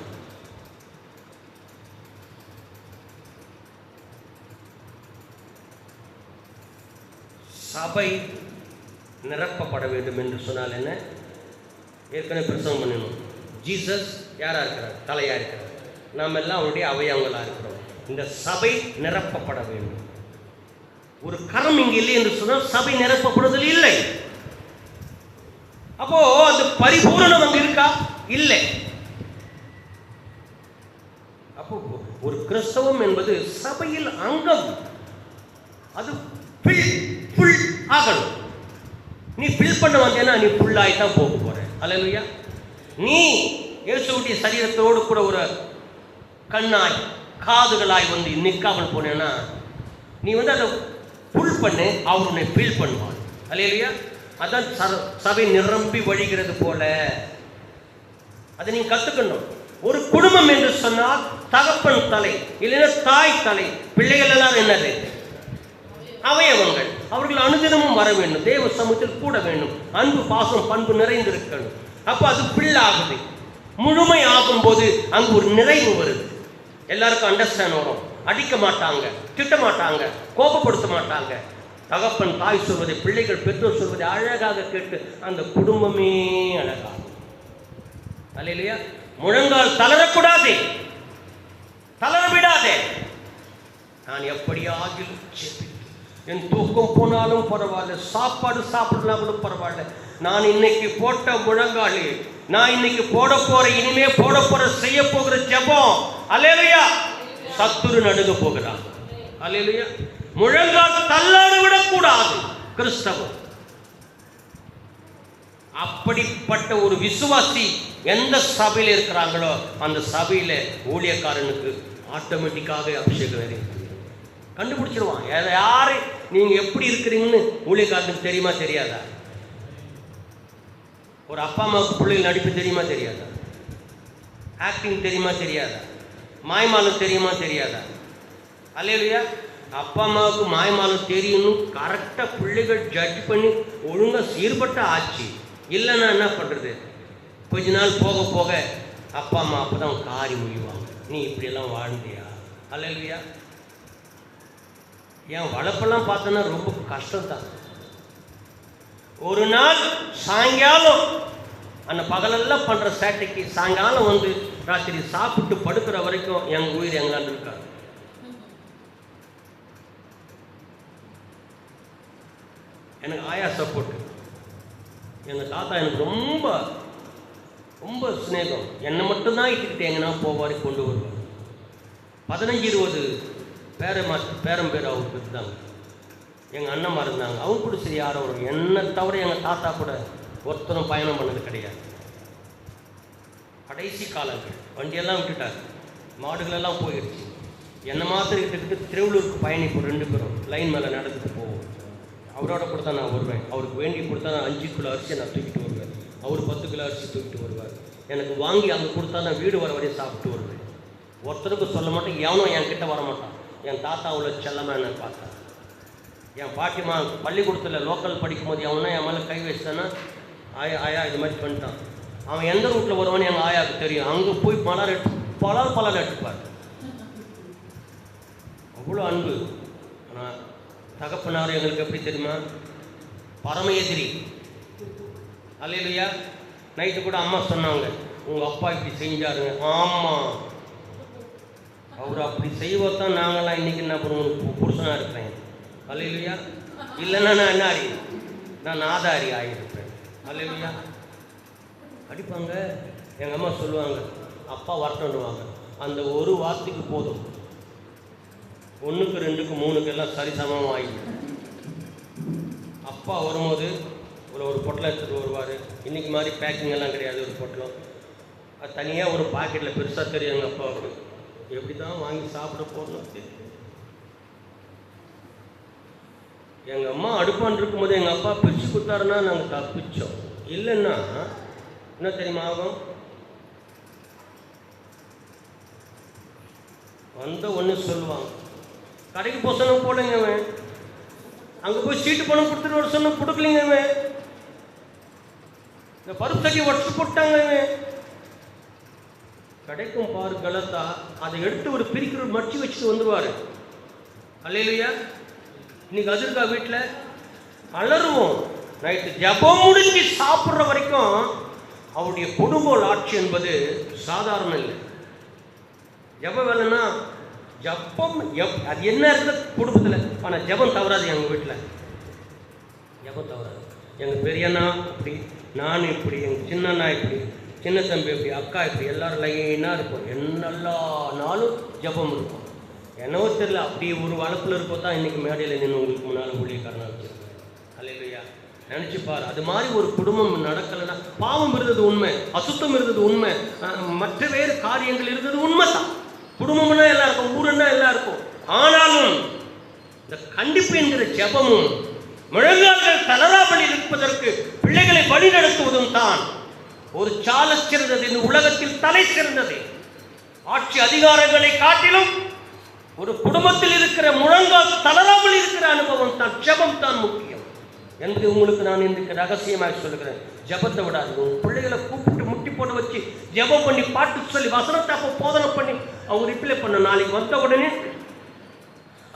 சபை நிரப்பப்பட வேண்டும் என்று சொன்னால் என்ன? ஏற்கனவே பிரசவம் பண்ணணும். ஜீசஸ் யாரா இருக்கிறார்? தலையா இருக்கிறார். நாம் எல்லாம் அவருடைய அவயவங்களா இருக்கிறோம். இந்த சபை நிரப்பப்பட வேண்டும். ஒரு கரம் இங்கு இல்லை என்று சொன்னால் சபை நிரப்பப்படுவதில் இல்லை. அப்போ அந்த பரிபூரணம் அங்கு இருக்கா? இல்லை. அப்போ ஒரு கிறிஸ்தவம் என்பது சபையில் அங்கம். அது ஃபுல் ஆகணும். நீ ஃபில் பண்ண வந்தேன்னா நீ ஃபுல்லாகி தான் போக போற. அல்லேலூயா. நீ இயேசுவுடைய சரீரத்தோடு கூட ஒரு கண்ணாய் காதுகளாய் வந்து நிற்காமல் போனேன்னா நீ வந்து அதை ஃபுல் பண்ணு, அவர் உன்னை ஃபீல் பண்ணுவார். அல்லேலூயா. அதான் சபை நிரம்பி வழிகிறது போல. அதை நீங்க கற்றுக்கணும். ஒரு குடும்பம் என்று சொன்னால் தகப்பன் தலை, இல்லைன்னா தாய் தலை, பிள்ளைகள் எல்லாம் என்னது? அவயவங்கள். அவர்கள் அனுதினமும் வர வேண்டும், தேவ சமூகத்தில் கூட வேண்டும், அன்பு பாசம் பண்பு நிறைந்திருக்கணும். அப்போ அது பிள்ளாகுது. முழுமை ஆகும் போது அங்கு ஒரு நிறைவு வருது. எல்லாருக்கும் அண்டர்ஸ்டாண்ட் வரும். அடிக்க மாட்டாங்க, திட்ட மாட்டாங்க, கோபப்படுத்த மாட்டாங்க. தகப்பன் தாய் சொல்வதை, பிள்ளைகள் பெற்றோர் சொல்வதை அழகாக கேட்டு அந்த குடும்பமே அழகாகும். அல்லேலூயா. முழங்கால் தளரக்கூடாது, தளர விடாதே. நான் எப்படியாகிலும் என் தூக்கம் போனாலும் பரவாயில்ல, சாப்பாடு சாப்பிடலாம் பரவாயில்ல, நான் இன்னைக்கு போட்ட முழங்காலி, நான் இன்னைக்கு போட போற, இனிமே போட போற, செய்ய போகிற ஜெபம், அல்லேலூயா, சத்துரு நடுங்க போகிறான். அல்லேலூயா. முழங்கால் தள்ளாட விடக்கூடாது கிறிஸ்தவம். அப்படிப்பட்ட ஒரு விசுவாசி எந்த சபையில் இருக்கிறாங்களோ அந்த சபையில ஊழியக்காரனுக்கு ஆட்டோமேட்டிக்காக அபிஷேகம் இருக்கு. கண்டுபிடிச்சிருவான். யாரு நீங்க எப்படி இருக்கிறீங்கன்னு ஊழியக்காரனுக்கு தெரியுமா தெரியாதா? ஒரு அப்பா அம்மாவுக்கு பிள்ளைகள் நடிப்பு தெரியுமா தெரியாதா? ஆக்டிங் தெரியுமா தெரியாதா? மாய்மாலம் தெரியுமா தெரியாதா? அல்லேலூயா. அப்பா அம்மாவுக்கு மாயமாலம் தெரியணும், கரெக்டாக பிள்ளைகள் ஜட்ஜ் பண்ணி ஒழுங்காக சீர்பட்ட ஆச்சு. இல்லைன்னா என்ன பண்ணுறது? கொஞ்ச நாள் போக போக அப்பா அம்மா அப்போ தான் காரி முடிவாங்க, நீ இப்படியெல்லாம் வாழ்ந்தியா? அல்லையா? என் வளர்ப்பெல்லாம் பார்த்தோன்னா ரொம்ப கஷ்டம்தான். ஒரு நாள் சாயங்காலம் அந்த பகலெல்லாம் பண்ணுற சேட்டைக்கு சாயங்காலம் வந்து ராத்திரி சாப்பிட்டு படுக்கிற வரைக்கும் எங்கள் உயிர் எங்களால் இருக்காது. எனக்கு ஆயா சப்போர்ட்டு. எங்கள் தாத்தா எனக்கு ரொம்ப ரொம்ப ஸ்நேகம். என்னை மட்டும்தான் இட்டுக்கிட்டு எங்கன்னா போவார், கொண்டு வருவார். 15-20 பேரம்பேர் அவருக்கு இருந்தாங்க. எங்கள் அண்ணம்மா இருந்தாங்க, அவங்க கூட சரி யாரும் வரும். என்னை தவிர எங்கள் தாத்தா கூட ஒருத்தரும் பயணம் பண்ணது கிடையாது. கடைசி காலங்கள் வண்டியெல்லாம் விட்டுட்டார், மாடுகளெல்லாம் போயிடுச்சு. என்னை மாத்திரம் இட்டுக்கிட்டு திருவள்ளூருக்கு பயணிப்போம், 2 பேரும் லைன் மேலே நடந்துட்டு போவோம். அவரோட கூட தான் நான் வருவேன். அவருக்கு வேண்டி கொடுத்தா நான் 5 கிலோ அரிசியை நான் தூக்கிட்டு வருவேன், அவர் 10 கிலோ அரிசி தூக்கிட்டு வருவார். எனக்கு வாங்கி அங்கே கொடுத்தா நான் வீடு வர வரையும் சாப்பிட்டு வருவேன். ஒருத்தருக்கு சொல்ல மாட்டேன், எவனும் என்கிட்ட வரமாட்டான். என் தாத்தா அவ்வளோ செல்லமாக என்ன பார்த்தேன். என் பாட்டிமா பள்ளிக்கூடத்தில் லோக்கல் படிக்கும்போது எவனா என் மேலே கை வச்சுட்டான்னா, ஆயா இது மாதிரி பண்ணிட்டான். அவன் எந்த ரூட்டில் வருவான்னு எங்கள் ஆயாவுக்கு தெரியும். அங்கே போய் பலர் எடுத்துப்பார். அவ்வளோ அன்பு. ஆனால் தகப்பனார் எங்களுக்கு எப்படி தெரியுமா? பரம எதிரி. அல்லையா? நைட்டு கூட அம்மா சொன்னாங்க, உங்கள் அப்பா இப்படி செஞ்சாருங்க. ஆமாம், அவர் அப்படி செய்வோம் தான் நாங்களாம் இன்றைக்கி என்ன பண்ணுவோம், புருஷனாக இருப்பேன். அல்லையா? இல்லைன்னா நான் என்ன ஆடி, நான் நாதாரி ஆகியிருப்பேன். அல்லையா? அடிப்பாங்க. எங்கள் அம்மா சொல்லுவாங்க, அப்பா வரட்டுன்னுவாங்க. அந்த ஒரு வார்த்தைக்கு போதும், 1க்கு 2க்கு 3க்கு எல்லாம் சரிசமமாக ஆகிடும். அப்பா வரும்போது ஒரு பொட்டலம் எடுத்துகிட்டு வருவார். இன்றைக்கி மாதிரி பேக்கிங் எல்லாம் கிடையாது. ஒரு பொட்டலம் அது தனியாக ஒரு பாக்கெட்டில் பெருசாக தெரியும். எங்கள் அப்பாவுக்கு எப்படி தான் வாங்கி சாப்பிட போடணும் தெரியும். எங்கள் அம்மா அடுப்பான் இருக்கும்போது எங்கள் அப்பா பிரித்து கொடுத்தாருன்னா நாங்கள் தப்பிச்சோம். இல்லைன்னா என்ன தெரியுமா ஆகும்? வந்த ஒன்று சொல்லுவாங்க, கடைக்கு போக சொன்ன போடலைங்க அவன், அங்கே போய் சீட்டு பணம் கொடுத்துட்டு வர சொன்ன கொடுக்கலிங்க அவன், இந்த பருப்பு தட்டி உடச்சு போட்டாங்க அவன். கிடைக்கும் பாரு கலத்தா, அதை எடுத்து ஒரு பிரிக்கிற மடிச்சு வச்சுட்டு வந்துடுவார். அல்லையா? இன்னைக்கு அது இருக்கா வீட்டில்? அலருவோம். நைட்டு ஜபம் முடிஞ்சு சாப்பிட்ற வரைக்கும் அவருடைய குடும்ப ஆட்சி என்பது சாதாரண இல்லை. ஜபம் வேலைன்னா ஜப்பம் அது என்ன இருக்குது குடும்பத்தில். ஆனால் ஜபம் தவறாது. எங்கள் வீட்டில் ஜபம் தவறாது. எங்கள் பெரியண்ணா இப்படி, நான் இப்படி, எங்கள் சின்னண்ணா இப்படி, சின்ன தம்பி இப்படி, அக்கா இப்படி, எல்லோரும் லைனாக இருக்கும். எல்லா நாளும் ஜபம் இருக்கும். என்னவோ தெரியல, அப்படி ஒரு வளர்ப்பில் இருப்போம் தான் இன்றைக்கி மேடையில் நின்று உங்களுக்கு முன்னால் ஊழியக்காரனாக வச்சுருக்கேன். அல்லையா? நினச்சிப்பார். அது மாதிரி ஒரு குடும்பம் நடக்கலைன்னா, பாவம் இருந்தது உண்மை, அசுத்தம் இருந்தது உண்மை, மற்ற வேறு காரியங்கள் இருந்தது உண்மை தான். குடும்பம்னா எல்லாம் இருக்கும், ஊருன்னா எல்லாம் இருக்கும். ஆனாலும் இந்த கண்டிப்பு என்கிற ஜெபமும் முழங்கால்கள் தளராமல் இருப்பதற்கு பிள்ளைகளை வழி நடத்துவதும் தான் ஒரு சால சிறந்தது. இந்த உலகத்தில் தலை சிறந்தது. ஆட்சி அதிகாரங்களை காட்டிலும் ஒரு குடும்பத்தில் இருக்கிற முழங்கால் தளராமல் இருக்கிற அனுபவம் தான், ஜெபம் தான் முக்கியம் என்பதை உங்களுக்கு நான் இன்றைக்கு ரகசியமாக சொல்லுகிறேன். ஜெபத்தை விடாது. உங்கள் பிள்ளைகளை கூப்பிட்டு முட்டி போட்டு வச்சு ஜெபம் பண்ணி பாட்டு சொல்லி வசனத்தை அப்போ போதனை பண்ணி அவங்க ரிப்ளை பண்ண. நாளைக்கு வந்த உடனே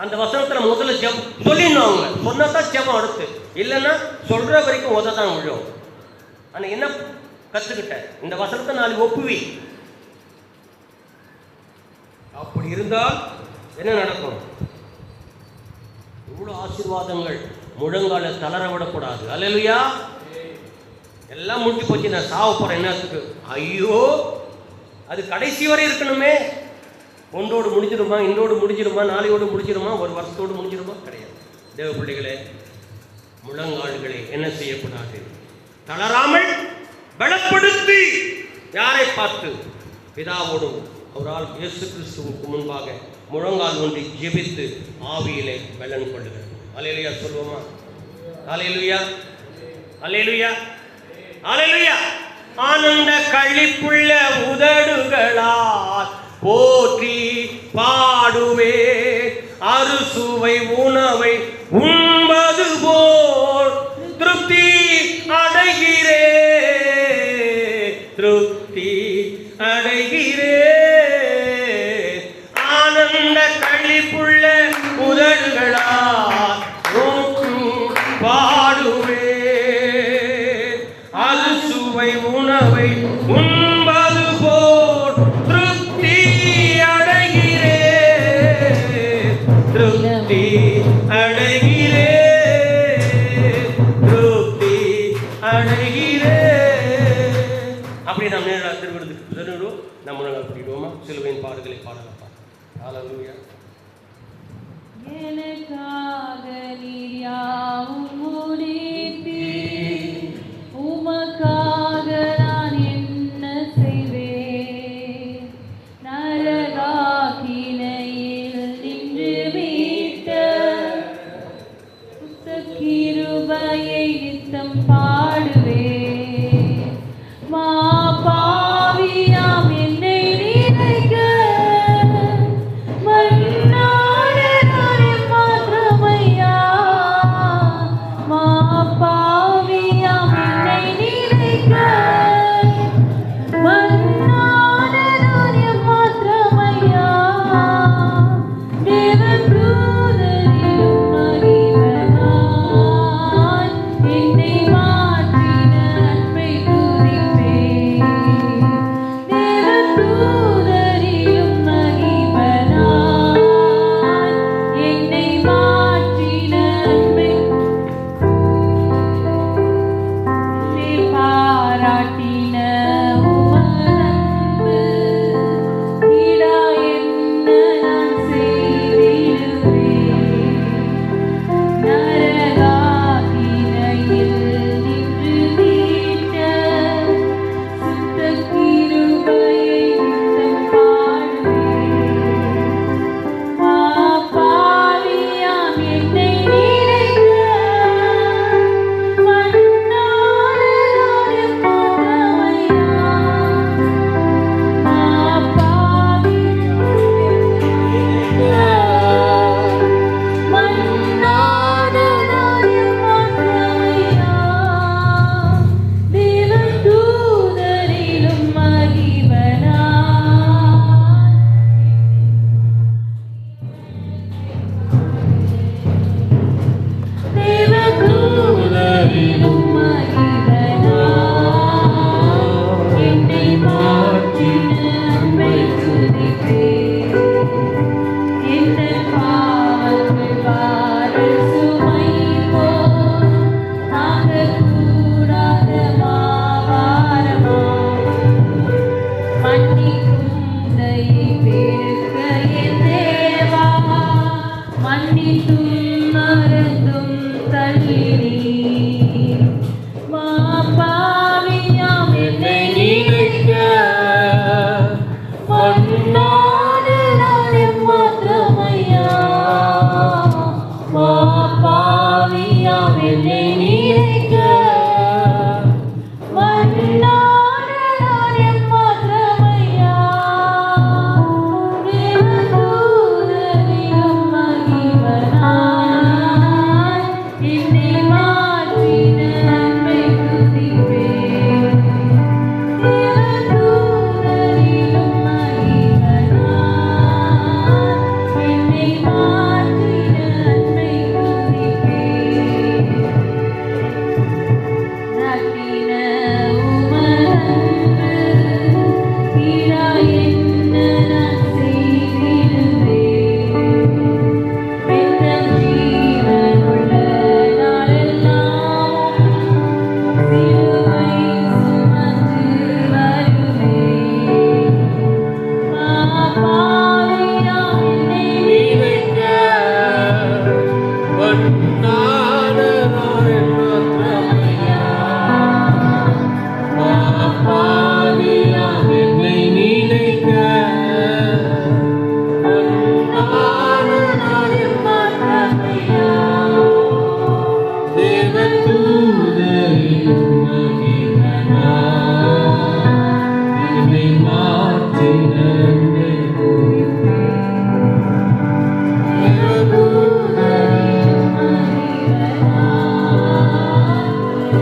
அந்த வசனத்தில் முதல்ல ஜெபம் சொல்லிடணும். அவங்க சொன்னால் தான் ஜெபம் அடுத்து. இல்லைன்னா சொல்கிற வரைக்கும் உத தான் விழும். ஆனால் என்ன கற்றுக்கிட்டேன், இந்த வசனத்தை நாளைக்கு ஒப்புவி. அப்படி இருந்தால் என்ன நடக்கும்? இவ்வளோ ஆசீர்வாதங்கள். முழங்கால தளர விடக்கூடாது. அல்லேலூயா. எல்லாம் முடிஞ்சு போச்சு, நான் சாவ போகிறேன், என்னத்துக்கு? ஐயோ, அது கடைசி வரை இருக்கணுமே. ஒன்றோடு முடிஞ்சிடுமா, இன்றோடு முடிஞ்சிடுமா, நாளையோடு முடிஞ்சிடுமா, ஒரு வருஷத்தோடு முடிஞ்சிடுமா? கிடையாது. தேவ பிள்ளைகளே, முழங்கால்களை என்ன செய்யக்கூடாது? தளராமல் பலப்படுத்தி. யாரை பார்த்து? பிதாவோடும் அவரால் இயேசு கிறிஸ்துவுக்கு முன்பாக முழங்கால் ஒன்றி ஜெபித்து ஆவியிலே பலன் கொள்ளுங்கள். அல்லேலூயா சொல்லுவோமா? அல்லேலூயா, அல்லேலூயா, அல்லேலூயா. ஆனந்த களிப்புள்ள உதடுகளால் போற்றி பாடுவே, அறுசுவை உணவை உண்பது போல் திருப்தி அடைகிறே, திருப்தி அடைகிறே. ஆனந்த களிப்புள்ள உதடுகளால் பாடுவே, அறுசுவை உணவை உண்பது போல் திருப்தி அடைகிறே, திருப்தி அடைகிறே, திருப்தி அடைகிறே. அப்படி நாம் நேராக திருவிழத்துக்கு செல்லுகிறோம். நம்ம அப்படிடுவோமா? சிலுவையின் பாடுகளை பாடலப்பா. ஹல்லேலூயா. எனக்காக நீர் யாவும் முடித்தீர், உமக்காக நான் என்ன செய்வேன்? நரகாக்கினையில் நின்று மீட்ட கிருபையை நித்தம் பாடுவேன். பாவியாம் என்னை நினைக்க மன்னான நான் எம்மாத்திரமையா. பாவியாம் என்னை நினைக்க மன்னான நான் எம்மாத்திரமையா. தேவன் தூதரிலும் மகிழ்வனாய் என்னை மாற்ற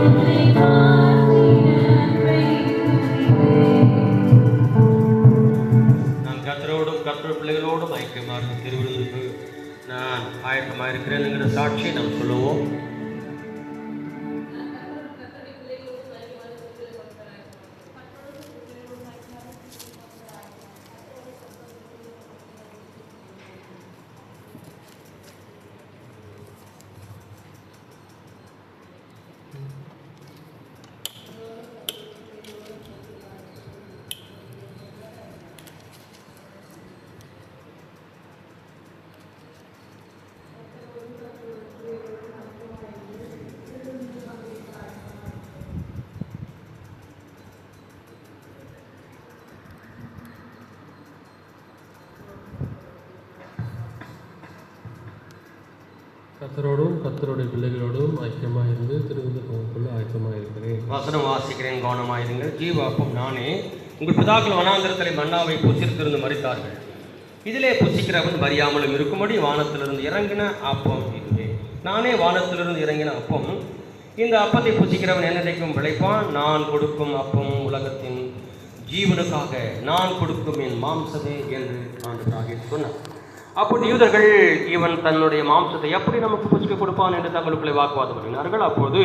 என்னை மாற்றின அன்பை துதிப்பேன். நான் கர்த்தரோடும் கர்த்தர் பிள்ளைகளோடும் ஐக்கியமாக இருக்கும் திருவிருந்துக்கு நான் ஆயத்தமாக இருக்கிறேன்ங்கிற சாட்சியை நாம் சொல்லுவோம். கர்த்தரோடும் கர்த்தருடைய பிள்ளைகளோடும் ஐக்கியமாக இருந்து திருவிருந்துக்குள்ள ஆயத்தமாக இருக்கிறேன். வசனம் வாசிக்கிறேன், கவனமாயிருங்கள். ஜீவ அப்பம் நானே. உங்கள் பிதாக்கள் வனாந்திரத்திலே மன்னாவை புசித்திருந்து மறித்தார்கள். இதிலே புசிக்கிறவன் மறியாமலும் இருக்கும்படி வானத்திலிருந்து இறங்கின அப்பம் இதுவே. நானே வானத்திலிருந்து இறங்கின அப்பம். இந்த அப்பத்தை புசிக்கிறவன் என்னைக்கும் பிழைப்பான். நான் கொடுக்கும் அப்பம் உலகத்தின் ஜீவனுக்காக நான் கொடுக்கும் என் மாம்சமே என்று ஆண்டவராகிய சொன்னார். அப்போது யூதர்கள் இவன் தன்னுடைய மாம்சத்தை எப்படி நமக்கு புசிக்க கொடுப்பான் என்று தங்களுக்குள்ளே வாக்குவாதம் பண்ணினார்கள். அப்போது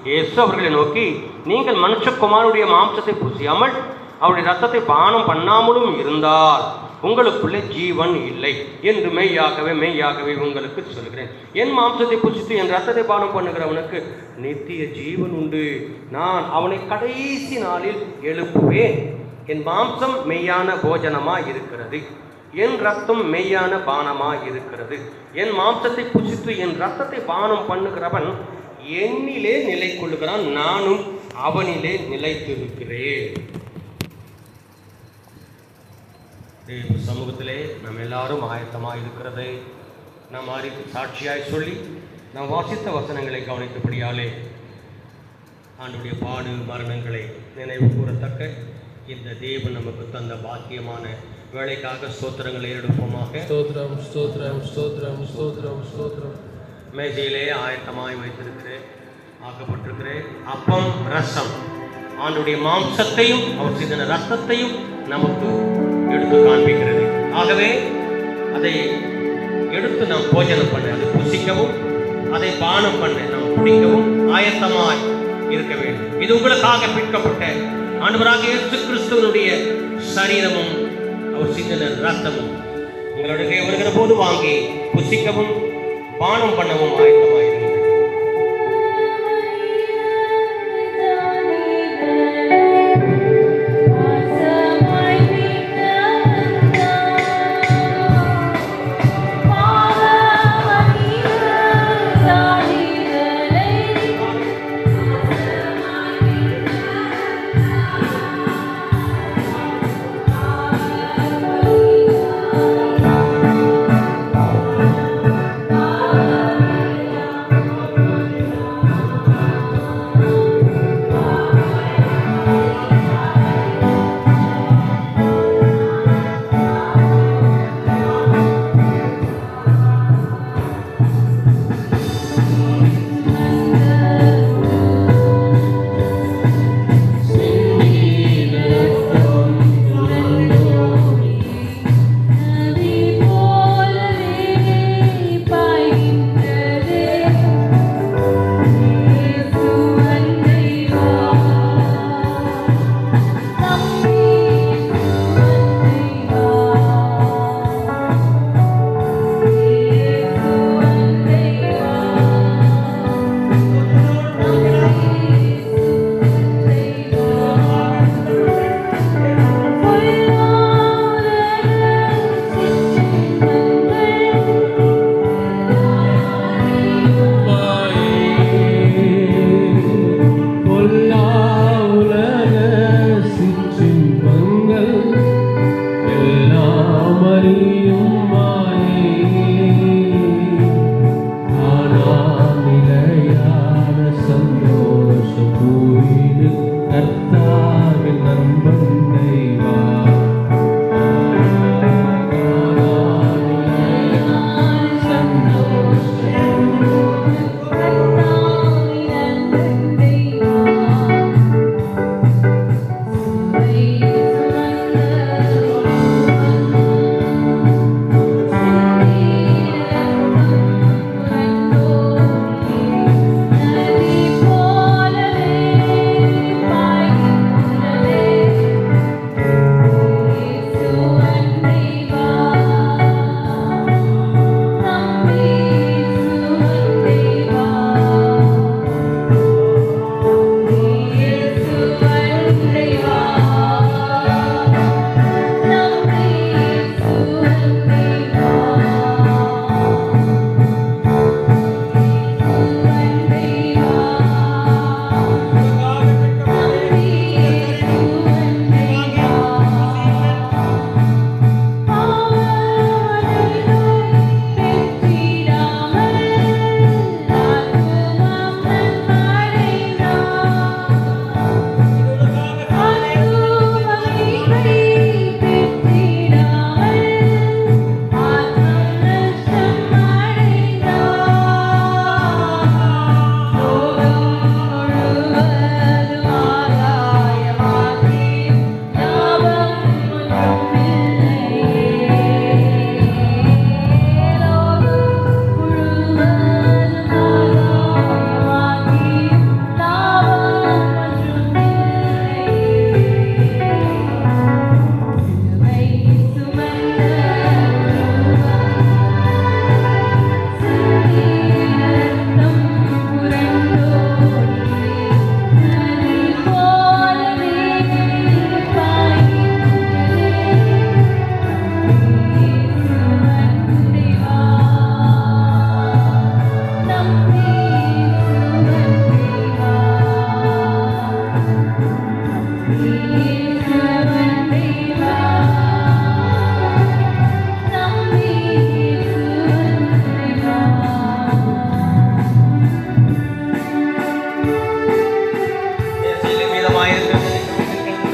இயேசு அவர்களை நோக்கி, நீங்கள் மனுஷகுமாரனுடைய மாம்சத்தை புசியாமல் அவருடைய ரத்தத்தை பானம் பண்ணாமலும் இருந்தால் உங்களுக்குள்ளே ஜீவன் இல்லை என்று மெய்யாகவே மெய்யாகவே உங்களுக்கு சொல்கிறேன். என் மாம்சத்தை புசித்து என் ரத்தத்தை பானம் பண்ணுகிறவனுக்கு நித்திய ஜீவன் உண்டு. நான் அவனை கடைசி நாளில் எழுப்புவேன். என் மாம்சம் மெய்யான போஜனமாய் இருக்கிறது, என் ரத்தம் மெய்யான பானமாய் இருக்கிறது. என் மாம்சத்தை புசித்து என் ரத்தத்தை பானம் பண்ணுகிறவன் என்னிலே நிலை கொள்ளுகிறான், நானும் அவனிலே நிலைத்திருக்கிறேன். சமூகத்திலே நாம் எல்லாரும் ஆயத்தமாக இருக்கிறது நாம் சாட்சியாய் சொல்லி நாம் வாசித்த வசனங்களை கவனித்தபடியாலே ஆண்டுடைய பாடு மரணங்களை நினைவு கூறத்தக்க இந்த தேவன் நமக்கு தந்த பாக்கியமான வேலைக்காக ஸ்தோத்திரங்களை எடுப்போமாக. ஸ்தோத்திரம் ஸ்தோத்திரம் ஸ்தோத்திரம் ஸ்தோத்திரம் ஸ்தோத்திரம். மேஜையிலே ஆயத்தமாய் வைத்திருக்கிறேன், ஆக்கப்பட்டிருக்கிறேன். அப்பம் ரசம் ஆண்டுடைய மாம்சத்தையும் அவர் சிந்தின ரத்தத்தையும் நமக்கு எடுத்து காண்பிக்கிறது. ஆகவே அதை எடுத்து நாம் போஜனம் பண்ண, அதை புசிக்கவும் அதை பானம் பண்ண, நாம் குடிக்கவும் ஆயத்தமாய் இருக்க வேண்டும். இது உங்களுக்காக பிற்கப்பட்ட ஆண்டவராகிய இயேசு கிறிஸ்துவினுடைய சரீரமும் அவர் சிந்தின ரத்தமும் உங்களுடைய வருகிற போது வாங்கி புசிக்கவும் பானம் பண்ணவும் ஆயத்தமாயிருங்கள்.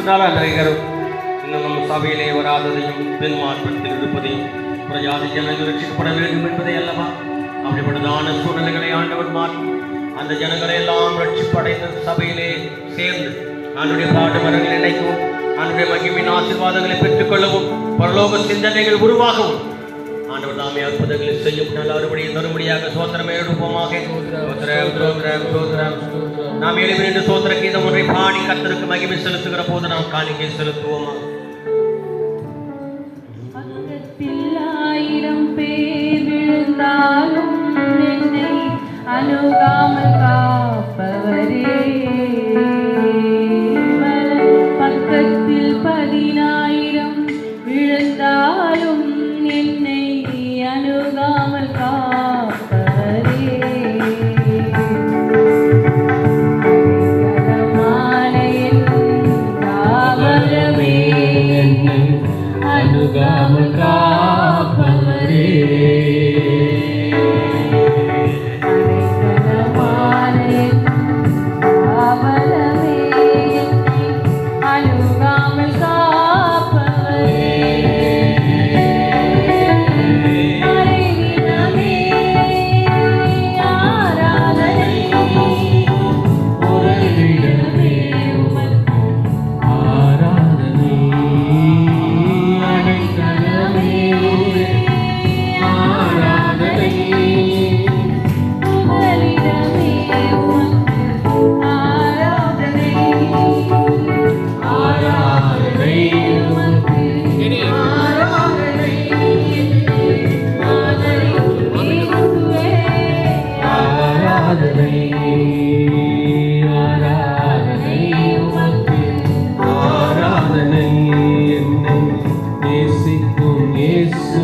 இருக்கிறதுனால அநேகர் இன்னும் நம்ம சபையிலே வராததையும் பின் மாற்றத்தில் இருப்பதையும் பிரஜாதி ஜனங்கள் ரட்சிக்கப்பட வேண்டும் என்பதை அல்லவா அப்படிப்பட்டதான சூழ்நிலைகளை ஆண்டவர் மாற்றி அந்த ஜனங்களை எல்லாம் ரட்சிப்படைந்த சபையிலே சேர்ந்து ஆண்டுடைய பாட்டு மரங்கள் இணைக்கவும் ஆண்டுடைய மகிமின் ஆசீர்வாதங்களை பெற்றுக்கொள்ளவும் பரலோக சிந்தனைகள் உருவாகவும் ஆண்டவர் தாமே அற்புதங்களை செய்யும் நல்ல அறுபடியும் தருபடியாக சோத்திரமே எடுப்போமாக. நாம் எழுதி சோத்திர கீதம் ஒன்றை பாடி கர்த்தருக்கு மகிமை செலுத்துகிற போது நாம் காணிக்கை செலுத்துவோமா. 1000 பேர் விழுந்தாலும் என்னை அணுகாமல் காப்பவரே, பக்கத்தில் 10,000 விழுந்தாலும் என்னை அணுகாமல் காப்பவரே, காவலமே என்னை அணுகாமல் காப்பவரே, Yes,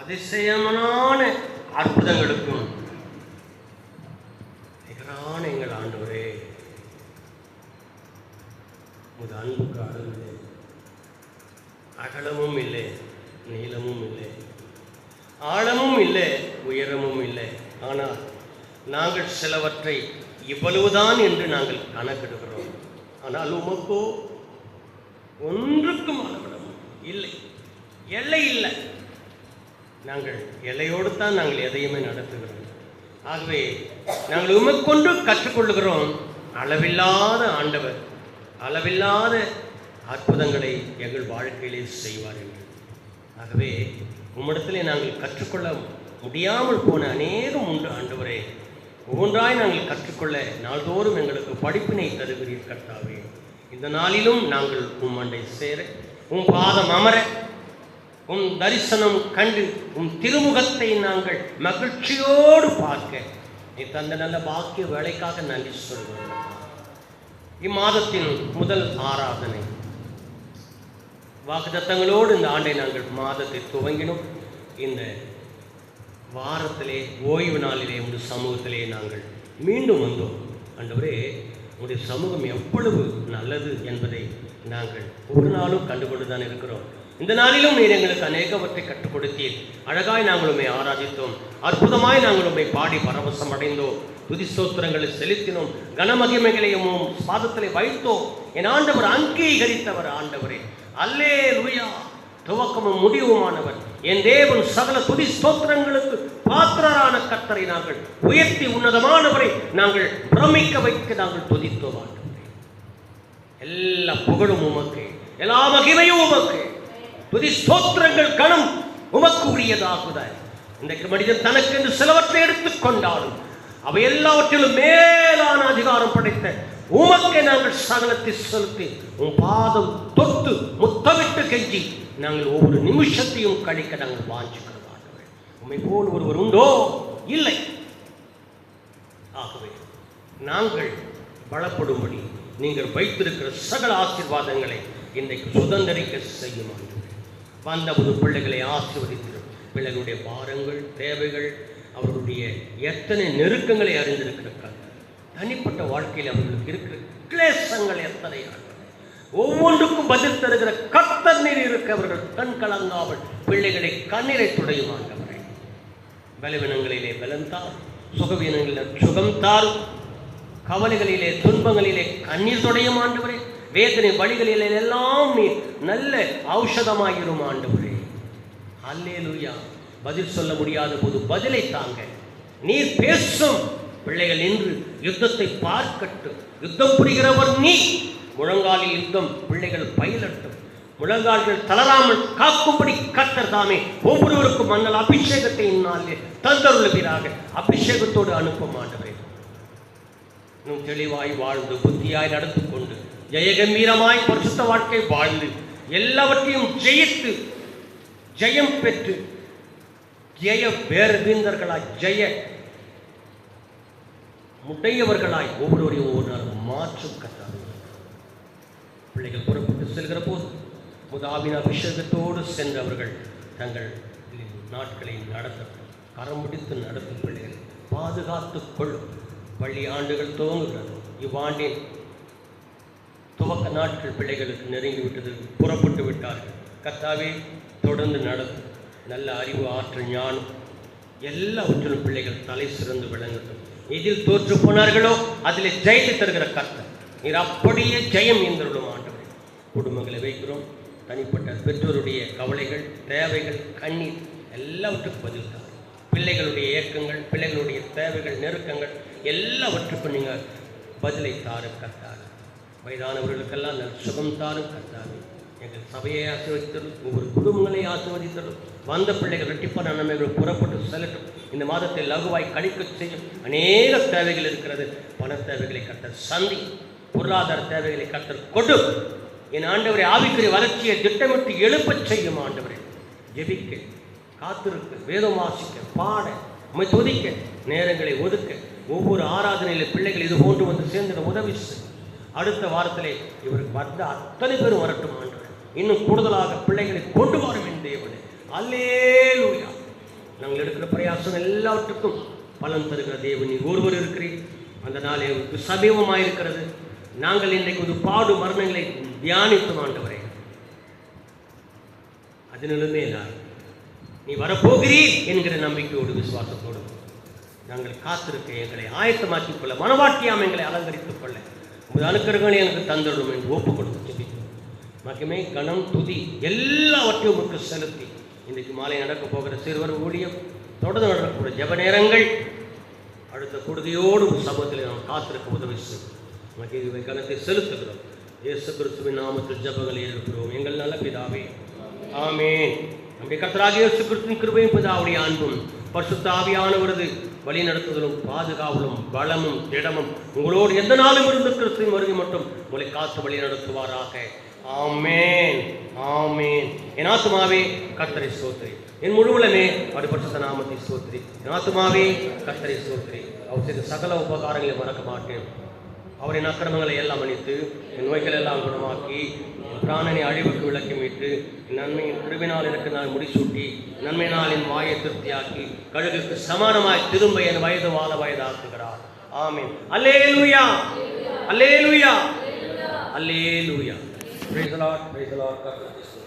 அதிசயமான அற்புதங்களுக்கும் நிகரான எங்கள் ஆண்டவரே, உமது அன்புக்கு அளவில்லை, அகலமும் இல்லை, நீளமும் இல்லை, ஆழமும் இல்லை, உயரமும் இல்லை. ஆனால் நாங்கள் சிலவற்றை இவ்வளவுதான் என்று நாங்கள் கணக்கிடுகிறோம். ஆனால் உமக்கோ ஒன்றுக்கும் அளவிடம் இல்லை, எல்லை இல்லை. நாங்கள் எல்லையோடு தான் நாங்கள் எதையுமே நடத்துகிறோம். ஆகவே நாங்கள் உமக்கொண்டு கற்றுக்கொள்ளுகிறோம். அளவில்லாத ஆண்டவர் அளவில்லாத அற்புதங்களை எங்கள் வாழ்க்கையிலே செய்வார் என்று. ஆகவே உம்மிடத்திலே நாங்கள் கற்றுக்கொள்ள முடியாமல் போன அநேகம் உண்டு ஆண்டவரே. ஒவ்வொன்றாய் நாங்கள் கற்றுக்கொள்ள நாள்தோறும் எங்களுக்கு படிப்பினை தருகிறீர் கர்த்தாவே. இந்த நாளிலும் நாங்கள் உம் அண்டை சேர, உம் பாதம் அமர, உம் தரிசனம் கண்டு உம் திருமுகத்தை நாங்கள் மகிழ்ச்சியோடு பார்க்க நீ தந்த நல்ல பாக்கிய வேலைக்காக நன்றி சொல்கிறோம். இம்மாதத்தின் முதல் ஆராதனை வாக்குத்தத்தங்களோடு இந்த ஆண்டை நாங்கள் மாதத்தை துவங்கினோம். இந்த வாரத்திலே ஓய்வு நாளிலே உடைய சமூகத்திலே நாங்கள் மீண்டும் வந்தோம். ஆண்டவரே, உடைய சமூகம் எவ்வளவு நல்லது என்பதை நாங்கள் ஒரு நாளும் கண்டுகொண்டு தான் இருக்கிறோம். இந்த நாளிலும் நீர் எங்களுக்கு அநேகவற்றை கற்றுக் கொடுத்தீர். அழகாய் நாங்கள் உம்மை ஆராதித்தோம். அற்புதமாய் நாங்கள் உம்மை பாடி பரவசம் அடைந்தோம். துதி ஸ்தோத்திரங்களை செலுத்தினோம். கனமகிமைகளையும் பாதத்திலே வைத்தோம். என் ஆண்டவர் அங்கீகரித்தவர் ஆண்டவரே. அல்லேலூயா. துவக்கமும் முடிவுமானவர் என் தேவன். சகல துதி ஸ்தோத்திரங்களுக்கு பாத்திரரான கர்த்தரை நாங்கள் உயர்த்தி உன்னதமானவரை நாங்கள் பிரமிக்க வைக்க நாங்கள் துதித்தோம் ஆண்டவரே. எல்லா புகழும் உமக்கு, எல்லா மகிமையும் உமக்கு. துதி ஸ்தோத்திரங்கள் கணம் உமக்கு உரியதாகுத. இன்றைக்கு மனிதன் தனக்கு என்று சிலவற்றை எடுத்துக் கொண்டாலும் அவை எல்லாவற்றிலும் மேலான அதிகாரம் படைத்த உமக்கே நாங்கள் சகலத்தை செலுத்தி உன் பாதம் தொட்டு முத்தமிட்டு கெஞ்சி நாங்கள் ஒவ்வொரு நிமிஷத்தையும் கழிக்க நாங்கள் வாஞ்சிக்கிறோம் ஆண்டவரே. உம்மை போல் ஒருவர் உண்டோ? இல்லை. ஆகவே நாங்கள் பலப்படும்படி நீங்கள் வைத்திருக்கிற சகல ஆசீர்வாதங்களை இன்றைக்கு சுதந்திரிக்க செய்யும் ஆண்டவரே. வந்த புது பிள்ளைகளை ஆசீர்வதித்திரும். பிள்ளைகளுடைய பாரங்கள், தேவைகள், அவர்களுடைய எத்தனை நெருக்கங்களை அறிந்திருக்கிறார்கள். தனிப்பட்ட வாழ்க்கையில் அவர்களுக்கு இருக்கிற கிளேசங்கள் எத்தனை, ஒவ்வொன்றுக்கும் பதில் தருகிற கர்த்தர் நீர் இருக்க அவர்கள் கண் கலங்காமல் பிள்ளைகளை கண்ணீரை துடையும் ஆண்டவரே. பலவீனங்களிலே பலம் தார், சுகவீனங்களிலே சுகம் தார், கவலைகளிலே துன்பங்களிலே கண்ணீர் துடையும் ஆண்டவரே. வேதனை வழிகளிலே எல்லாம் நீர் நல்ல ஔஷதமாயிரும் ஆண்டவரே. அல்லேலூயா. பதில் சொல்ல முடியாத போது பதிலை தாங்க நீர் பேசும். பிள்ளைகள் நின்று யுத்தத்தை பார்க்கட்டும். யுத்தம் புரிகிறவர் நீ. முழங்காலில் யுத்தம் பிள்ளைகள் பயிலட்டும். முழங்கால்கள் தளராமல் காக்கும்படி கர்த்தர் தாமே ஒவ்வொருவருக்கும் மன்னல் அபிஷேகத்தை இந்நாளிலே தந்தருளுவீராக. அபிஷேகத்தோடு அனுப்பும் ஆண்டவரே. இன்னும் தெளிவாய் வாழ்ந்து புத்தியாய் நடந்து கொண்டு ஜெயகம்பீரமாய் பரிசுத்த வாழ்க்கை வாழ்ந்து எல்லாவற்றையும் ஜெயித்து ஜெயம் பெற்று ஜெய வேர்வீந்தர்களாய் ஜெய முடையவர்களாய் ஒவ்வொருவரையும் ஒவ்வொரு நாளும் மாற்றும் கர்த்தர். பிள்ளைகள் புறப்பட்டு செல்கிற போது முதாவின் அபிஷேகத்தோடு சென்றவர்கள் தங்கள் நாட்களை நடத்தட்டும். கரம் பிடித்து நடத்தும் பிள்ளைகள் பாதுகாத்து கொள்ளும். பள்ளி ஆண்டுகள் துவங்குகிறது. இவ்வாண்டின் துவக்க நாட்கள் பிள்ளைகளுக்கு நெருங்கிவிட்டது. புறப்பட்டு விட்டார்கள். கர்த்தாவே, தொடர்ந்து நடத்தும். நல்ல அறிவு, ஆற்றல், ஞானம் எல்லாவற்றிலும் பிள்ளைகள் தலை சிறந்து விளங்கட்டும். இதில் தோற்று போனார்களோ அதில் ஜெயத்தை தருகிற கர்த்தர் நீர் அப்படியே ஜெயம் எந்தருளும் ஆண்டவரே. குடும்பங்களை வைக்கிறோம். தனிப்பட்ட பெற்றோருடைய கவலைகள், தேவைகள், கண்ணீர் எல்லாவற்றுக்கும் பதில் தார். பிள்ளைகளுடைய இயக்கங்கள், பிள்ளைகளுடைய தேவைகள், நெருக்கங்கள் எல்லாவற்றுக்கும் நீங்கள் பதிலை தாரும் கர்த்தார். வயதானவர்களுக்கெல்லாம் நல்ல சுகம் தாரும் கர்த்தாவே. எங்கள் சபையை ஆசீர்வதித்தரும், ஒவ்வொரு குடும்பங்களை ஆசீர்வதித்தரும். வந்த பிள்ளைகள் இரட்டிப்பான நன்மைகள் புறப்பட்டு செல்லட்டும். இந்த மாதத்தை லகுவாய் கழிக்க செய்யும். அநேக தேவைகள் இருக்கிறது. பண தேவைகளை கர்த்தர் சந்தி, பொருளாதார தேவைகளை கர்த்தர் கொடு. என் ஆண்டவரை ஆவிக்குரிய வளர்ச்சியை திட்டமிட்டு எழுப்பச் செய்யும் ஆண்டவரை. ஜெபிக்க, காத்திருக்க, வேதம் வாசிக்க, பாட, உம்மை துதிக்க நேரங்களை ஒதுக்க, ஒவ்வொரு ஆராதனையில பிள்ளைகள் இது போன்று வந்து சேர்ந்து உதவி செய்யும். அடுத்த வாரத்திலே இவருக்கு வந்த அத்தனை பேரும் வரட்டும் ஆண்டவரே. இன்னும் கூடுதலாக பிள்ளைகளை கொண்டு வரும் என் தேவனே. அல்லேலூயா. நாங்கள் எடுக்கிற பிரயாசம் எல்லாவற்றுக்கும் பலன் தருகிற தேவன் நீ ஒருவர் இருக்கிறீர். அந்த நாள் எங்களுக்கு சமீபமாக இருக்கிறது. நாங்கள் இன்றைக்கு ஒரு பாடு மரணங்களை தியானித்தோம் ஆண்டவரே. அதனிலுமே நான் நீ வரப்போகிறீர் என்கிற நம்பிக்கையோடு விசுவாசத்தோடு நாங்கள் காத்திருக்க எங்களை ஆயத்தமாக்கிக் கொள்ள, மனவாட்டியாம் எங்களை அலங்கரித்துக் கொள்ள உங்கள் அனுக்கிரகங்களை எனக்கு தந்திடும் என்று ஒப்புக் கொடுத்து ஜெபிக்கிறோம். மகிமை கணம் துதி எல்லாவற்றையும் உங்களுக்கு செலுத்தி இன்றைக்கு மாலை நடக்க போகிற சிறுவர் ஊழியம், தொடர்ந்து நடக்கக்கூடிய ஜெப நேரங்கள் அடுத்த கொடுதியோடு சமூகத்தில் நாம் காத்திருக்க உதவி செய்யும். மகிழ்வை கணத்தை செலுத்துகிறோம். இயேசு கிறிஸ்துவின் நாமத்தில் ஜெபங்களை எழுப்புகிறோம் எங்கள் நல்ல பிதாவே, ஆமென். நம்முடைய கர்த்தராகிய இயேசு கிறிஸ்துவின் கிருபையும் பிதாவுடைய அன்பும் பரிசுத்த ஆவியானவரது வழி நடத்துதலும் பாதுகாவலும் பலமும் திடமும் உங்களோடு எந்த நாளும் இருந்து கிறிஸ்துவின் வருகை மட்டும் உங்களை காத்து வழி நடத்துவாராக. ஆமென், ஆமென். என் ஆத்துமாவே கர்த்தரை ஸ்தோத்திரி, என் முழுவலமே பரிசுத்த நாமத்தை ஸ்தோத்திரி. என் ஆத்துமாவே கர்த்தரை ஸ்தோத்திரி. அவர் செய்த சகல உபகாரங்களை மறக்க மாட்டேன். அவரின் அக்கிரமங்களை எல்லாம் மன்னித்து என் நோய்கள் எல்லாம் குணமாக்கி என் பிராணனை அழிவுக்கு விளக்கி மீட்டு என் நன்மையின் கிருபினால் எனக்கு நான் முடிசூட்டி நன்மையினால் என் வாயை திருப்தியாக்கி கழுகுக்கு சமானமாய் திரும்ப என் வயது வாழ வயதாக்குகிறார். ஆமென். அல்லேலூயா, அல்லேலூயா, அல்லேலூயா. Praise the Lord, praise the Lord. God bless you.